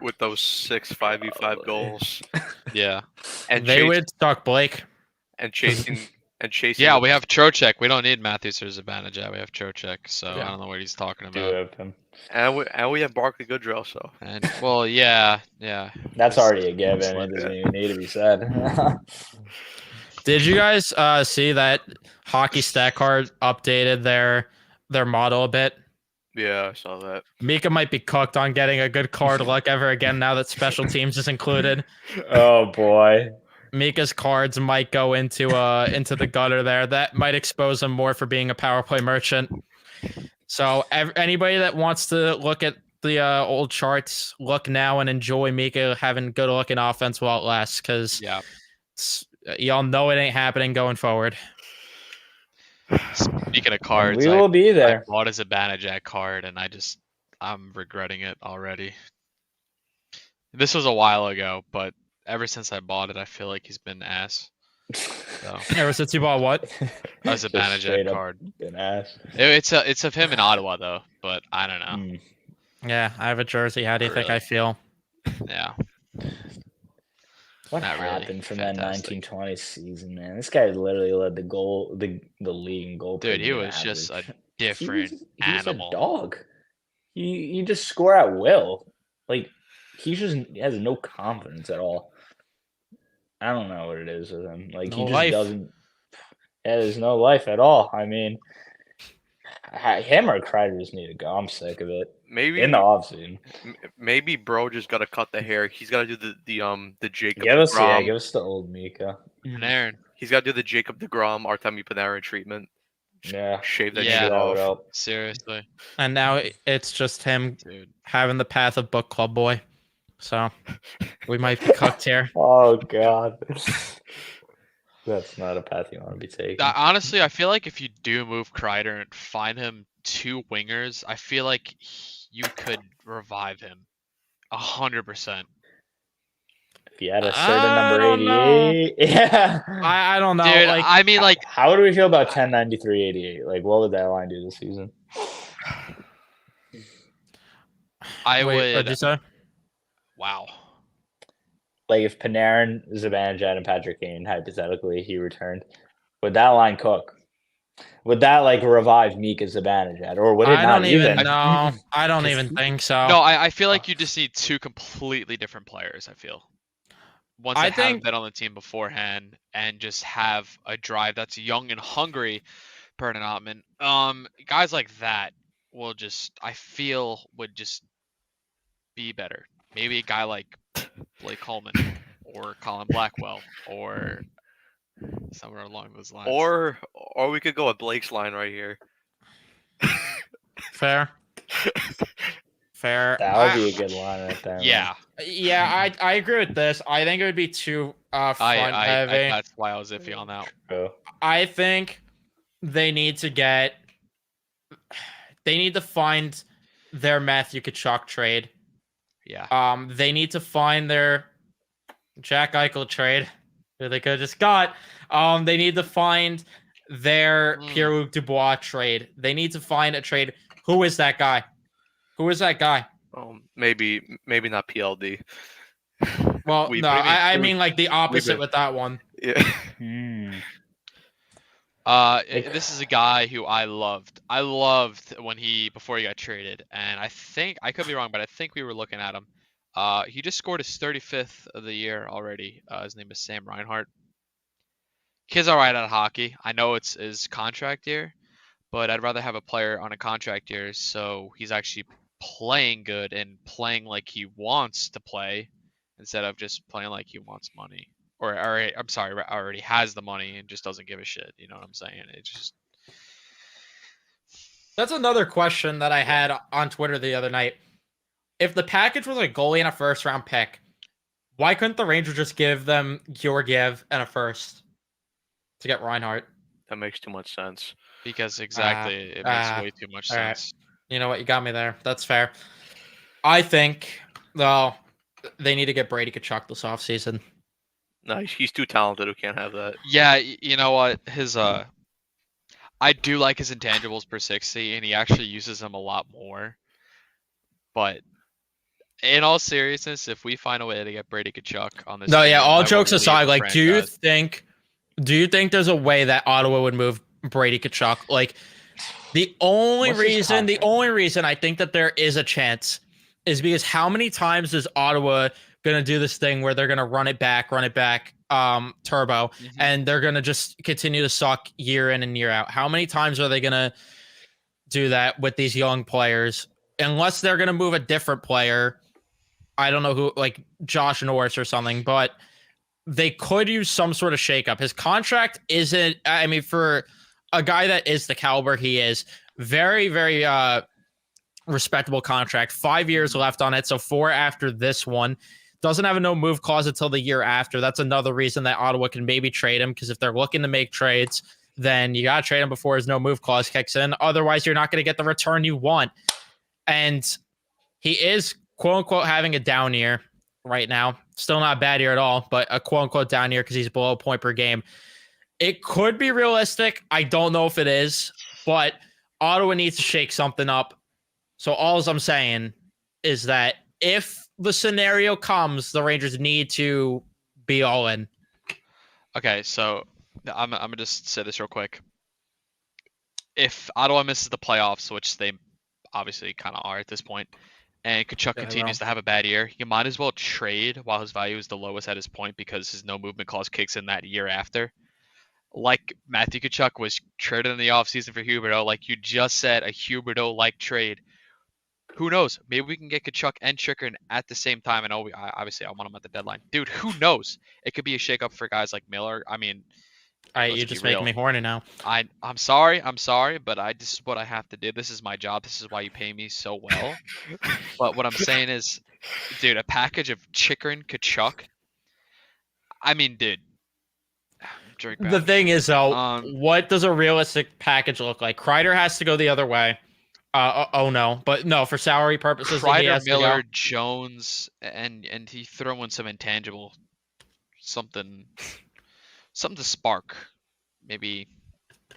Speaker 2: With those 6 5v5 goals
Speaker 3: Yeah.
Speaker 2: and
Speaker 1: They would suck Blake.
Speaker 2: and chasing
Speaker 3: Yeah, we have Trocheck. We don't need Matthews or Zibanejad. We have Trocheck, so
Speaker 1: Yeah.
Speaker 3: I don't know what he's talking
Speaker 4: Do
Speaker 3: about.
Speaker 4: have him.
Speaker 2: and we have Barkley Goodrow, so
Speaker 3: And well, yeah.
Speaker 4: That's
Speaker 3: It's-
Speaker 4: already a given.
Speaker 3: it's
Speaker 4: It
Speaker 3: like
Speaker 4: doesn't even need to be said.
Speaker 1: Did you guys see that Hockey Stat Card updated their model a bit?
Speaker 2: yeah, I saw that.
Speaker 1: Mika might be cooked on getting a good card luck ever again now that special teams is included.
Speaker 4: Oh boy.
Speaker 1: Mika's cards might go into the gutter there. That might expose him more for being a power play merchant. So anybody that wants to look at the old charts, look now and enjoy Mika having good looking offense while it lasts, because
Speaker 3: Yeah.
Speaker 1: y'all know it ain't happening going forward.
Speaker 3: Speaking of
Speaker 4: And
Speaker 3: cards,
Speaker 4: we will be
Speaker 3: I
Speaker 4: there.
Speaker 3: bought a Zibanejad card and I'm regretting it already. This was a while ago, but ever since I bought it, I feel like he's been ass. So
Speaker 1: Ever since you bought what?
Speaker 3: a Zibanejad card.
Speaker 4: Been ass.
Speaker 3: It's of him in Ottawa though, but I don't know.
Speaker 1: Yeah, I have a jersey. How do you think
Speaker 3: Really?
Speaker 1: I feel?
Speaker 3: Yeah.
Speaker 4: What
Speaker 3: Not really
Speaker 4: happened from that
Speaker 3: fantastic.
Speaker 4: 1920 season, man? This guy literally led the league in goal.
Speaker 3: Dude, he
Speaker 4: per game
Speaker 3: was just a
Speaker 4: average.
Speaker 3: different
Speaker 4: he was
Speaker 3: animal.
Speaker 4: a dog. He just score at will. Like he has no confidence at all. I don't know what it is with him. Like
Speaker 1: No
Speaker 4: he just
Speaker 1: life.
Speaker 4: doesn't. Yeah, there's no life at all. I mean, him or Kreider just need to go. I'm sick of it.
Speaker 2: Maybe
Speaker 4: In the offseason,
Speaker 2: maybe bro just gotta cut the hair. He's gotta do the Jacob
Speaker 4: give us
Speaker 2: DeGrom.
Speaker 4: give us the old Mika.
Speaker 3: Panarin.
Speaker 2: He's gotta do the Jacob DeGrom Artemi Panarin treatment.
Speaker 4: Yeah,
Speaker 2: Shave that
Speaker 3: Yeah.
Speaker 2: shit
Speaker 4: that would
Speaker 2: off.
Speaker 4: help.
Speaker 3: Seriously,
Speaker 1: And now it's just him
Speaker 3: dude.
Speaker 1: having the path of book club boy. So we might be cooked here.
Speaker 4: Oh God, that's not a path you want to be taking.
Speaker 3: Honestly, I feel like if you do move Kreider and find him 2 wingers, I feel like you could revive him 100%.
Speaker 4: If you had a
Speaker 1: I
Speaker 4: certain number
Speaker 1: don't know.
Speaker 4: 88, yeah.
Speaker 1: I don't know.
Speaker 3: Dude,
Speaker 1: like
Speaker 3: I mean, like,
Speaker 4: How do we feel about 1093-88? Like, what would that line do this season?
Speaker 3: I
Speaker 1: wait, what'd you
Speaker 3: would.
Speaker 1: say?
Speaker 3: Wow.
Speaker 4: Like, if Panarin, Zibanejad, and Patrick Kane, hypothetically, he returned, would that line cook? Would that like revive Mika Zibanejad, or would it
Speaker 1: I
Speaker 4: not
Speaker 1: don't even
Speaker 4: even?
Speaker 1: know. I don't
Speaker 4: 'Cause
Speaker 1: even
Speaker 4: he-
Speaker 1: think so.
Speaker 3: No, I feel like you just need two completely different players. I feel ones
Speaker 1: I
Speaker 3: that haven't
Speaker 1: think
Speaker 3: been on the team beforehand and just have a drive that's young and hungry. Per Ottman. Guys like that will just I feel would just be better. Maybe a guy like Blake Coleman or Colin Blackwell or somewhere along those lines.
Speaker 2: Or we could go with Blake's line right here.
Speaker 1: fair. Fair.
Speaker 4: That would be a good line right there. man.
Speaker 3: yeah,
Speaker 1: Yeah, I agree with this. I think it would be too front
Speaker 3: I
Speaker 1: heavy.
Speaker 3: that's why I was iffy on that.
Speaker 4: True.
Speaker 1: I think they need to find their Matthew Kachuk trade.
Speaker 3: Yeah.
Speaker 1: They need to find their Jack Eichel trade, who they could have just got. They need to find their Pierre-Luc Dubois trade. They need to find a trade. Who is that guy? Who is that guy?
Speaker 2: Maybe not PLD.
Speaker 1: Well,
Speaker 2: We-
Speaker 1: no,
Speaker 2: what do you mean?
Speaker 1: I mean like the opposite
Speaker 2: been-
Speaker 1: with that one.
Speaker 2: Yeah.
Speaker 4: Hmm.
Speaker 3: This is a guy who I loved. I loved before he got traded, and I think I could be wrong, but I think we were looking at him. He just scored his 35th of the year already. His name is Sam Reinhart. Kid's all right at hockey. I know it's his contract year, but I'd rather have a player on a contract year so he's actually playing good and playing like he wants to play instead of just playing like he wants money. Or I'm sorry, already has the money and just doesn't give a shit. You know what I'm saying? It just
Speaker 1: That's another question that I had on Twitter the other night. If the package was a goalie and a first round pick, why couldn't the Rangers just give them Georgiev and a first to get Reinhardt?
Speaker 2: That makes too much sense.
Speaker 3: because exactly it makes way too much
Speaker 1: all right.
Speaker 3: sense.
Speaker 1: You know what? You got me there. That's fair. I think, though, they need to get Brady Kachuk this offseason.
Speaker 2: No, he's too talented. We can't have that.
Speaker 3: Yeah, you know what? I do like his intangibles per 60, and he actually uses them a lot more. But in all seriousness, if we find a way to get Brady Kachuk on this,
Speaker 1: No, yeah.
Speaker 3: team,
Speaker 1: All
Speaker 3: that will
Speaker 1: jokes
Speaker 3: lead
Speaker 1: aside,
Speaker 3: the
Speaker 1: like, do you
Speaker 3: franchise.
Speaker 1: think there's a way that Ottawa would move Brady Kachuk? Like, the only
Speaker 4: What's his
Speaker 1: reason I think that there is a chance is because how many times is Ottawa gonna do this thing where they're gonna run it back, turbo,
Speaker 3: Mhm.
Speaker 1: and they're gonna just continue to suck year in and year out? How many times are they gonna do that with these young players? Unless they're gonna move a different player, I don't know who, like Josh Norris or something, but they could use some sort of shakeup. His contract isn't, I mean, for a guy that is the caliber he is, very, very respectable contract. 5 years left on it, so 4 after this one. Doesn't have a no move clause until the year after. That's another reason that Ottawa can maybe trade him, because if they're looking to make trades, then you got to trade him before his no move clause kicks in. Otherwise, you're not going to get the return you want. And he is, quote unquote, having a down year right now. Still not a bad year at all, but a quote unquote down year because he's below a point per game. It could be realistic. I don't know if it is, but Ottawa needs to shake something up. So all I'm saying is that if the scenario comes, the Rangers need to be all in.
Speaker 3: Okay, so I'm gonna just say this real quick. If Ottawa misses the playoffs, which they obviously kind of are at this point, and Kachuk
Speaker 1: Yeah,
Speaker 3: continues to have a bad year, you might as well trade while his value is the lowest at his point because his no movement clause kicks in that year after. Like Matthew Kachuk was traded in the offseason for Huberdeau, like you just said, a Huberdeau-like trade. Who knows? Maybe we can get Kachuk and Chikrin at the same time. And obviously, I want them at the deadline. Dude, who knows? It could be a shakeup for guys like Miller. I mean,
Speaker 1: All right,
Speaker 3: let's
Speaker 1: you're
Speaker 3: be
Speaker 1: just making
Speaker 3: real.
Speaker 1: me horny now.
Speaker 3: I'm sorry, but this is what I have to do. This is my job. This is why you pay me so well. But what I'm saying is, dude, a package of Chikrin, Kachuk. I mean, dude. Drink
Speaker 1: The
Speaker 3: back.
Speaker 1: thing is, though,
Speaker 3: Um,
Speaker 1: what does a realistic package look like? Kreider has to go the other way. No, but no, for salary purposes, he
Speaker 3: Kreider,
Speaker 1: has
Speaker 3: Miller,
Speaker 1: to
Speaker 3: Jones, and he throw in some intangible, something to spark, maybe.
Speaker 1: go.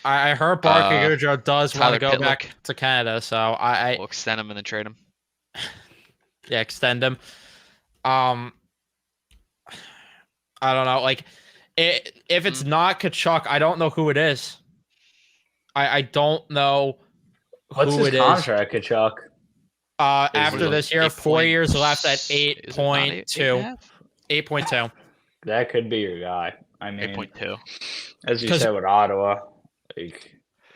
Speaker 1: I heard Barker Goodrow does want
Speaker 3: Tyler
Speaker 1: to go
Speaker 3: Pitlick.
Speaker 1: back to Canada, so I
Speaker 3: We'll extend him and then trade him.
Speaker 1: extend him. I don't know. Like, If it's not Kachuk, I don't know who it is. I don't know
Speaker 4: What's
Speaker 1: who
Speaker 4: his
Speaker 1: it is.
Speaker 4: contract, Kachuk?
Speaker 1: After
Speaker 4: it
Speaker 1: this year, 4 years left at 8.2. 8.2.
Speaker 4: That could be your guy. I mean,
Speaker 3: 8.2.
Speaker 4: as you
Speaker 1: 'Cause-
Speaker 4: said with Ottawa, like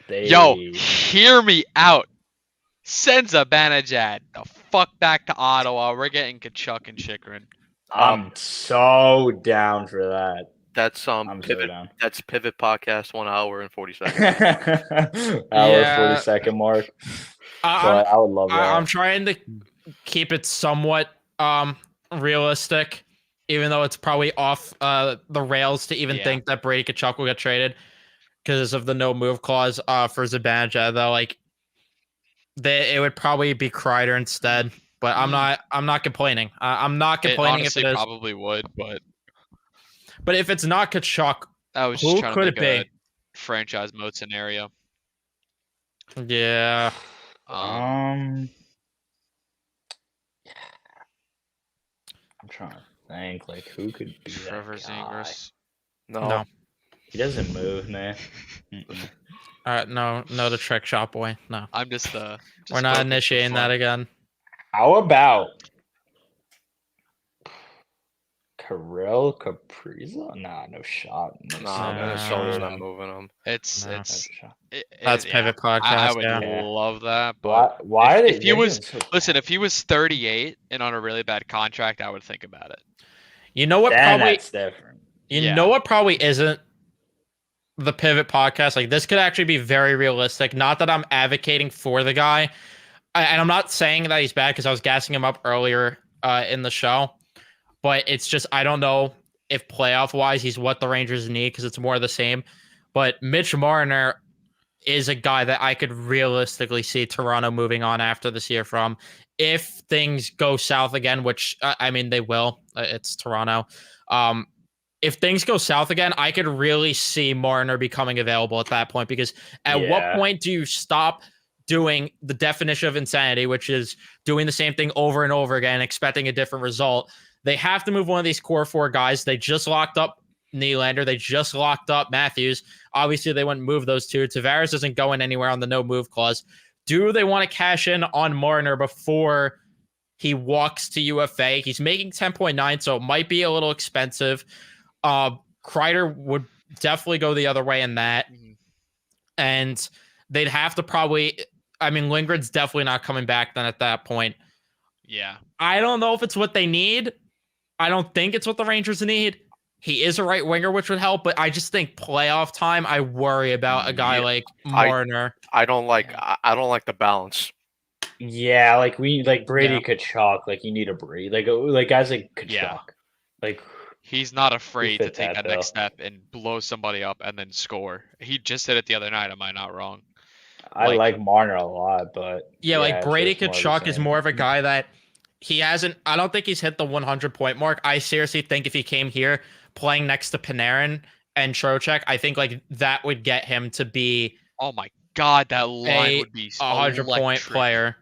Speaker 4: they.
Speaker 3: Yo, hear me out. Send Zibanejad the fuck back to Ottawa. We're getting Kachuk and Chikrin.
Speaker 4: I'm so down for that.
Speaker 2: That's
Speaker 4: I'm so
Speaker 2: pivot.
Speaker 4: down.
Speaker 2: That's Pivot Podcast 1 hour and 40 seconds.
Speaker 4: Hour
Speaker 1: Yeah.
Speaker 4: 40-second mark.
Speaker 1: I'm,
Speaker 4: But I would love that.
Speaker 1: I'm trying to keep it somewhat realistic, even though it's probably off the rails to even
Speaker 3: Yeah.
Speaker 1: think that Brady Kachuk will get traded because of the no move clause for Zibanejad. Though, like, it would probably be Kreider instead. But I'm not complaining. I'm not
Speaker 3: It
Speaker 1: complaining
Speaker 3: honestly
Speaker 1: if it is.
Speaker 3: probably would, but
Speaker 1: But if it's not Kachuk,
Speaker 3: I was just
Speaker 1: who
Speaker 3: trying
Speaker 1: could
Speaker 3: to
Speaker 1: it
Speaker 3: think
Speaker 1: be?
Speaker 3: a franchise mode scenario.
Speaker 1: Yeah.
Speaker 3: Um,
Speaker 4: I'm trying to think, like, who could be
Speaker 3: Trevor
Speaker 4: that guy?
Speaker 3: Zegras.
Speaker 1: No.
Speaker 4: He doesn't move, man. Mm-mm.
Speaker 1: No, the trick shot boy. No,
Speaker 3: I'm just
Speaker 1: we're
Speaker 3: just
Speaker 1: not
Speaker 3: poking for
Speaker 1: initiating that
Speaker 3: fun.
Speaker 1: again.
Speaker 4: How about Kirill Kaprizov? Nah, no shot.
Speaker 2: Nah,
Speaker 1: No.
Speaker 2: Minnesota's not moving him.
Speaker 3: It's
Speaker 1: No.
Speaker 4: No
Speaker 3: it's
Speaker 4: shot.
Speaker 1: That's
Speaker 3: yeah,
Speaker 1: Pivot
Speaker 3: I
Speaker 1: Podcast.
Speaker 3: would
Speaker 1: Yeah.
Speaker 3: love that, but
Speaker 4: Why are they?
Speaker 3: if he
Speaker 4: they're
Speaker 3: was-
Speaker 4: doing so
Speaker 3: listen,
Speaker 4: bad.
Speaker 3: if he was 38 and on a really bad contract, I would think about it.
Speaker 1: You know what?
Speaker 4: then
Speaker 1: Probably
Speaker 4: that's different.
Speaker 1: you
Speaker 3: Yeah.
Speaker 1: know what probably isn't the Pivot Podcast. Like, this could actually be very realistic. Not that I'm advocating for the guy, and I'm not saying that he's bad because I was gassing him up earlier in the show. But it's just I don't know if playoff wise he's what the Rangers need because it's more of the same. But Mitch Marner is a guy that I could realistically see Toronto moving on after this year from if things go south again, which I mean they will. It's Toronto. If things go south again, I could really see Marner becoming available at that point because at what
Speaker 4: Yeah.
Speaker 1: point do you stop doing the definition of insanity, which is doing the same thing over and over again, expecting a different result? They have to move one of these core four guys. They just locked up Nylander. They just locked up Matthews. Obviously, they wouldn't move those two. Tavares isn't going anywhere on the no move clause. Do they want to cash in on Marner before he walks to UFA? He's making 10.9, so it might be a little expensive. Kreider would definitely go the other way in that. And they'd have to probably, I mean, Lindgren's definitely not coming back then at that point.
Speaker 3: Yeah.
Speaker 1: I don't know if it's what they need. I don't think it's what the Rangers need. He is a right winger, which would help, but I just think playoff time, I worry about a guy
Speaker 2: Yeah,
Speaker 1: like Marner.
Speaker 2: I don't like the balance.
Speaker 4: Yeah, like we like Brady
Speaker 1: Yeah.
Speaker 4: Kachuk. Like you need a breathe. Like guys like Kachuk.
Speaker 3: Yeah.
Speaker 4: Like
Speaker 3: He's not afraid to
Speaker 4: fit
Speaker 3: take
Speaker 4: that
Speaker 3: that next
Speaker 4: bill.
Speaker 3: step and blow somebody up and then score. He just did it the other night. Am I not wrong?
Speaker 4: I
Speaker 3: Like-
Speaker 4: like Marner a lot, but
Speaker 1: Yeah, like
Speaker 4: it's
Speaker 1: Brady
Speaker 4: just more of the
Speaker 1: Kachuk is
Speaker 4: same.
Speaker 1: more of a guy that he hasn't. I don't think he's hit the 100 point mark. I seriously think if he came here playing next to Panarin and Trocheck, I think like that would get him to be
Speaker 3: Oh my god, that line
Speaker 1: a
Speaker 3: would be
Speaker 1: 100 point
Speaker 3: electric.
Speaker 1: player.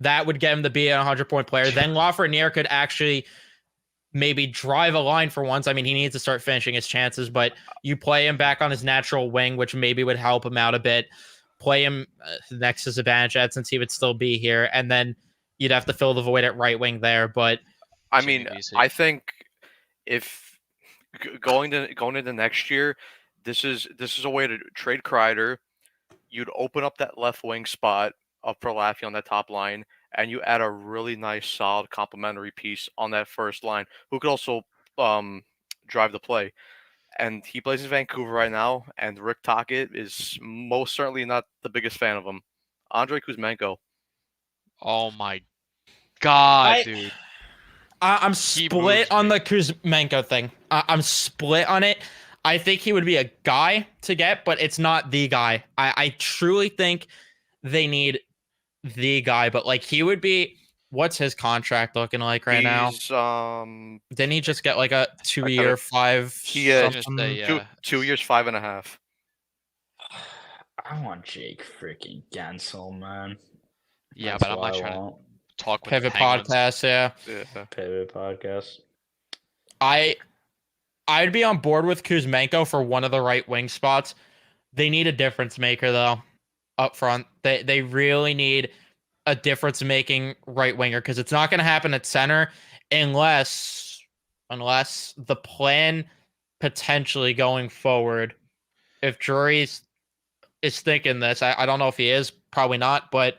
Speaker 1: That would get him to be a 100 point player. Then Lafreniere could actually maybe drive a line for once. I mean, he needs to start finishing his chances, but you play him back on his natural wing, which maybe would help him out a bit. Play him next to Zibanejad since he would still be here, and then you'd have to fill the void at right wing there. But
Speaker 2: I
Speaker 3: Jimmy
Speaker 2: mean,
Speaker 3: Vesey.
Speaker 2: I think if going into next year, this is a way to trade Kreider. You'd open up that left wing spot up for Laffy on that top line, and you add a really nice, solid complementary piece on that first line who could also drive the play. And he plays in Vancouver right now, and Rick Tocchet is most certainly not the biggest fan of him. Andrei Kuzmenko.
Speaker 3: Oh my god,
Speaker 1: I-
Speaker 3: dude.
Speaker 1: I'm
Speaker 3: He
Speaker 1: split
Speaker 3: moves
Speaker 1: on
Speaker 3: me.
Speaker 1: the Kuzmenko thing. I'm split on it. I think he would be a guy to get, but it's not the guy. I truly think they need the guy, but like he would be. What's his contract looking like right now?
Speaker 2: He's
Speaker 1: Didn't he just get like a 2-year, five?
Speaker 2: He,
Speaker 3: I was gonna
Speaker 1: something?
Speaker 3: say,
Speaker 2: two,
Speaker 3: yeah.
Speaker 2: 2 years, 5.5.
Speaker 4: I want Jake freaking Gensel, man.
Speaker 3: Yeah,
Speaker 4: That's
Speaker 3: but I'm
Speaker 4: what
Speaker 3: not
Speaker 4: I
Speaker 3: trying to
Speaker 4: want.
Speaker 3: talk with
Speaker 1: Pivot
Speaker 3: the Penguins.
Speaker 1: podcast. Yeah,
Speaker 2: Yeah.
Speaker 4: Pivot podcast.
Speaker 1: I I'd be on board with Kuzmenko for one of the right wing spots. They need a difference maker though up front. They really need a difference making right winger because it's not going to happen at center unless the plan potentially going forward, if Drury's is thinking this, I don't know if he is, probably not, but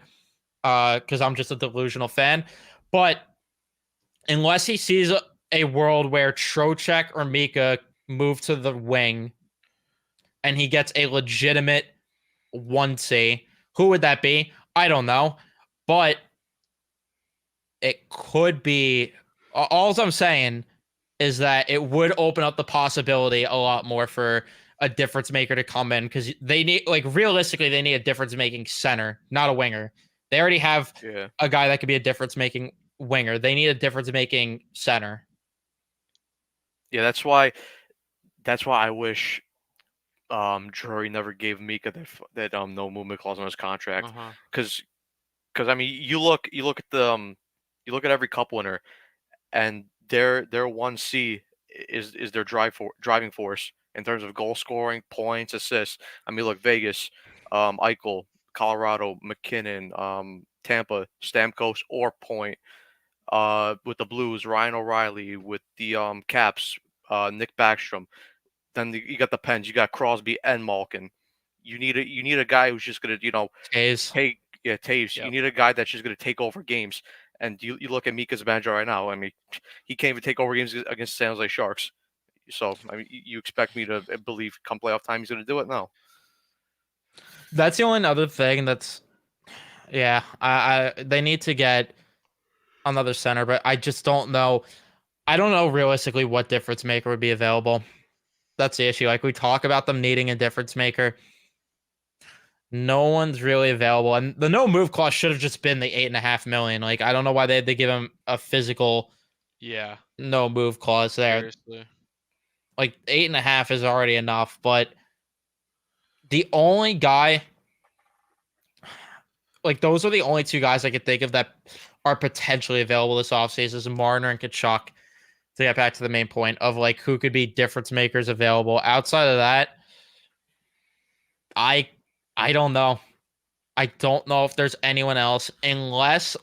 Speaker 1: because I'm just a delusional fan, but unless he sees a world where Trocheck or Mika move to the wing and he gets a legitimate 1C, who would that be? I don't know, but it could be. All I'm saying is that it would open up the possibility a lot more for a difference maker to come in because they need, like, realistically, they need a difference making center, not a winger. They already have a guy that could be a difference making winger. They need a difference making center.
Speaker 2: Yeah, that's why I wish Drury never gave Mika that no movement clause on his contract because I mean you look at the you look at every cup winner and their 1C is their driving force in terms of goal scoring, points, assists. I mean, look, Vegas, Eichel, Colorado, McKinnon, Tampa, Stamkos, or Point. With the Blues, Ryan O'Reilly. With the Caps, Nick Backstrom. Then you got the Pens. You got Crosby and Malkin. You need a guy who's just gonna
Speaker 1: Taves.
Speaker 2: Taves.
Speaker 3: Yep.
Speaker 2: You need a guy that's just gonna take over games. And you look at Mika's manager right now. I mean, he can't even take over games against San Jose Sharks. So I mean, you expect me to believe come playoff time he's gonna do it? No.
Speaker 1: That's the only other thing that's, yeah, I they need to get another center, but I just don't know. I don't know realistically what difference maker would be available. That's the issue. Like, we talk about them needing a difference maker. No one's really available. And the no move clause should have just been the $8.5 million. Like, I don't know why they had to give him a physical no move clause there.
Speaker 3: Seriously.
Speaker 1: Like, 8.5 is already enough, but the only guy, like, those are the only two guys I could think of that are potentially available this offseason is Marner and Kachuk. To get back to the main point of, like, who could be difference makers available. Outside of that, I don't know. I don't know if there's anyone else unless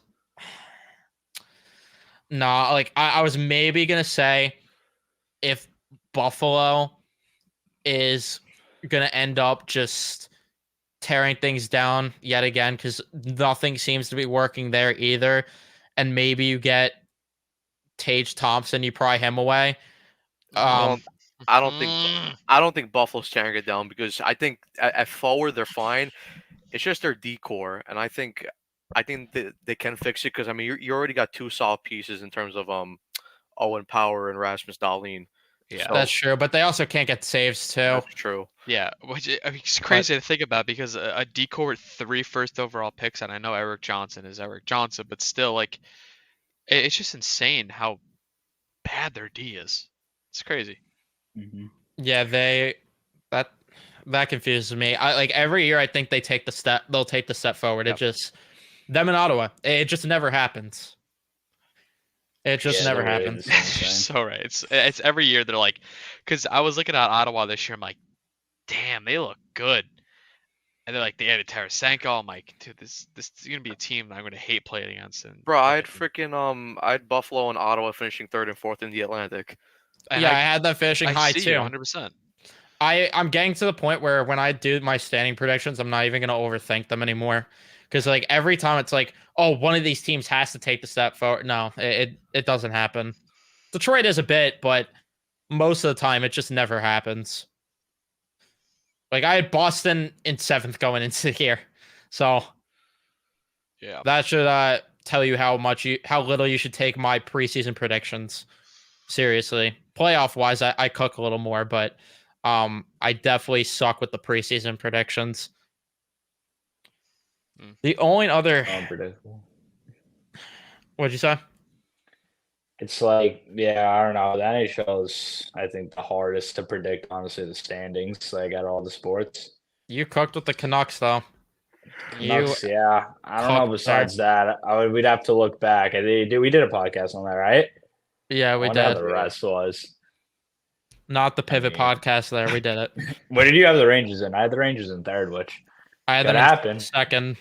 Speaker 1: like I was maybe gonna say if Buffalo is gonna end up just tearing things down yet again because nothing seems to be working there either, and maybe you get Tage Thompson, you pry him away.
Speaker 2: I don't think Buffalo's tearing it down because I think at forward they're fine. It's just their decor, and I think that they can fix it because I mean you already got two solid pieces in terms of Owen Power and Rasmus Dahlin.
Speaker 3: Yeah,
Speaker 2: So,
Speaker 1: That's true, but they also can't get saves too.
Speaker 2: that's true.
Speaker 3: yeah, which I mean, it's crazy to think about because a decor with 3 first overall picks, and I know Eric Johnson is Eric Johnson, but still, like, it's just insane how bad their D is. It's crazy.
Speaker 4: Mm-hmm.
Speaker 1: Yeah, that confuses me. I like every year I think they'll take the step forward.
Speaker 3: Yep.
Speaker 1: It just them in Ottawa. It just never happens. It just never
Speaker 4: so weird.
Speaker 1: happens.
Speaker 4: It's
Speaker 3: You're
Speaker 4: insane.
Speaker 3: so right. It's every year they're like, because I was looking at Ottawa this year. I'm like, damn, they look good. And they're like, they added Tarasenko. I'm like, dude, this is gonna be a team I'm gonna hate playing against. And
Speaker 2: Bro, I had Buffalo and Ottawa finishing 3rd and 4th in the Atlantic.
Speaker 3: and
Speaker 1: Yeah, I had them finishing high
Speaker 3: see
Speaker 1: too.
Speaker 3: you 100%.
Speaker 1: I'm getting to the point where when I do my standing predictions, I'm not even gonna overthink them anymore. Because like every time it's like, oh, one of these teams has to take the step forward. No, it doesn't happen. Detroit is a bit, but most of the time it just never happens. Like I had Boston in 7th going into the year, so
Speaker 3: Yeah.
Speaker 1: that should tell you how little you should take my preseason predictions seriously. Playoff wise, I cook a little more, but I definitely suck with the preseason predictions. The only other
Speaker 4: Unpredictable.
Speaker 1: what'd you say?
Speaker 4: It's like, yeah, I don't know. The NHL is, I think, the hardest to predict, honestly, the standings, like, at all the sports.
Speaker 1: You cooked with the Canucks though.
Speaker 4: Canucks, yeah. I don't know.
Speaker 1: cooked
Speaker 4: Besides that, we'd have to look back. We did a podcast on that, right?
Speaker 1: Yeah, we
Speaker 4: I wonder how
Speaker 1: did.
Speaker 4: the rest was.
Speaker 1: Not the Pivot
Speaker 4: mean-
Speaker 1: podcast there. We did it.
Speaker 4: What did you have the Rangers in? I had the Rangers in third, which
Speaker 1: I had
Speaker 4: could
Speaker 1: them in
Speaker 4: happen.
Speaker 1: second.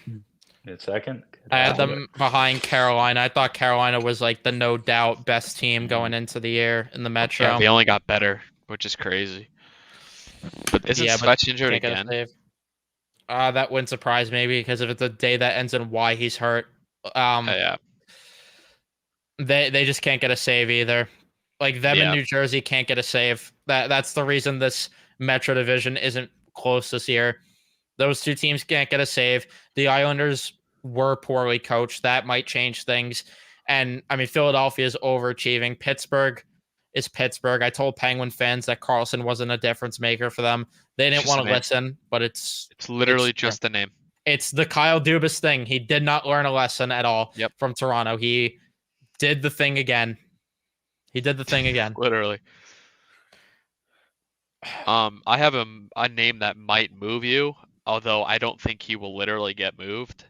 Speaker 4: In second. Could
Speaker 1: I had
Speaker 4: happen.
Speaker 1: them behind Carolina. I thought Carolina was like the no doubt best team going into the year in the Metro.
Speaker 3: Yeah, they only got better, which is crazy. But isn't
Speaker 1: Yeah, but
Speaker 3: Svetch injured
Speaker 1: Can't get a
Speaker 3: again?
Speaker 1: save. That wouldn't surprise me because if it's a day that ends in Y, he's hurt.
Speaker 3: Yeah.
Speaker 1: They just can't get a save either. Like them in
Speaker 3: Yeah.
Speaker 1: New Jersey can't get a save. That's the reason this Metro division isn't close this year. Those two teams can't get a save. The Islanders were poorly coached. That might change things. And I mean, Philadelphia is overachieving. Pittsburgh is Pittsburgh. I told Penguin fans that Carlson wasn't a difference maker for them. They didn't
Speaker 3: Just
Speaker 1: want
Speaker 3: a
Speaker 1: to
Speaker 3: name.
Speaker 1: listen, but it's
Speaker 3: Literally
Speaker 1: It's-
Speaker 3: just the name.
Speaker 1: it's the Kyle Dubas thing. He did not learn a lesson at all
Speaker 3: Yep.
Speaker 1: from Toronto. He did the thing again. He did the thing again.
Speaker 3: Literally. I have a name that might move you, although I don't think he will literally get moved.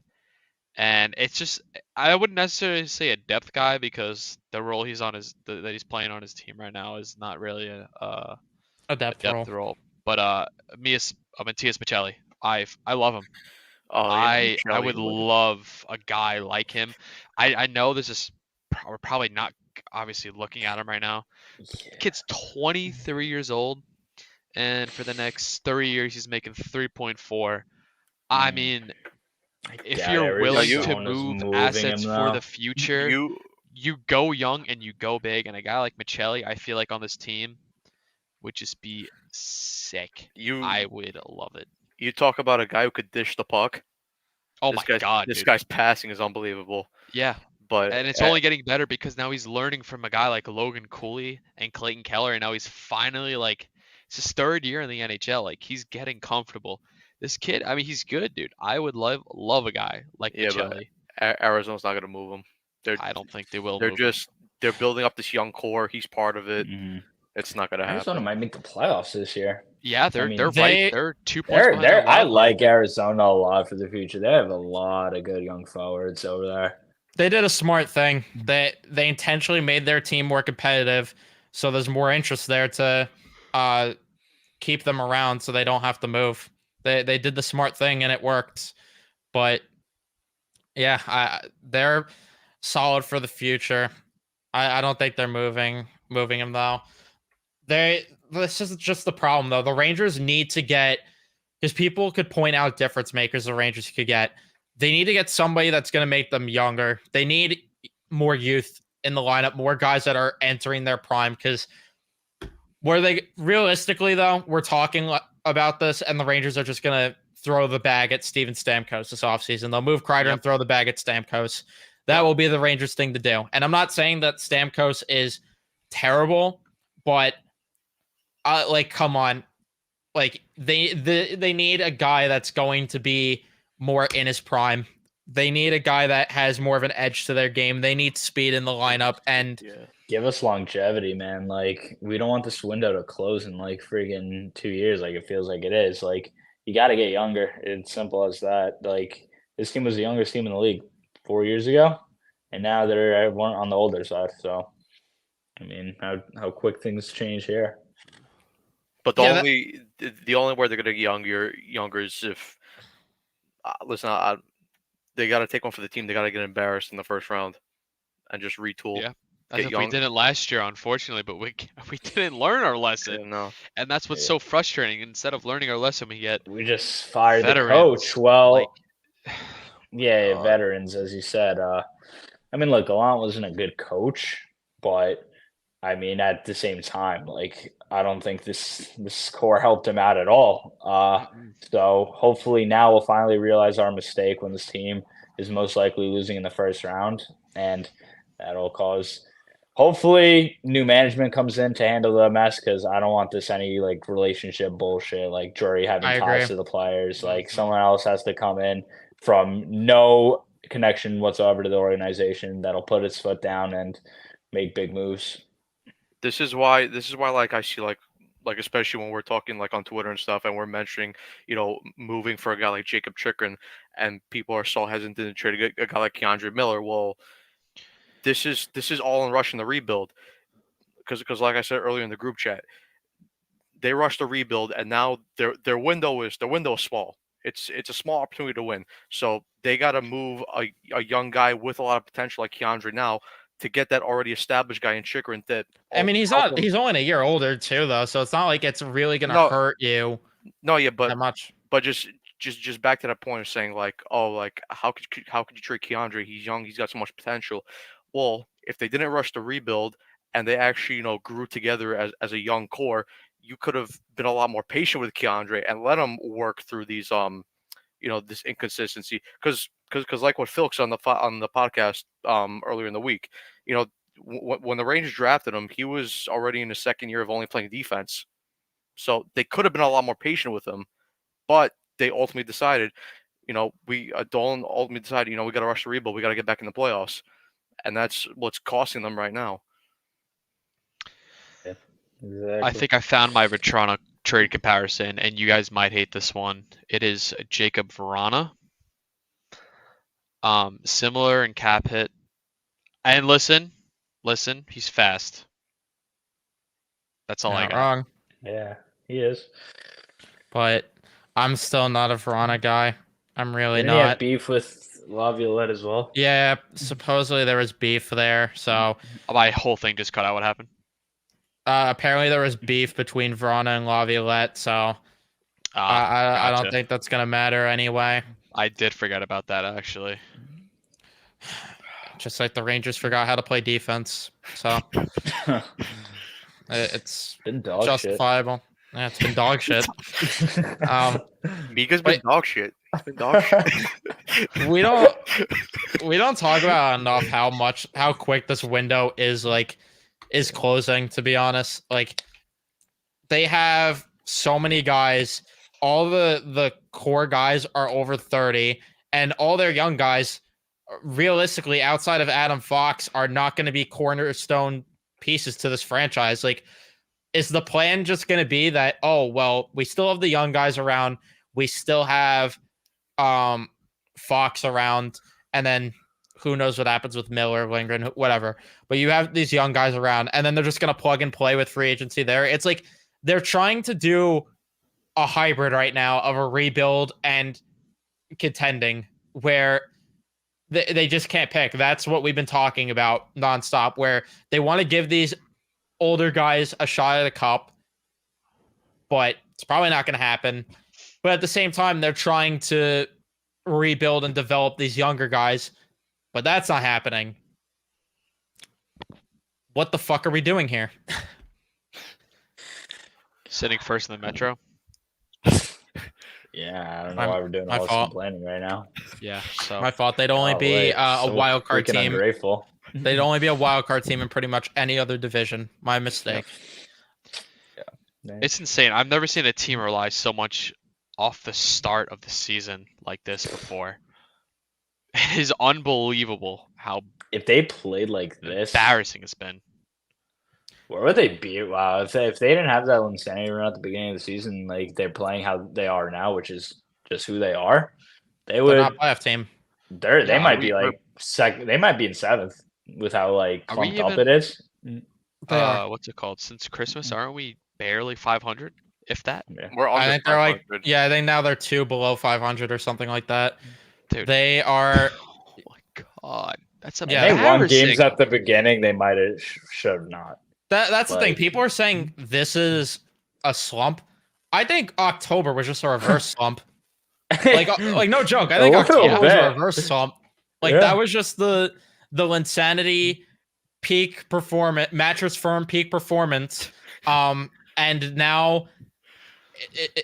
Speaker 3: And it's just I wouldn't necessarily say a depth guy because the role he's on that he's playing on his team right now is not really a
Speaker 1: A depth role.
Speaker 3: depth role. But Matias Michelli, I love him.
Speaker 2: Oh, yeah,
Speaker 3: I
Speaker 2: Michelli
Speaker 3: would love a guy like him. I know this is we're probably not obviously looking at him right now. Kid's 23 years old, and for the next 3 years he's making 3.4. I
Speaker 4: Mm.
Speaker 3: mean, if
Speaker 4: Yeah,
Speaker 3: you're willing to
Speaker 4: Arizona's
Speaker 3: move
Speaker 4: moving
Speaker 3: assets
Speaker 4: him,
Speaker 3: for
Speaker 4: though.
Speaker 3: the future,
Speaker 2: You
Speaker 3: you go young and you go big. And a guy like Michelli, I feel like on this team would just be sick.
Speaker 2: you
Speaker 3: I would love it.
Speaker 2: you talk about a guy who could dish the puck.
Speaker 3: Oh
Speaker 2: This
Speaker 3: my
Speaker 2: guy's,
Speaker 3: god,
Speaker 2: this
Speaker 3: dude.
Speaker 2: guy's passing is unbelievable.
Speaker 3: Yeah.
Speaker 2: But
Speaker 3: And it's only getting better because now he's learning from a guy like Logan Cooley and Clayton Keller, and now he's finally like it's his third year in the NHL. Like he's getting comfortable. This kid, I mean, he's good, dude. I would love a guy like
Speaker 2: Yeah, but
Speaker 3: Michelli.
Speaker 2: Arizona's not gonna move him.
Speaker 3: I don't think they will.
Speaker 2: They're
Speaker 3: move him.
Speaker 2: they're building up this young core. He's part of it.
Speaker 4: Mhm.
Speaker 2: It's not gonna
Speaker 4: Arizona
Speaker 2: happen.
Speaker 4: might make the playoffs this year.
Speaker 3: Yeah, they're
Speaker 4: mean,
Speaker 3: they're
Speaker 1: they-
Speaker 3: right. They're 2 points behind.
Speaker 4: They're
Speaker 3: the
Speaker 4: I
Speaker 3: Wild.
Speaker 4: like Arizona a lot for the future. They have a lot of good young forwards over there.
Speaker 1: They did a smart thing. They intentionally made their team more competitive, so there's more interest there to keep them around, so they don't have to move. They did the smart thing and it worked. But yeah, they're solid for the future. I don't think they're moving him though. This is just the problem though. The Rangers need to get because people could point out difference makers the Rangers could get. They need to get somebody that's going to make them younger. They need more youth in the lineup, more guys that are entering their prime. Because where they realistically, though, we're talking about this, and the Rangers are just going to throw the bag at Steven Stamkos this offseason. They'll move Kreider and throw the bag at Stamkos. That will be the Rangers' thing to do. And I'm not saying that Stamkos is terrible, but like, come on. Like they need a guy that's going to be more in his prime. They need a guy that has more of an edge to their game. They need speed in the lineup, and
Speaker 2: Yeah.
Speaker 4: Give us longevity, man. Like we don't want this window to close in like friggin' 2 years, like it feels like it is. Like you got to get younger. It's simple as that. Like this team was the youngest team in the league 4 years ago, and now they're one on the older side. So, I mean, how quick things change here.
Speaker 2: But the
Speaker 1: Yeah,
Speaker 2: only way they're gonna get younger is if listen, they got to take one for the team. They got to get embarrassed in the first round and just retool.
Speaker 3: Yeah. As
Speaker 2: Get
Speaker 3: if we
Speaker 2: young.
Speaker 3: didn't last year, unfortunately, but we didn't learn our lesson,
Speaker 2: Yeah, no.
Speaker 3: and that's what's
Speaker 4: Yeah.
Speaker 3: so frustrating. Instead of learning our lesson, we get
Speaker 4: We just fired the
Speaker 3: Veterans,
Speaker 4: coach. Well,
Speaker 3: like,
Speaker 4: yeah, veterans, as you said. I mean, look, Gallant wasn't a good coach, but I mean, at the same time, like I don't think this core helped him out at all. So hopefully now we'll finally realize our mistake when this team is most likely losing in the first round, and that'll cause. Hopefully, new management comes in to handle the mess because I don't want this any like relationship bullshit, like Drury having
Speaker 1: I
Speaker 4: ties
Speaker 1: agree.
Speaker 4: to the players. Like someone else has to come in from no connection whatsoever to the organization that'll put its foot down and make big moves.
Speaker 2: This is why like I see like especially when we're talking like on Twitter and stuff and we're mentioning, moving for a guy like Jacob Chikrin and people are so hesitant to trade a guy like Keandre Miller. Well, this is all in rushing the rebuild. Because like I said earlier in the group chat, they rushed the rebuild, and now their window is small. It's a small opportunity to win. So they got to move a young guy with a lot of potential like Keandre now to get that already established guy in Chikrin that.
Speaker 1: I mean, he's
Speaker 2: help
Speaker 1: not.
Speaker 2: him-
Speaker 1: He's only a year older too, though, so it's not like it's really gonna
Speaker 2: No.
Speaker 1: hurt you
Speaker 2: No, yeah,
Speaker 1: that much.
Speaker 2: but just back to that point of saying like, oh, like how could you trade Keandre? He's young. He's got so much potential. Well, if they didn't rush the rebuild and they actually grew together as a young core, you could have been a lot more patient with Keandre and let him work through these this inconsistency because like what Phil said on the podcast earlier in the week, when the Rangers drafted him, he was already in his second year of only playing defense. So they could have been a lot more patient with him, but they ultimately decided, Dolan ultimately decided, we got to rush the rebuild, we got to get back in the playoffs, and that's what's costing them right now.
Speaker 4: Exactly.
Speaker 3: I think I found my Vetrano trade comparison, and you guys might hate this one. It is Jacob Vrana. Similar in cap hit. And listen, he's fast. That's all I
Speaker 1: Not
Speaker 3: got.
Speaker 1: wrong,
Speaker 4: Yeah, he is.
Speaker 1: but I'm still not a Verona guy. I'm really
Speaker 4: Didn't he have
Speaker 1: not.
Speaker 4: beef with Laviolette as well?
Speaker 1: Yeah, supposedly there was beef there. So
Speaker 3: My whole thing just cut out. What happened?
Speaker 1: apparently there was beef between Verona and Laviolette. So I don't
Speaker 3: Gotcha.
Speaker 1: think that's gonna matter anyway.
Speaker 3: I did forget about that actually.
Speaker 1: Just like the Rangers forgot how to play defense. So it's
Speaker 4: Been dog
Speaker 1: justifiable. Yeah, it's been dog shit.
Speaker 2: Mika's been
Speaker 1: Wait.
Speaker 2: dog shit. He's been dog shit.
Speaker 1: We don't talk about enough how quick this window is closing, to be honest. Like, they have so many guys. All the core guys are over 30, and all their young guys, realistically, outside of Adam Fox, are not going to be cornerstone pieces to this franchise. Like, is the plan just going to be that, oh, well, we still have the young guys around, we still have Fox around, and then who knows what happens with Miller, Lindgren, whatever. But you have these young guys around, and then they're just going to plug and play with free agency there. It's like they're trying to do a hybrid right now of a rebuild and contending, where they just can't pick. That's what we've been talking about nonstop, where they want to give these older guys a shot at a cup, but it's probably not going to happen. But at the same time, they're trying to rebuild and develop these younger guys, but that's not happening. What the fuck are we doing here?
Speaker 3: Sitting first in the Metro.
Speaker 4: Yeah, I don't know why we're doing
Speaker 1: my
Speaker 4: all this
Speaker 1: fault.
Speaker 4: complaining right now.
Speaker 3: Yeah. So
Speaker 1: My fault. They'd only be
Speaker 4: Golly,
Speaker 1: a
Speaker 4: so
Speaker 1: wild card
Speaker 4: freaking
Speaker 1: team.
Speaker 4: Ungrateful.
Speaker 1: They'd only be a wild card team in pretty much any other division. My mistake.
Speaker 3: it's insane. I've never seen a team rely so much off the start of the season like this before. It is unbelievable how
Speaker 4: If they played like this,
Speaker 3: embarrassing it's been.
Speaker 4: where would they be? Wow, if they didn't have that insanity run at the beginning of the season, like they're playing how they are now, which is just who they are, they
Speaker 1: They're
Speaker 4: would.
Speaker 1: not a playoff team.
Speaker 4: They
Speaker 3: Yeah,
Speaker 4: might
Speaker 3: we-
Speaker 4: be like second. They might be in seventh with how like
Speaker 3: Are we
Speaker 4: clumped up
Speaker 3: even-
Speaker 4: it is.
Speaker 1: They are.
Speaker 3: What's it called? Since Christmas, aren't we barely 500? If that,
Speaker 4: Yeah.
Speaker 2: We're under
Speaker 1: I think they're like,
Speaker 2: 500.
Speaker 1: yeah, I think now they're 2 below 500 or something like that.
Speaker 3: dude.
Speaker 1: They are.
Speaker 3: Oh my god, that's
Speaker 1: Yeah,
Speaker 4: They won
Speaker 3: embarrassing.
Speaker 4: games at the beginning. They might have should have not.
Speaker 1: That's the thing.
Speaker 4: Like-
Speaker 1: People are saying this is a slump. I think October was just a reverse slump. Like no joke. I think
Speaker 4: A little
Speaker 1: October was a
Speaker 4: bit.
Speaker 1: reverse slump. Like
Speaker 4: Yeah.
Speaker 1: that was just the Linsanity peak performance, Mattress Firm peak performance. And now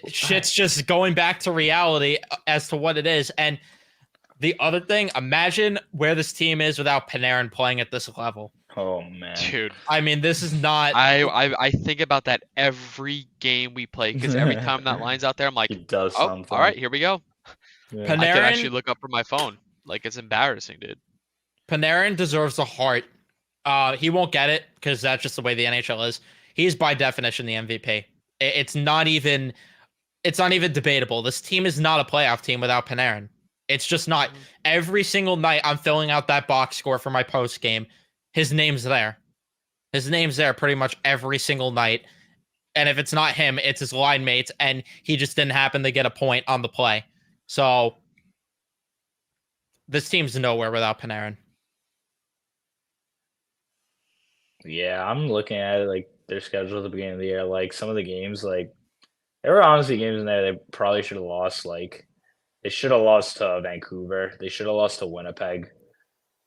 Speaker 1: shit's just going back to reality as to what it is. And the other thing, imagine where this team is without Panarin playing at this level.
Speaker 4: Oh man.
Speaker 3: Dude,
Speaker 1: I mean, this is not.
Speaker 3: I think about that every game we play because every time that line's out there, I'm like,
Speaker 4: He does
Speaker 3: oh,
Speaker 4: something.
Speaker 3: all right, here we go.
Speaker 4: Yeah.
Speaker 3: I can
Speaker 1: Panarin-
Speaker 3: actually look up from my phone. Like it's embarrassing, dude.
Speaker 1: Panarin deserves a heart. He won't get it because that's just the way the NHL is. He's by definition the MVP. It's not even debatable. This team is not a playoff team without Panarin. It's just not. Every single night I'm filling out that box score for my post game. His name's there. His name's there pretty much every single night. And if it's not him, it's his line mates, and he just didn't happen to get a point on the play. So this team's nowhere without Panarin.
Speaker 4: Yeah, I'm looking at it like their schedule at the beginning of the year. Like some of the games, like there were honestly games in there they probably should have lost. Like they should have lost to Vancouver. They should have lost to Winnipeg.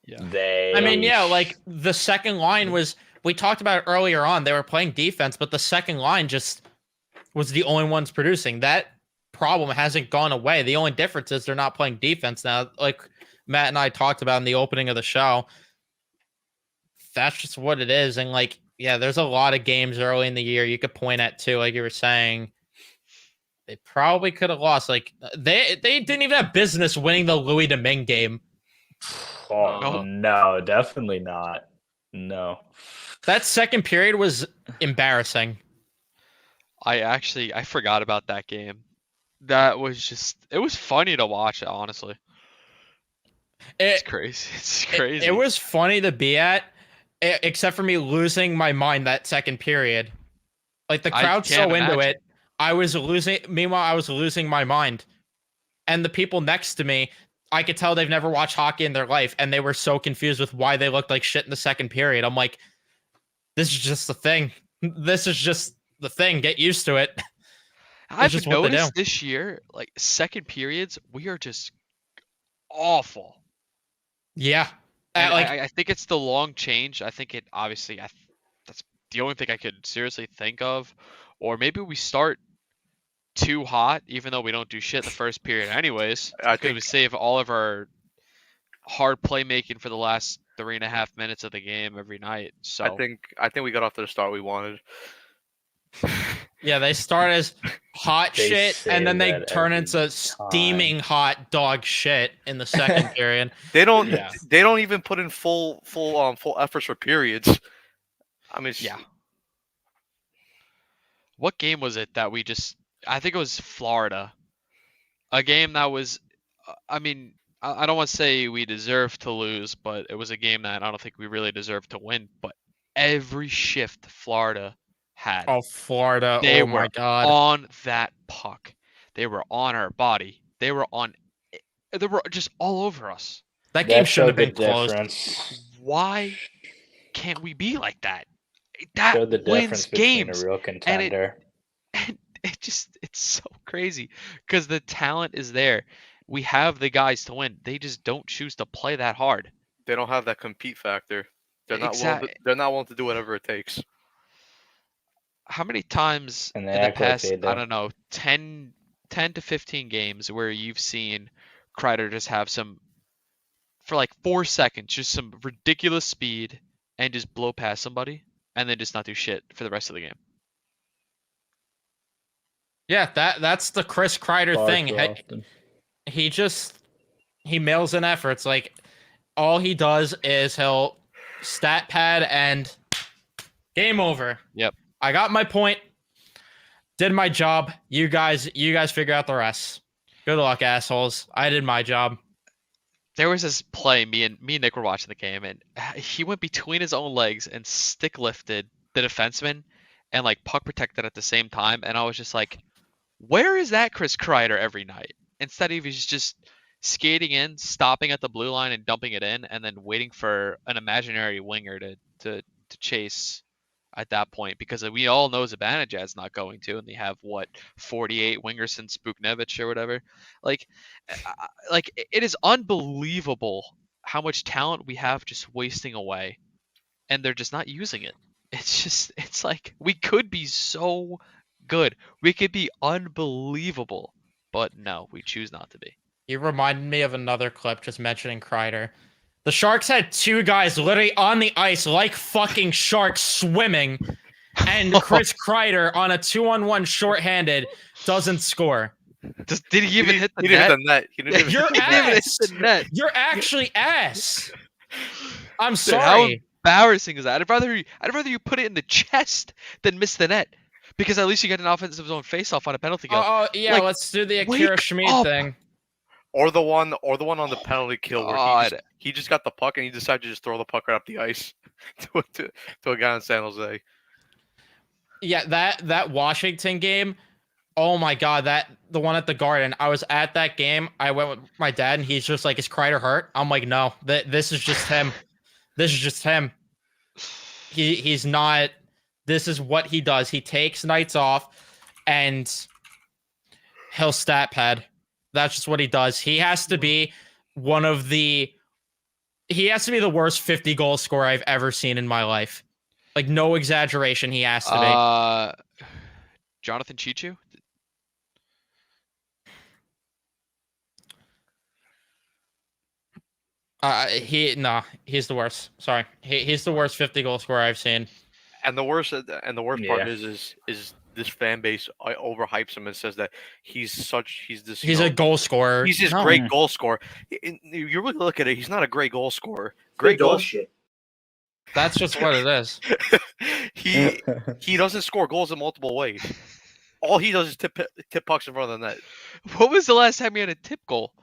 Speaker 3: Yeah.
Speaker 1: I mean, yeah, like the second line was, we talked about it earlier on, they were playing defense, but the second line just was the only ones producing. That problem hasn't gone away. The only difference is they're not playing defense now. Like Matt and I talked about in the opening of the show. That's just what it is. And like, yeah, there's a lot of games early in the year you could point at too, like you were saying. They probably could have lost. Like they didn't even have business winning the Louis Domingue game.
Speaker 4: Oh, no, definitely not. No.
Speaker 1: That second period was embarrassing.
Speaker 3: I forgot about that game. That was just, it was funny to watch, honestly. It's crazy. It's crazy.
Speaker 1: It was funny to be at, except for me losing my mind that second period. Like the crowd's so into it. I was losing my mind. And the people next to me, I could tell they've never watched hockey in their life, and they were so confused with why they looked like shit in the second period. I'm like, this is just the thing. This is just the thing. Get used to it.
Speaker 3: I've noticed this year, like second periods, we are just awful.
Speaker 1: Yeah.
Speaker 3: I think it's the long change. I think it obviously, that's the only thing I could seriously think of. Or maybe we start too hot, even though we don't do shit the first period anyways.
Speaker 2: I think
Speaker 3: we save all of our hard playmaking for the last 3.5 minutes of the game every night. So
Speaker 2: I think we got off to the start we wanted.
Speaker 1: Yeah, they start as hot shit, and then they turn into steaming hot dog shit in the second period.
Speaker 2: They don't even put in full efforts for periods. I mean,
Speaker 3: yeah. What game was it that we just? I think it was Florida. A game that was, I mean, I don't want to say we deserved to lose, but it was a game that I don't think we really deserved to win. But every shift Florida had.
Speaker 1: Oh, Florida.
Speaker 3: They
Speaker 1: oh
Speaker 3: were
Speaker 1: my God.
Speaker 3: on that puck. They were on our body. They were just all over us.
Speaker 1: That game should have been closed.
Speaker 3: Why can't we be like that? That
Speaker 4: showed the
Speaker 3: wins
Speaker 4: difference between
Speaker 3: games.
Speaker 4: a real contender.
Speaker 3: And it's so crazy because the talent is there. We have the guys to win. They just don't choose to play that hard.
Speaker 2: They don't have that compete factor. They're not willing to do whatever it takes.
Speaker 3: How many times in the past, I don't know, 10 to 15 games where you've seen Kreider just have some, for like 4 seconds, just some ridiculous speed and just blow past somebody and then just not do shit for the rest of the game?
Speaker 1: Yeah, that's the Chris Kreider thing. He mails in efforts. Like all he does is he'll stat pad and game over.
Speaker 3: Yep.
Speaker 1: I got my point. Did my job. You guys figure out the rest. Good luck, assholes. I did my job.
Speaker 3: There was this play, me and Nick were watching the game, and he went between his own legs and stick lifted the defenseman and like puck protected at the same time. And I was just like, where is that Chris Kreider every night? Instead of he's just skating in, stopping at the blue line and dumping it in, and then waiting for an imaginary winger to chase at that point, because we all know Zibanejad's not going to, and they have 48 wingers since Buchnevich or whatever. Like it is unbelievable how much talent we have just wasting away, and they're just not using it. It's like we could be so good, we could be unbelievable, but no, we choose not to be.
Speaker 1: You reminded me of another clip just mentioning Kreider. The Sharks had 2 guys literally on the ice like fucking sharks swimming, and Chris Kreider on a 2-on-1 shorthanded doesn't score.
Speaker 3: Did he even hit the net?
Speaker 2: He didn't hit the net. He didn't even
Speaker 1: You're ass.
Speaker 3: hit the net.
Speaker 1: You're actually ass. I'm
Speaker 3: Dude,
Speaker 1: sorry.
Speaker 3: how embarrassing is that? I'd rather you put it in the chest than miss the net, because at least you get an offensive zone faceoff on a penalty kill.
Speaker 1: Oh yeah, like, let's do the Akira Schmid thing.
Speaker 2: Or the one on the penalty kill where he just got the puck and he decided to just throw the puck right up the ice to a guy in San Jose.
Speaker 1: Yeah, that Washington game. Oh my god, the one at the Garden. I was at that game. I went with my dad, and he's just like, "Is Kreider hurt?" I'm like, "No, this is just him. This is just him. He's not. This is what he does. He takes nights off, and he'll stat pad. That's just what he does. He has to be one of the. He has to be the worst 50 goal scorer I've ever seen in my life. Like, no exaggeration. He has to be.
Speaker 3: Jonathan Chichu.
Speaker 1: He's the worst. Sorry, he's the worst 50 goal scorer I've seen.
Speaker 2: And the worst part
Speaker 4: Yeah.
Speaker 2: is this fan base overhypes him and says that he's this
Speaker 1: He's a goal scorer.
Speaker 2: he's this
Speaker 1: No.
Speaker 2: great goal scorer. You really look at it, he's not a great goal scorer.
Speaker 5: Great
Speaker 2: Great goal.
Speaker 5: dog shit.
Speaker 1: That's just what it is.
Speaker 2: he doesn't score goals in multiple ways. All he does is tip pucks in front of the net.
Speaker 3: What was the last time he had a tip goal?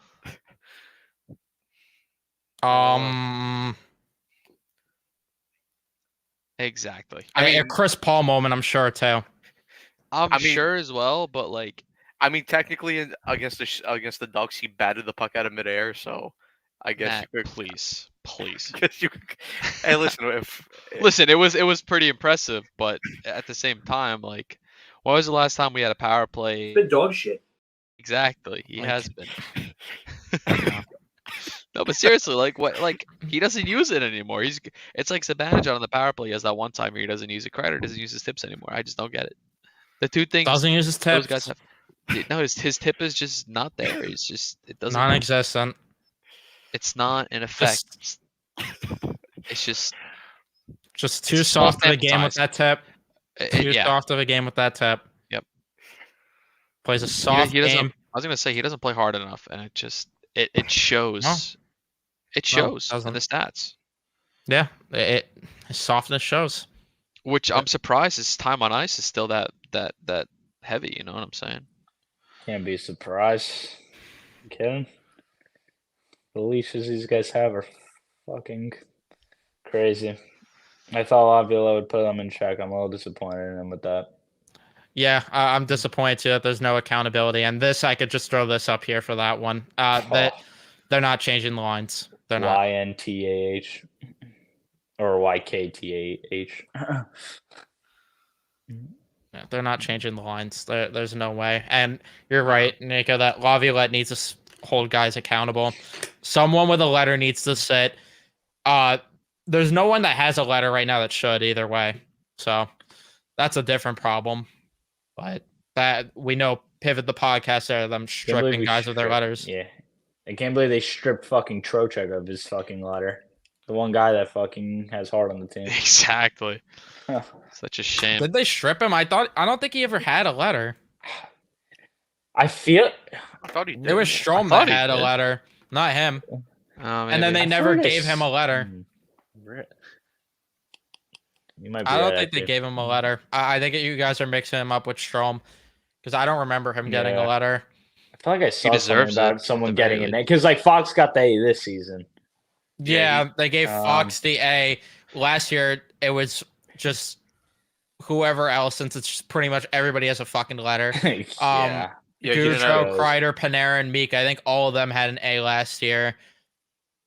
Speaker 3: Exactly.
Speaker 1: I mean, a Chris Paul moment, I'm sure too.
Speaker 3: I'm
Speaker 2: I mean-
Speaker 3: sure as well, but like,
Speaker 2: I mean, technically, against the Ducks, he batted the puck out of midair. So, I guess
Speaker 3: Matt,
Speaker 2: you could.
Speaker 3: please.
Speaker 2: Guess you could. Hey, listen,
Speaker 3: Listen, it was pretty impressive, but at the same time, like, when was the last time we had a power play?
Speaker 5: It's been dog shit.
Speaker 3: Exactly, he
Speaker 1: Like-
Speaker 3: has been. No, but seriously, like, what? Like, he doesn't use it anymore. It's like Zibanejad on the power play. He has that one time where he doesn't use it. Kreider doesn't use his tips anymore. I just don't get it. The two things
Speaker 1: Doesn't use his
Speaker 3: those
Speaker 1: tips.
Speaker 3: guys have. No, his tip is just not there. It's just it doesn't.
Speaker 1: Non-existent.
Speaker 3: It's not in effect. It's just
Speaker 1: Just too
Speaker 3: It's
Speaker 1: soft of a game with
Speaker 3: self-emphasized.
Speaker 1: that tip. Too
Speaker 3: yeah.
Speaker 1: soft of a game with that tip.
Speaker 3: Yep.
Speaker 1: Plays a
Speaker 3: He
Speaker 1: soft
Speaker 3: doesn't.
Speaker 1: game.
Speaker 3: I was gonna say he doesn't play hard enough, and it just it shows. It
Speaker 1: No, it
Speaker 3: shows in
Speaker 1: doesn't.
Speaker 3: the stats,
Speaker 1: Yeah, his softness shows.
Speaker 3: which I'm surprised his time on ice is still that heavy. You know what I'm saying?
Speaker 4: Can't be surprised. You kidding? The leashes these guys have are fucking crazy. I thought Laviola would put them in check. I'm a little disappointed in him with that.
Speaker 1: Yeah, I'm disappointed too that there's no accountability. And this, I could just throw this up here for that one. That they're not changing the lines. They're not.
Speaker 4: YNTAH or YKTAH.
Speaker 1: Yeah, they're not changing the lines. There's no way. And you're right, Nico, that Laviolette needs to hold guys accountable. Someone with a letter needs to sit. There's no one that has a letter right now that should either way. So that's a different problem. But that we know Pivot the podcast there, them stripping guys of their letters.
Speaker 4: Yeah. I can't believe they stripped fucking Trocheck of his fucking letter. The one guy that fucking has heart on the team.
Speaker 3: Exactly. Such a shame.
Speaker 1: Did they strip him? I don't think he ever had a letter.
Speaker 4: I feel
Speaker 2: I thought he did.
Speaker 1: It was Strom
Speaker 3: thought
Speaker 1: that
Speaker 3: he
Speaker 1: had a
Speaker 3: did.
Speaker 1: letter, not him.
Speaker 3: Oh,
Speaker 1: And then
Speaker 3: maybe.
Speaker 1: they never gave him a letter.
Speaker 4: You might be
Speaker 1: I don't
Speaker 4: right,
Speaker 1: think they
Speaker 4: actually.
Speaker 1: gave him a letter. I think you guys are mixing him up with Strom because I don't remember him getting a
Speaker 4: Yeah.
Speaker 1: letter.
Speaker 4: I feel like I saw something
Speaker 3: deserves it,
Speaker 4: about
Speaker 3: at
Speaker 4: someone
Speaker 3: the very
Speaker 4: getting in there because like Fox got the A this season.
Speaker 1: Yeah, they gave Fox
Speaker 4: Um,
Speaker 1: the A. Last year, it was just whoever else, since it's just pretty much everybody has a fucking letter.
Speaker 4: Yeah.
Speaker 2: Yeah, he didn't
Speaker 1: Gujo,
Speaker 2: have,
Speaker 1: Kreider, Panarin, and Meek. I think all of them had an A last year.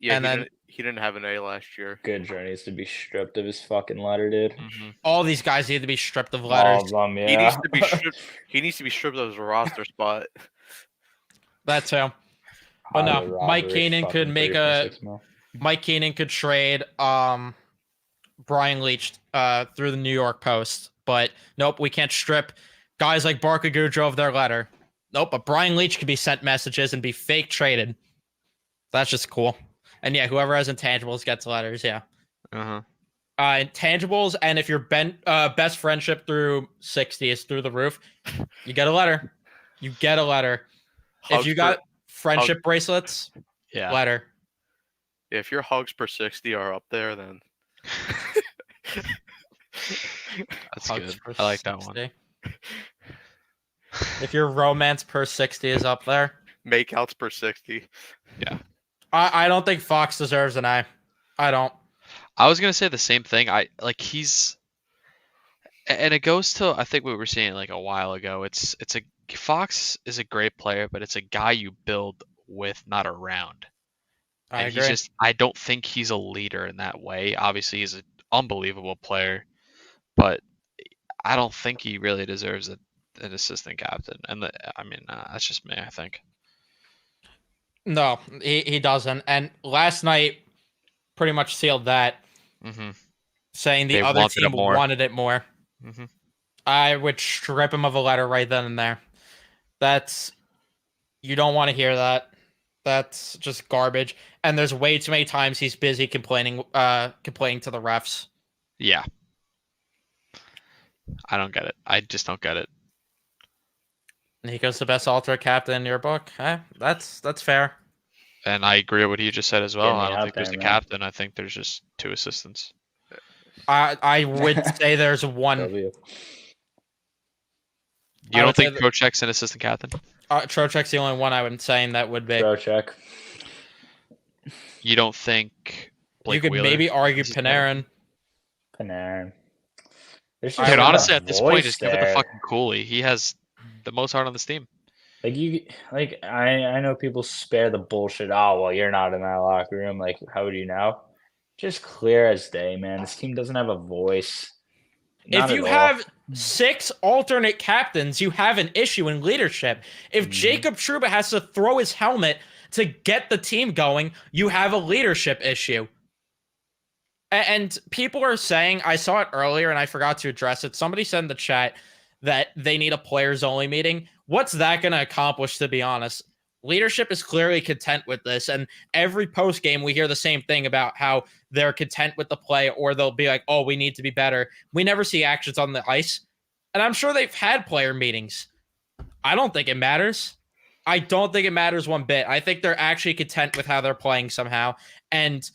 Speaker 2: yeah,
Speaker 1: and then-
Speaker 2: he didn't have an A last year.
Speaker 4: Goodrow needs to be stripped of his fucking letter, dude.
Speaker 3: Mhm.
Speaker 1: All these guys need to be stripped of
Speaker 4: All
Speaker 1: letters.
Speaker 4: of them, yeah.
Speaker 2: He needs to be stripped. He needs to be stripped of his roster spot.
Speaker 1: That too. But no,
Speaker 4: Highway
Speaker 1: Mike
Speaker 4: robbery,
Speaker 1: Keenan could
Speaker 4: fucking
Speaker 1: make
Speaker 4: 3.6 mil.
Speaker 1: Mike Keenan could trade Brian Leach through the New York Post, but nope, we can't strip guys like Barca Goudreau of their letter. Nope, but Brian Leach could be sent messages and be fake traded. That's just cool. And yeah, whoever has intangibles gets letters. Yeah,
Speaker 3: Uh-huh.
Speaker 1: intangibles, and if your best friendship through 60 is through the roof, you get a letter. You get a letter. If
Speaker 2: Hugs
Speaker 1: you
Speaker 2: per-
Speaker 1: got friendship bracelets,
Speaker 3: Yeah.
Speaker 1: letter.
Speaker 2: if your hugs per 60 are up there, then
Speaker 3: That's
Speaker 1: Hugs
Speaker 3: good.
Speaker 1: per
Speaker 3: I like that one.
Speaker 1: 60. If your romance per 60 is up there,
Speaker 2: makeouts per 60.
Speaker 1: I don't think Fox deserves an A. I don't.
Speaker 3: I was gonna say the same thing. I like he's And it goes to, I think we were saying like a while ago. It's a Fox is a great player, but it's a guy you build with, not around.
Speaker 1: I
Speaker 3: And
Speaker 1: agree.
Speaker 3: I don't think he's a leader in that way. Obviously, he's an unbelievable player, but I don't think he really deserves an assistant captain. And I mean, that's just me, I think.
Speaker 1: No, he doesn't. And last night pretty much sealed that,
Speaker 3: Hmm.
Speaker 1: saying the
Speaker 3: They
Speaker 1: other
Speaker 3: wanted it
Speaker 1: team
Speaker 3: more.
Speaker 1: wanted it more.
Speaker 3: Hmm.
Speaker 1: I would strip him of a letter right then and there. That's You don't want to hear that. That's just garbage. And there's way too many times he's busy complaining to the refs.
Speaker 3: Yeah. I don't get it. I just don't get it.
Speaker 1: Nico's the best alternate captain in your book. That's fair.
Speaker 3: And I agree with what he just said as well.
Speaker 4: Get me
Speaker 3: I don't
Speaker 4: out
Speaker 3: think there's
Speaker 4: there,
Speaker 3: a
Speaker 4: man.
Speaker 3: captain. I think there's just two assistants.
Speaker 1: I would say there's
Speaker 4: That'll
Speaker 1: one.
Speaker 4: be it.
Speaker 3: You
Speaker 1: I
Speaker 3: don't
Speaker 1: would say
Speaker 3: think Trocheck's an assistant captain?
Speaker 1: Trocheck's the only one I would say that would be.
Speaker 4: Throw check.
Speaker 3: You don't think Blake
Speaker 1: You could
Speaker 3: Wheeler
Speaker 1: maybe argue
Speaker 3: is assistant captain?
Speaker 1: Panarin.
Speaker 4: Panarin. There's
Speaker 1: I
Speaker 3: Dude,
Speaker 1: don't know.
Speaker 3: honestly, at this point,
Speaker 4: voice
Speaker 3: just give it to
Speaker 4: there.
Speaker 3: fucking Cooley. He has the most heart on this team.
Speaker 4: I know people spare the bullshit. Oh well, you're not in that locker room. Like, how would you know? Just clear as day, man. This team doesn't have a voice. Not
Speaker 1: If you
Speaker 4: at all.
Speaker 1: have 6 alternate captains, you have an issue in leadership. If
Speaker 4: Mhm.
Speaker 1: Jacob Trouba has to throw his helmet to get the team going, you have a leadership issue. And people are saying, I saw it earlier and I forgot to address it. Somebody said in the chat that they need a players only meeting. What's that going to accomplish, to be honest? Leadership is clearly content with this. And every post game, we hear the same thing about how they're content with the play, or they'll be like, oh, we need to be better. We never see actions on the ice. And I'm sure they've had player meetings. I don't think it matters. I don't think it matters one bit. I think they're actually content with how they're playing somehow. And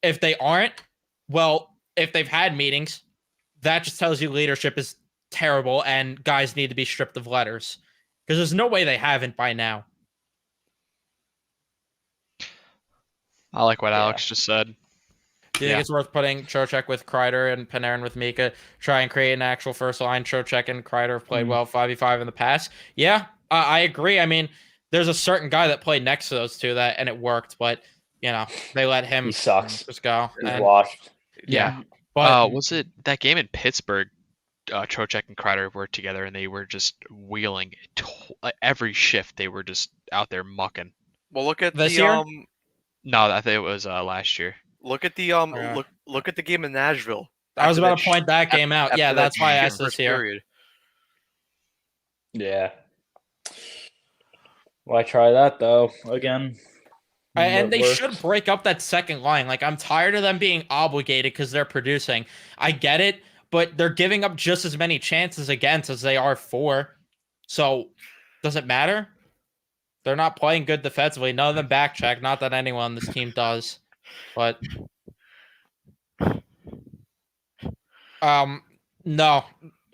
Speaker 1: if they aren't, well, if they've had meetings, that just tells you leadership is terrible and guys need to be stripped of letters. Because there's no way they haven't by now.
Speaker 3: I like what
Speaker 4: Yeah.
Speaker 3: Alex just said.
Speaker 1: Do you think it's worth putting Trocheck with Kreider and Panarin with Mika? Try and create an actual first line. Trocheck and Kreider have played well 5v5 in the past. Yeah, I agree. I mean, there's a certain guy that played next to those two and it worked, but they let him
Speaker 4: He sucks.
Speaker 1: just go.
Speaker 4: He's
Speaker 1: And,
Speaker 4: washed.
Speaker 1: yeah, but
Speaker 3: Was it that game in Pittsburgh? Trocheck and Kreider were together, and they were just wheeling every shift. They were just out there mucking.
Speaker 2: Well, look at
Speaker 1: This
Speaker 2: the
Speaker 1: year?
Speaker 3: No, I think it was last year.
Speaker 2: look at the
Speaker 1: Yeah.
Speaker 2: look at the game in Nashville.
Speaker 1: I was
Speaker 2: After
Speaker 1: about
Speaker 2: that
Speaker 1: to point that game out.
Speaker 2: after
Speaker 1: Yeah,
Speaker 2: that
Speaker 1: that's why I
Speaker 2: shit
Speaker 1: asked this
Speaker 2: first
Speaker 1: here.
Speaker 2: period.
Speaker 4: Yeah. Why try that though? Again.
Speaker 1: And they
Speaker 4: Worked.
Speaker 1: should break up that second line. Like, I'm tired of them being obligated because they're producing. I get it, but they're giving up just as many chances against as they are for. So, does it matter? They're not playing good defensively. None of them back check. Not that anyone on this team does. But, no.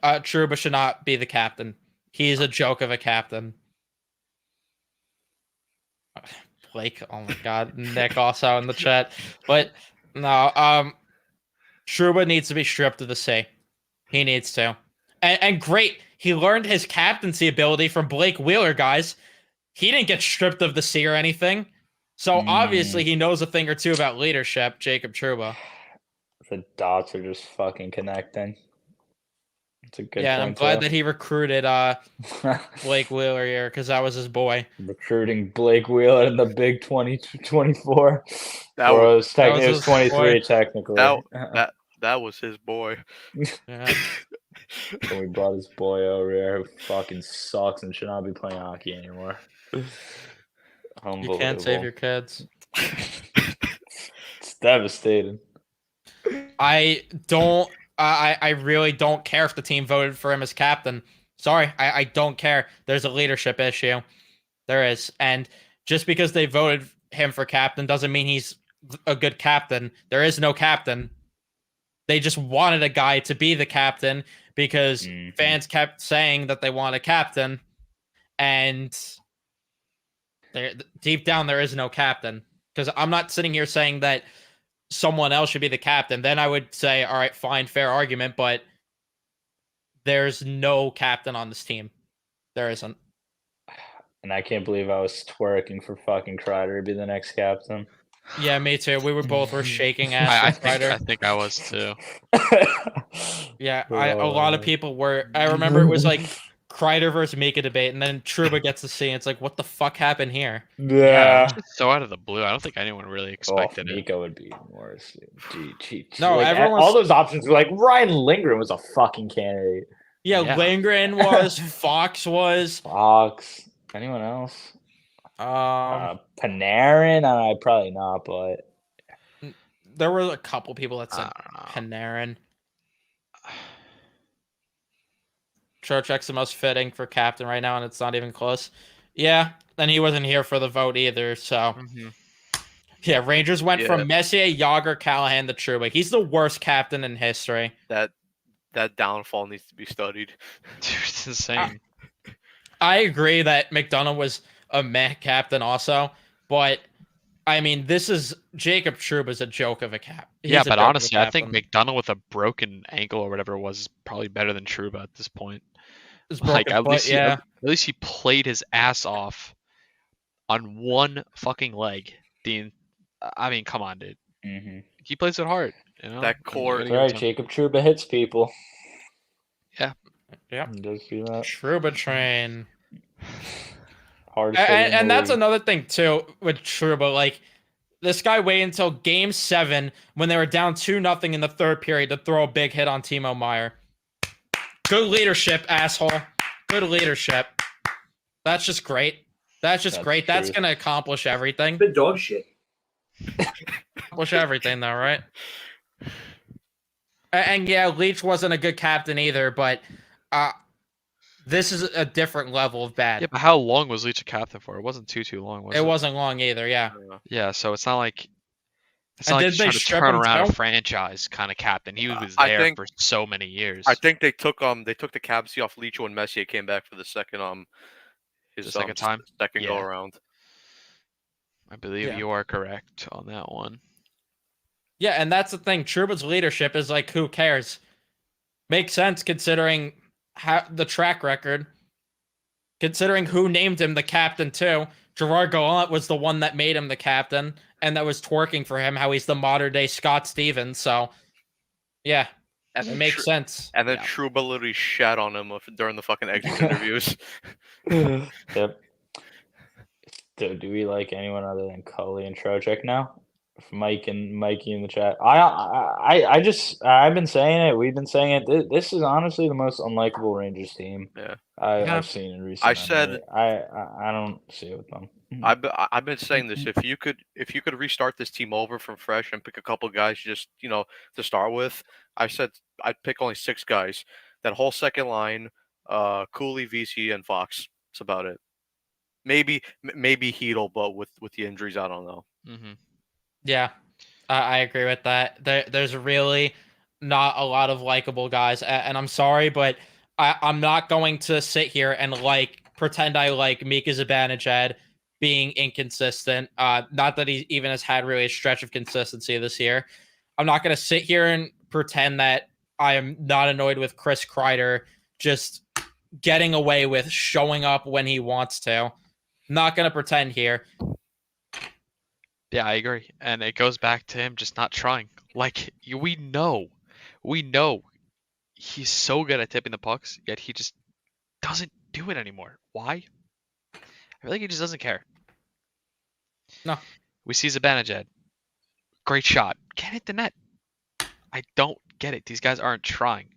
Speaker 1: Trouba should not be the captain. He's a joke of a captain. Blake, oh my god, Nick also in the chat. But no, Trouba needs to be stripped of the C. He needs to. And great, he learned his captaincy ability from Blake Wheeler, guys. He didn't get stripped of the C or anything. So obviously he knows a thing or two about leadership, Jacob Trouba.
Speaker 4: The dots are just fucking connecting. It's a good
Speaker 1: Yeah, and I'm
Speaker 4: point,
Speaker 1: glad
Speaker 4: too.
Speaker 1: that he recruited Blake Wheeler here because that was his boy.
Speaker 4: Recruiting Blake Wheeler in the big 2024.
Speaker 2: That
Speaker 4: Or
Speaker 2: was
Speaker 4: it
Speaker 1: that
Speaker 4: was,
Speaker 1: was his
Speaker 4: 23
Speaker 1: boy.
Speaker 4: technically.
Speaker 2: that was his boy.
Speaker 1: Yeah.
Speaker 4: When we brought his boy over here who fucking sucks and should not be playing hockey anymore.
Speaker 1: You can't save your kids.
Speaker 4: It's devastating.
Speaker 1: I really don't care if the team voted for him as captain. Sorry, I don't care. There's a leadership issue. There is. And just because they voted him for captain doesn't mean he's a good captain. There is no captain. They just wanted a guy to be the captain because fans kept saying that they want a captain. And deep down, there is no captain. Because I'm not sitting here saying that someone else should be the captain. Then I would say, all right, fine, fair argument. But there's no captain on this team. There isn't.
Speaker 4: And I can't believe I was twerking for fucking Kreider to be the next captain.
Speaker 1: Yeah, me too. We were both shaking
Speaker 3: I
Speaker 1: ass for
Speaker 3: think I
Speaker 1: Kreider.
Speaker 3: think I was too.
Speaker 1: Yeah, a lot of people were. I remember it was like Kreider versus Mika debate, and then Truba gets to see. It's like, what the fuck happened here?
Speaker 3: Yeah, it's just so out of the blue. I don't think anyone really expected it.
Speaker 4: Mika would be even worse. Gee.
Speaker 1: No,
Speaker 4: like,
Speaker 1: everyone's-
Speaker 4: all those options were like Ryan Lindgren was a fucking candidate.
Speaker 1: Yeah,
Speaker 3: Yeah.
Speaker 1: Lindgren was, Fox was,
Speaker 4: Fox. Anyone else? Panarin? Probably not, but
Speaker 1: there were a couple people that said
Speaker 3: I don't know.
Speaker 1: Panarin. Trocheck's the most fitting for captain right now, and it's not even close. Yeah, and he wasn't here for the vote either. So
Speaker 3: Mhm.
Speaker 1: yeah, Rangers went
Speaker 2: Yeah.
Speaker 1: from Messier, Yager, Callahan to Trouba. He's the worst captain in history.
Speaker 2: That downfall needs to be studied.
Speaker 3: Dude, it's insane.
Speaker 1: I agree that McDonough was a meh captain also, but I mean, this is Jacob Trouba's a joke of a cap. He's
Speaker 3: Yeah,
Speaker 1: a
Speaker 3: but
Speaker 1: joke of a
Speaker 3: honestly, I think
Speaker 1: captain.
Speaker 3: McDonough with a broken ankle or whatever it was is probably better than Truba at this point.
Speaker 1: His
Speaker 3: Like
Speaker 1: broken
Speaker 3: at
Speaker 1: foot,
Speaker 3: least he,
Speaker 1: yeah.
Speaker 3: at least he played his ass off on one fucking leg. I mean, come on, dude. He plays it hard. You know?
Speaker 2: That
Speaker 3: I mean,
Speaker 2: core-
Speaker 3: you
Speaker 4: That's
Speaker 3: gotta
Speaker 4: right.
Speaker 3: give it to him.
Speaker 4: Jacob Trouba hits people.
Speaker 1: Yeah.
Speaker 4: He does do that.
Speaker 1: Trouba train.
Speaker 4: Hard
Speaker 1: And that's another thing too with Trouba. Like this guy waited until Game 7 when they were down 2-0 in the third period to throw a big hit on Timo Meyer. Good leadership, asshole. Good leadership. That's just great. That's great. That's
Speaker 4: true.
Speaker 1: gonna accomplish everything.
Speaker 5: Bit dog shit.
Speaker 1: Accomplish everything, though, right? And yeah, Leach wasn't a good captain either, but this is a different level of bad.
Speaker 3: Yeah, but how long was Leach a captain for? It wasn't too long, was it?
Speaker 1: It wasn't long either. Yeah.
Speaker 3: Yeah, so it's not like
Speaker 1: And
Speaker 3: like
Speaker 1: did
Speaker 3: he's
Speaker 1: they
Speaker 3: trying to
Speaker 1: strip
Speaker 3: turn
Speaker 1: him
Speaker 3: around
Speaker 1: too?
Speaker 3: a franchise kind of captain. He was
Speaker 2: I
Speaker 3: there
Speaker 2: think-
Speaker 3: for so many years.
Speaker 2: I think they took the captaincy off Leach when Messier came back for the second
Speaker 3: The second time?
Speaker 2: second go
Speaker 3: Yeah.
Speaker 2: around.
Speaker 3: I believe
Speaker 1: Yeah.
Speaker 3: you are correct on that one.
Speaker 1: Yeah, and that's the thing. Trouba's leadership is like, who cares? Makes sense considering how the track record. Considering who named him the captain too. Gerard Gallant was the one that made him the captain, and that was twerking for him. How he's the modern day Scott Stevens. So, yeah,
Speaker 2: And
Speaker 1: it
Speaker 2: then
Speaker 1: makes sense.
Speaker 2: And then
Speaker 3: Yeah.
Speaker 2: Trouba literally shat on him during the fucking exit interviews.
Speaker 4: Yep. Do we like anyone other than Cully and Trocheck now? Mike and Mikey in the chat. I've been saying it. We've been saying it. This is honestly the most unlikable Rangers team.
Speaker 2: Yeah.
Speaker 1: Yeah.
Speaker 4: I've seen in recent.
Speaker 2: I said-
Speaker 4: memory. I don't see it with them.
Speaker 2: I've been saying this. If you could restart this team over from fresh and pick a couple guys just to start with, I said I'd pick only 6 guys. That whole second line, Cooley, VC, and Fox. That's about it. Maybe Heedle, but with the injuries, I don't know.
Speaker 3: Mm-hmm.
Speaker 1: Yeah, I agree with that. There's really not a lot of likable guys, and I'm sorry, but I'm not going to sit here and pretend I like Mika Zibanejad being inconsistent. Not that he even has had really a stretch of consistency this year. I'm not going to sit here and pretend that I am not annoyed with Chris Kreider just getting away with showing up when he wants to. Not going to pretend here.
Speaker 3: Yeah, I agree. And it goes back to him just not trying. Like, we know he's so good at tipping the pucks, yet he just doesn't do it anymore. Why? I feel like he just doesn't care.
Speaker 1: No.
Speaker 3: We see Zibanejad. Great shot. Can't hit the net. I don't get it. These guys aren't trying.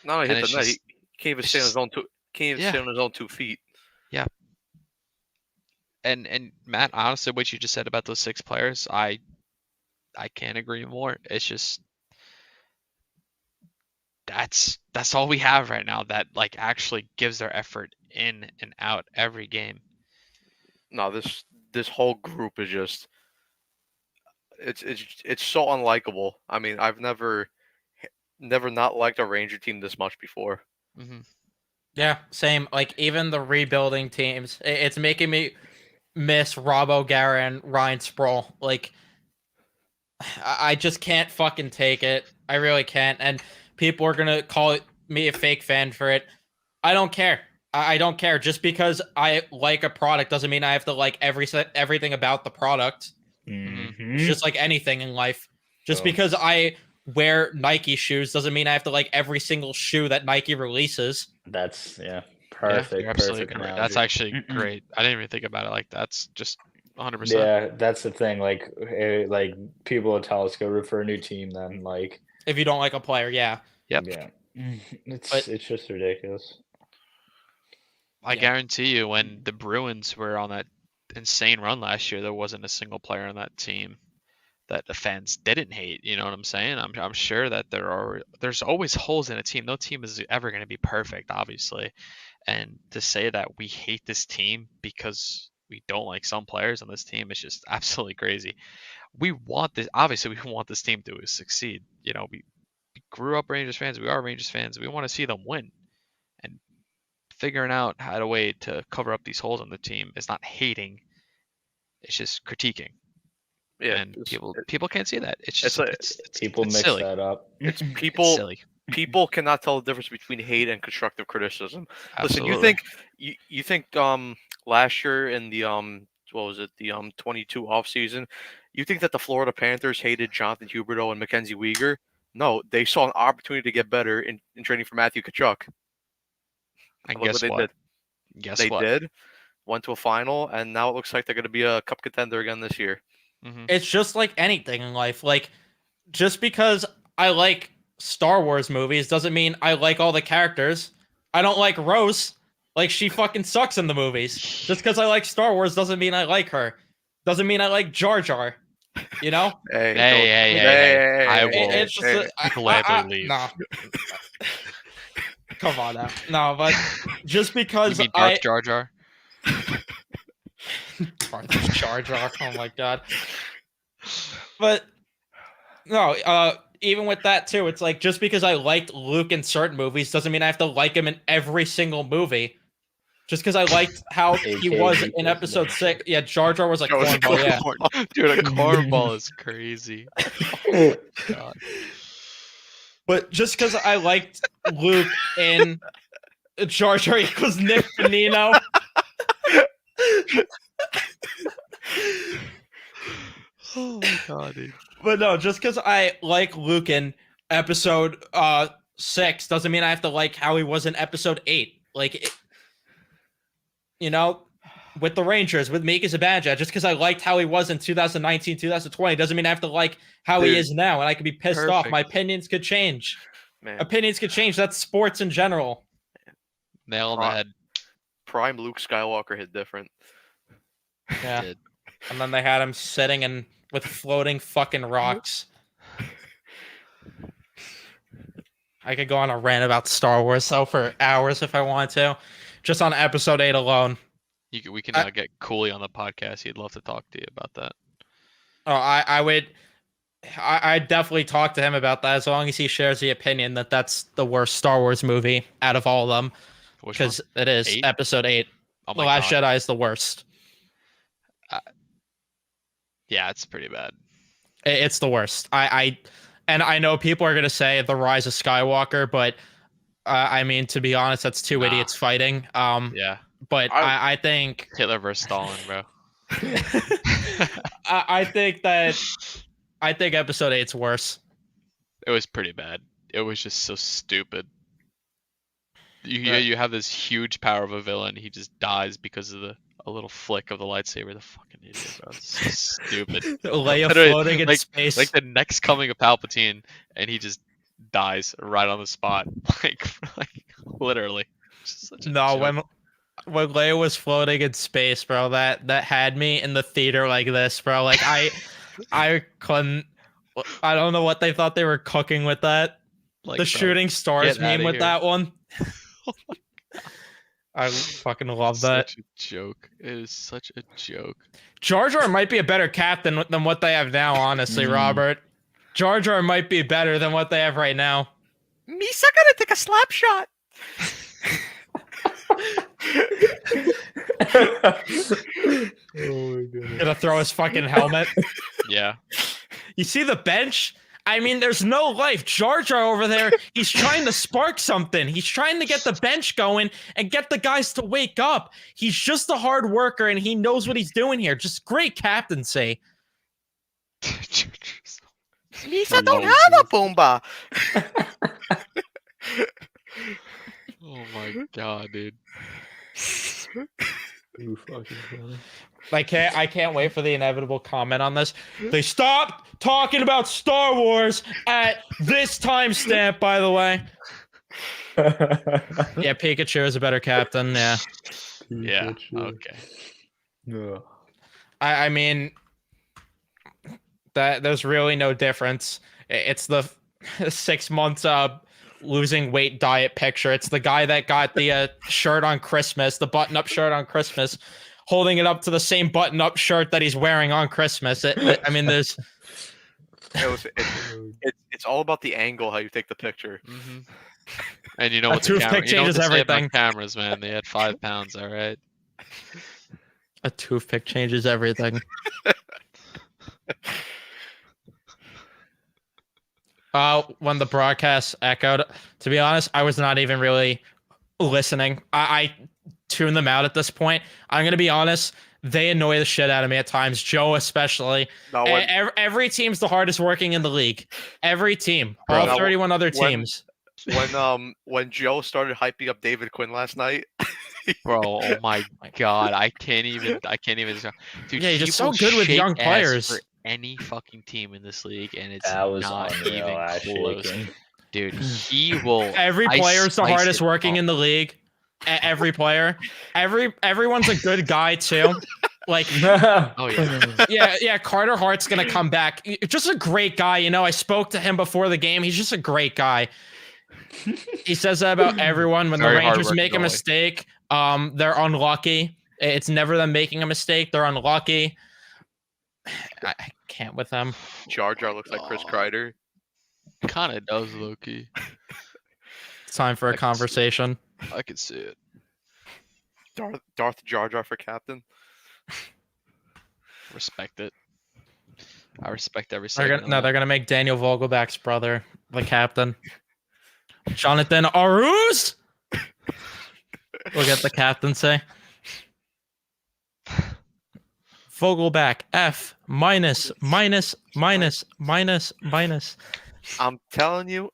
Speaker 2: Not only
Speaker 3: And
Speaker 2: hit
Speaker 3: it's
Speaker 2: the net,
Speaker 3: just-
Speaker 2: he can't even
Speaker 3: it's
Speaker 2: stay on
Speaker 3: just-
Speaker 2: his own two. Can't even
Speaker 3: Yeah.
Speaker 2: stay on his own 2 feet.
Speaker 3: And Matt, honestly, what you just said about those 6 players, I can't agree more. It's just that's all we have right now that actually gives their effort in and out every game.
Speaker 2: No, this whole group is just it's so unlikable. I mean, I've never not liked a Ranger team this much before.
Speaker 3: Hmm.
Speaker 1: Yeah, same. Like even the rebuilding teams, it's making me miss Rob O'Gara and Ryan Sproul. Like I just can't fucking take it. I really can't. And people are gonna call it me a fake fan for it. I don't care. I don't care. Just because I like a product doesn't mean I have to like everything about the product. It's just like anything in life. Just because I wear Nike shoes doesn't mean I have to like every single shoe that Nike releases.
Speaker 4: That's
Speaker 3: Yeah,
Speaker 4: perfect.
Speaker 3: you're absolutely
Speaker 4: Perfect
Speaker 3: correct. That's
Speaker 4: analogy.
Speaker 3: actually great. I didn't even think about it like that. That's just 100%.
Speaker 4: Yeah, that's the thing. Like people will tell us go root for a new team. Then
Speaker 1: If you don't like a player, yeah.
Speaker 3: Yep.
Speaker 4: yeah,
Speaker 1: But-
Speaker 4: it's just ridiculous.
Speaker 3: I
Speaker 1: Yeah.
Speaker 3: guarantee you, when the Bruins were on that insane run last year, there wasn't a single player on that team that the fans didn't hate. You know what I'm saying? I'm sure that there's always holes in a team. No team is ever going to be perfect, obviously. And to say that we hate this team because we don't like some players on this team is just absolutely crazy. We want this. Obviously, we want this team to succeed. You know, we grew up Rangers fans. We are Rangers fans. We want to see them win. And figuring out how to way to cover up these holes on the team is not hating. It's just critiquing.
Speaker 2: Yeah,
Speaker 3: And people can't see that. It's just
Speaker 2: like-
Speaker 3: it's
Speaker 4: People
Speaker 3: it's
Speaker 4: mix
Speaker 3: silly.
Speaker 4: that up.
Speaker 2: it's
Speaker 3: It's
Speaker 2: people.
Speaker 3: silly.
Speaker 2: People cannot tell the difference between hate and constructive criticism.
Speaker 3: Absolutely.
Speaker 2: Listen, you think last year in the what was it, the 22 offseason, you think that the Florida Panthers hated Jonathan Huberdeau and Mackenzie Weegar? No, they saw an opportunity to get better in training for Matthew Tkachuk.
Speaker 3: And
Speaker 2: Look
Speaker 3: guess
Speaker 2: they
Speaker 3: what?
Speaker 2: did.
Speaker 3: Guess
Speaker 2: They
Speaker 3: what?
Speaker 2: did. Went to a final, and now it looks like they're going to be a cup contender again this year.
Speaker 3: Mhm.
Speaker 1: It's just like anything in life. Like, just because I like Star Wars movies doesn't mean I like all the characters. I don't like Rose. Like, she fucking sucks in the movies. Just because I like Star Wars doesn't mean I like her. Doesn't mean I like Jar Jar. You know?
Speaker 2: Hey,
Speaker 3: Hey, I will
Speaker 1: It's just
Speaker 2: hey.
Speaker 3: gladly leave.
Speaker 1: No. Come on now. No, but just
Speaker 3: You
Speaker 1: because
Speaker 3: mean
Speaker 1: I
Speaker 3: Darth Jar Jar?
Speaker 1: Jar Jar. Oh my god. But no, even with that too, it's like just because I liked Luke in certain movies doesn't mean I have to like him in every single movie. Just because I liked how he
Speaker 4: AKA
Speaker 1: was
Speaker 4: Luke
Speaker 1: in
Speaker 4: was
Speaker 1: episode
Speaker 4: the-
Speaker 1: 6. Yeah, Jar Jar was a
Speaker 2: Jar was a
Speaker 1: cornball, yeah.
Speaker 2: cornball.
Speaker 3: Dude, a cornball is crazy. God.
Speaker 1: But just because I liked Luke in Jar Jar equals Nick Bonino.
Speaker 3: Oh my god, dude.
Speaker 1: But no, just because I like Luke in episode 6 doesn't mean I have to like how he was in episode 8. Like, you know, with the Rangers, with Mika Zibanejad, just because I liked how he was in 2019, 2020 doesn't mean I have to like how he
Speaker 2: Dude,
Speaker 1: is now, and I could be pissed off. My
Speaker 3: perfect.
Speaker 1: opinions could change.
Speaker 2: Man,
Speaker 1: Opinions could change. That's sports in general.
Speaker 3: Nail on the
Speaker 2: Pro-
Speaker 3: head.
Speaker 2: prime Luke Skywalker hit different.
Speaker 1: Yeah.
Speaker 3: Did.
Speaker 1: And then they had him sitting and with floating fucking rocks. I could go on a rant about Star Wars though for hours if I wanted to. Just on episode 8 alone.
Speaker 3: We can
Speaker 1: I-
Speaker 3: get Cooley on the podcast. He'd love to talk to you about that.
Speaker 1: Oh, I would. I'd definitely talk to him about that as long as he shares the opinion that that's the worst Star Wars movie out of all of them.
Speaker 3: Which one?
Speaker 1: Because it is
Speaker 3: 8?
Speaker 1: episode 8.
Speaker 3: Oh
Speaker 1: The
Speaker 3: my
Speaker 1: Last
Speaker 3: god.
Speaker 1: Jedi is the worst.
Speaker 3: Yeah, it's pretty bad.
Speaker 1: It's the worst. I know people are gonna say The Rise of Skywalker, but I mean, to be honest, that's two
Speaker 3: Nah.
Speaker 1: idiots fighting.
Speaker 3: Yeah.
Speaker 1: But I think
Speaker 3: Hitler versus Stalin, bro.
Speaker 1: I think episode 8's worse.
Speaker 3: It was pretty bad. It was just so stupid.
Speaker 1: Yeah.
Speaker 3: You have this huge power of a villain. He just dies because of a little flick of the lightsaber. The fucking idiot, bro. It's so stupid.
Speaker 1: Leia
Speaker 3: Literally,
Speaker 1: floating in
Speaker 3: like-
Speaker 1: space.
Speaker 3: Like the next coming of Palpatine, and he just dies right on the spot. Like literally. It's just such a
Speaker 1: No,
Speaker 3: joke.
Speaker 1: when Leia was floating in space, bro, that had me in the theater like this, bro. Like I couldn't. I don't know what they thought they were cooking with that.
Speaker 3: Like,
Speaker 1: The
Speaker 3: bro,
Speaker 1: shooting stars
Speaker 3: get outta
Speaker 1: meme with
Speaker 3: here.
Speaker 1: that one. I fucking love that.
Speaker 3: Such a joke. It is such a joke.
Speaker 1: Jar Jar might be a better captain than what they have now, honestly,
Speaker 4: Mm.
Speaker 1: Robert. Jar Jar might be better than what they have right now.
Speaker 2: Misa gonna take a slap shot.
Speaker 1: Gonna throw his fucking helmet.
Speaker 3: Yeah.
Speaker 1: You see the bench? I mean, there's no life. Jar Jar over there, he's trying to spark something. He's trying to get the bench going and get the guys to wake up. He's just a hard worker, and he knows what he's doing here. Just great captaincy.
Speaker 2: Lisa don't have a Pumbaa.
Speaker 3: Oh my god, dude.
Speaker 4: You fucking funny.
Speaker 1: I can't wait for the inevitable comment on this. They stopped talking about Star Wars at this timestamp, by the way. Yeah, Pikachu is a better captain. Yeah.
Speaker 3: Yeah. Okay.
Speaker 4: No.
Speaker 1: I mean, that there's really no difference. It's the 6 months losing weight diet picture. It's the guy that got the shirt on Christmas, the button-up shirt on Christmas, holding it up to the same button-up shirt that he's wearing on Christmas. I mean, there's
Speaker 2: It's all about the angle, how you take the picture.
Speaker 3: Mm-hmm. And you know
Speaker 1: A
Speaker 3: what the
Speaker 1: toothpick
Speaker 3: you know what
Speaker 1: changes
Speaker 3: they say about
Speaker 1: everything.
Speaker 3: cameras, man. They had 5 pounds. All right.
Speaker 1: a toothpick changes everything. When the broadcast echoed, to be honest, I was not even really listening. I tuned them out at this point. I'm gonna be honest; they annoy the shit out of me at times. Joe especially.
Speaker 2: No, when,
Speaker 1: Every team's the hardest working in the league. Every team,
Speaker 3: Bro,
Speaker 1: all 31 other
Speaker 2: when-
Speaker 1: teams.
Speaker 2: when Joe started hyping up David Quinn last night,
Speaker 3: Bro, oh my god, I can't even. Dude,
Speaker 1: Yeah, he's
Speaker 3: he
Speaker 1: just so
Speaker 3: will
Speaker 1: good with
Speaker 3: shake
Speaker 1: young
Speaker 3: ass
Speaker 1: players.
Speaker 3: For any fucking team in this league, and it's
Speaker 4: That was
Speaker 3: not
Speaker 4: unreal,
Speaker 3: even
Speaker 4: actually.
Speaker 3: close. Dude, he will.
Speaker 1: Every player is the
Speaker 3: slice
Speaker 1: hardest
Speaker 3: it
Speaker 1: working
Speaker 3: up.
Speaker 1: in the league. Every player. Everyone's a good guy too. Like,
Speaker 3: Oh yeah.
Speaker 1: yeah, Carter Hart's gonna come back. Just a great guy, you know. I spoke to him before the game. He's just a great guy. He says that about everyone. When
Speaker 3: Very
Speaker 1: the Rangers
Speaker 3: hardworking
Speaker 1: make a
Speaker 3: goalie.
Speaker 1: mistake, they're unlucky. It's never them making a mistake. They're unlucky. I can't with them.
Speaker 2: Jar Jar looks like Chris
Speaker 3: Aw.
Speaker 2: Kreider.
Speaker 3: Kind of does, Loki.
Speaker 1: It's time for a conversation.
Speaker 3: I could see it.
Speaker 2: Darth Jar Jar for captain.
Speaker 3: Respect it. I respect every
Speaker 1: They're
Speaker 3: second.
Speaker 1: gonna,
Speaker 3: of
Speaker 1: no,
Speaker 3: that.
Speaker 1: they're gonna make Daniel Vogelback's brother the captain. Jonathan Aruz will get the captaincy. Vogelback F minus.
Speaker 2: I'm telling you.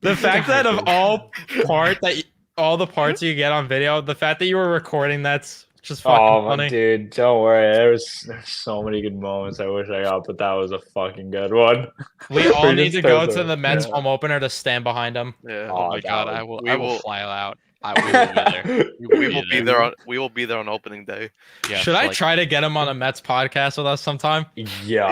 Speaker 1: The fact that of all the parts you get on video, the fact that you were recording that's just fucking
Speaker 4: Oh my
Speaker 1: funny.
Speaker 4: dude, don't worry. There's so many good moments I wish I got, but that was a fucking good one.
Speaker 1: We all
Speaker 4: We
Speaker 1: need
Speaker 4: just
Speaker 1: to go
Speaker 4: started-
Speaker 1: to the men's
Speaker 4: yeah.
Speaker 1: home opener to stand behind him.
Speaker 2: Yeah.
Speaker 3: Oh my
Speaker 4: that
Speaker 3: god,
Speaker 4: was-
Speaker 3: I will
Speaker 2: will-
Speaker 3: fly out. We will be there.
Speaker 2: We will be there. We will be there on opening day.
Speaker 3: Yeah,
Speaker 1: Should
Speaker 3: for
Speaker 1: I
Speaker 3: like-
Speaker 1: try to get him on a Mets podcast with us sometime?
Speaker 4: Yeah,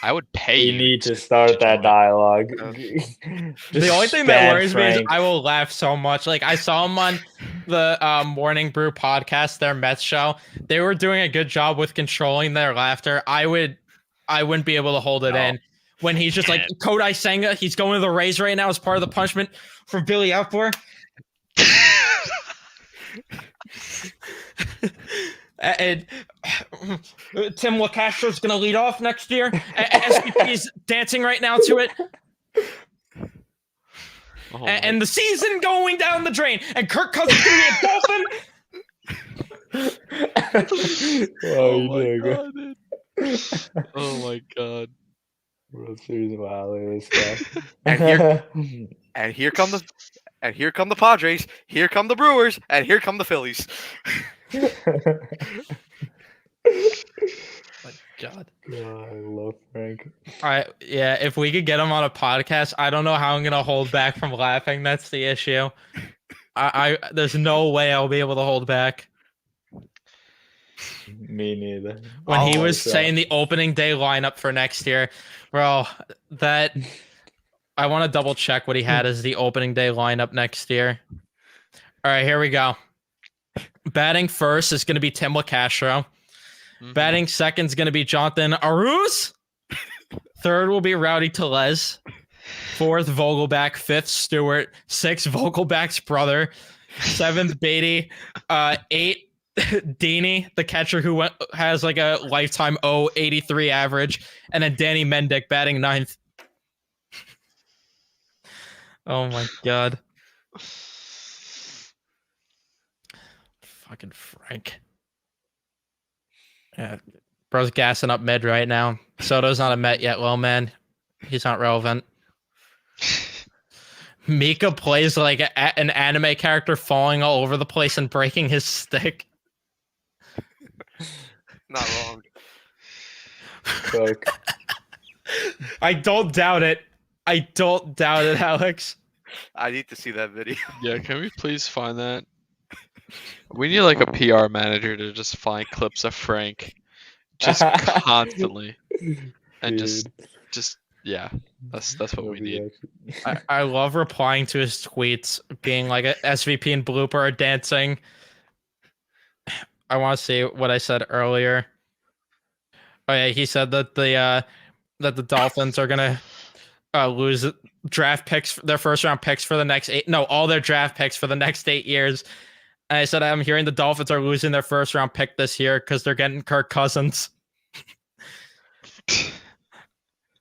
Speaker 3: I would pay
Speaker 4: You
Speaker 3: you.
Speaker 4: need to start that dialogue.
Speaker 1: The only thing that worries me is I will laugh so much. Like I saw him on the Morning Brew podcast, their Mets show. They were doing a good job with controlling their laughter. I wouldn't be able to hold it
Speaker 4: No.
Speaker 1: in. When he's just like Kodai Senga, he's going to the Rays right now as part of the punishment for Billy Epler. And Tim LaCastro's going to lead off next year. SVP's dancing right now to it.
Speaker 3: Oh my
Speaker 1: And the season going down the drain. And Kirk Cousins going to be a Dolphin.
Speaker 4: Oh,
Speaker 3: my
Speaker 4: you did
Speaker 3: god, dude. Oh my god.
Speaker 4: World Series Valley stuff.
Speaker 2: And here come the Padres. Here come the Brewers. And here come the Phillies.
Speaker 1: God.
Speaker 4: I love Frank.
Speaker 1: Yeah, if we could get him on a podcast, I don't know how I'm gonna hold back from laughing. That's the issue. There's no way I'll be able to hold back.
Speaker 4: Me neither.
Speaker 1: When he
Speaker 4: Oh,
Speaker 1: was
Speaker 4: so-
Speaker 1: saying the opening day lineup for next year, bro, that I want to double check what he had as the opening day lineup next year. All right, here we go. Batting first is going to be Tim LaCastro.
Speaker 3: Mhm.
Speaker 1: Batting second is going to be Jonathan Aruz. Third will be Rowdy Tellez. Fourth, Vogelback. Fifth, Stewart. Sixth, Vogelback's brother. Seventh, Beatty. Eight, Dini, the catcher who has like a lifetime 0.83 average, and then Danny Mendick batting ninth. Oh my god. Fucking Frank. Yeah, bro's gassing up mid right now. Soto's not a Met yet, well, man. He's not relevant. Mika plays like an anime character falling all over the place and breaking his stick.
Speaker 2: Not wrong.
Speaker 4: Fuck.
Speaker 1: I don't doubt it. I don't doubt it, Alex.
Speaker 2: I need to see that video.
Speaker 3: Yeah, can we please find that? We need like a PR manager to just find clips of Frank just constantly and
Speaker 4: Dude,
Speaker 3: just yeah, that's what we need.
Speaker 1: I love replying to his tweets, being like a SVP and blooper are dancing. I want to see what I said earlier. Oh yeah, he said that the Dolphins are gonna lose draft picks, their first round picks for the next all their draft picks for the next 8 years. And I said I'm hearing the Dolphins are losing their first round pick this year because they're getting Kirk Cousins.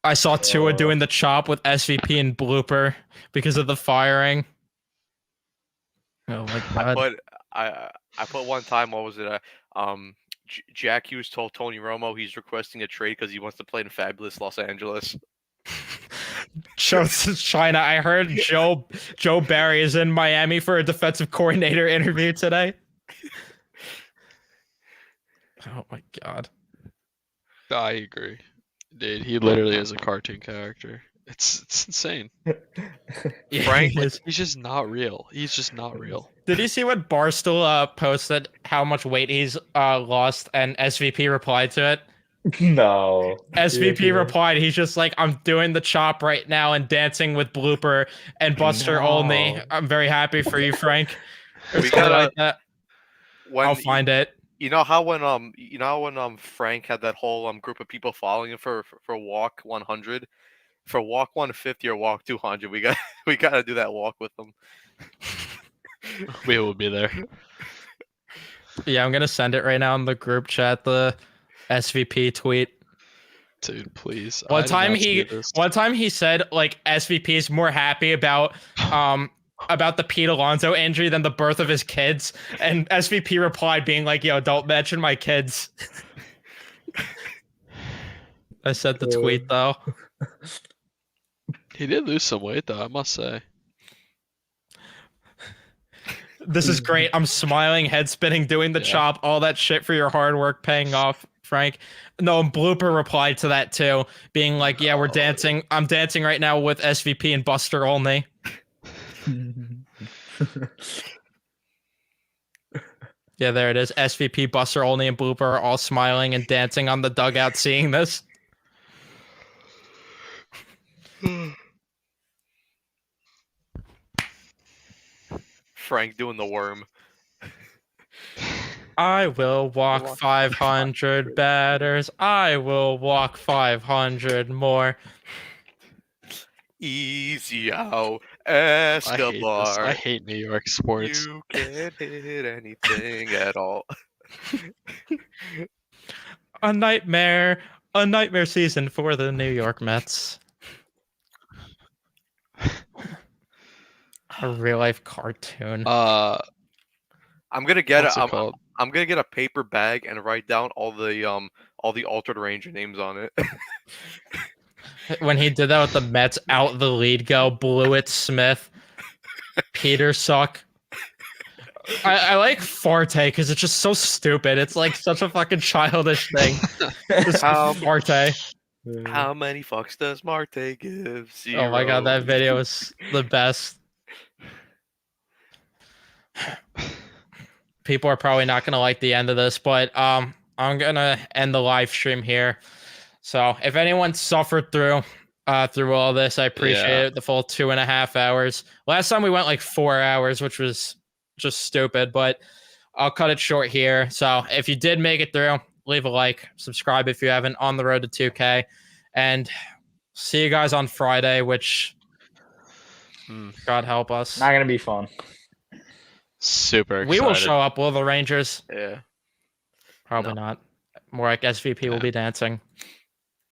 Speaker 1: I saw Tua doing the chop with SVP and blooper because of the firing. Oh my god!
Speaker 2: I put one time. What was it? Jack Hughes told Tony Romo he's requesting a trade because he wants to play in fabulous Los Angeles.
Speaker 1: Shows China. I heard Joe Barry is in Miami for a defensive coordinator interview today. Oh my god!
Speaker 3: I agree, dude. He literally is a cartoon character. It's insane.
Speaker 1: Frank,
Speaker 3: He's just not real. He's just not real.
Speaker 1: did you see what Barstool posted? How much weight he's lost, and SVP replied to it.
Speaker 4: No.
Speaker 1: SVP replied, he's just like, I'm doing the chop right now and dancing with Blooper and Buster Olney. I'm very happy for you, Frank. Or
Speaker 2: We
Speaker 1: something
Speaker 2: gotta-
Speaker 1: like that.
Speaker 2: When
Speaker 1: I'll find it.
Speaker 2: You know how when Frank had that whole group of people following him for walk 100, for walk 150 or walk 200, we gotta do that walk with them.
Speaker 3: We will be there.
Speaker 1: Yeah, I'm gonna send it right now in the group chat. The SVP tweet.
Speaker 3: Dude, please.
Speaker 1: One
Speaker 3: I did
Speaker 1: time
Speaker 3: not see this.
Speaker 1: One time he said like SVP is more happy about the Pete Alonso injury than the birth of his kids, and SVP replied being like, "Yo, don't mention my kids." I said the tweet though.
Speaker 3: He did lose some weight though, I must say.
Speaker 1: This is great. I'm smiling, head spinning, doing the
Speaker 3: Yeah.
Speaker 1: chop, all that shit for your hard work paying off, Frank. No, and Blooper replied to that too, being like, "Yeah, we're dancing. I'm dancing right now with SVP and Buster Olney." Yeah, there it is. SVP, Buster Olney, and Blooper are all smiling and dancing on the dugout seeing this.
Speaker 2: Frank doing the worm.
Speaker 1: I will walk 500 batters. I will walk 500 more.
Speaker 2: Easy out,
Speaker 3: I hate this.
Speaker 2: Escobar.
Speaker 3: I hate New York sports.
Speaker 2: You can't hit anything at all.
Speaker 1: A nightmare season for the New York Mets. A real life cartoon.
Speaker 2: I'm gonna get
Speaker 3: What's
Speaker 2: a,
Speaker 3: it called?
Speaker 2: I'm gonna get a paper bag and write down all the altered Ranger names on it.
Speaker 1: When he did that with the Mets, out the lead go, Blewett, Smith, Peter Suck. I like Forte because it's just so stupid. It's like such a fucking childish thing. Just Forte.
Speaker 2: How many fucks does Marte give?
Speaker 1: Oh my god, that
Speaker 2: Zero.
Speaker 1: video is the best. People are probably not gonna like the end of this, but I'm gonna end the live stream here. So if anyone suffered through all this, I appreciate it. The full 2.5 hours. Last time we went like 4 hours, which was just stupid, but I'll cut it short here. So if you did make it through, leave a like, subscribe if you haven't, on the road to 2K, and see you guys on Friday, which God help us.
Speaker 4: Not gonna be fun.
Speaker 3: Super excited.
Speaker 1: We will show up, will the Rangers?
Speaker 2: Yeah.
Speaker 1: Probably not. More like SVP will
Speaker 2: Yeah.
Speaker 1: be dancing.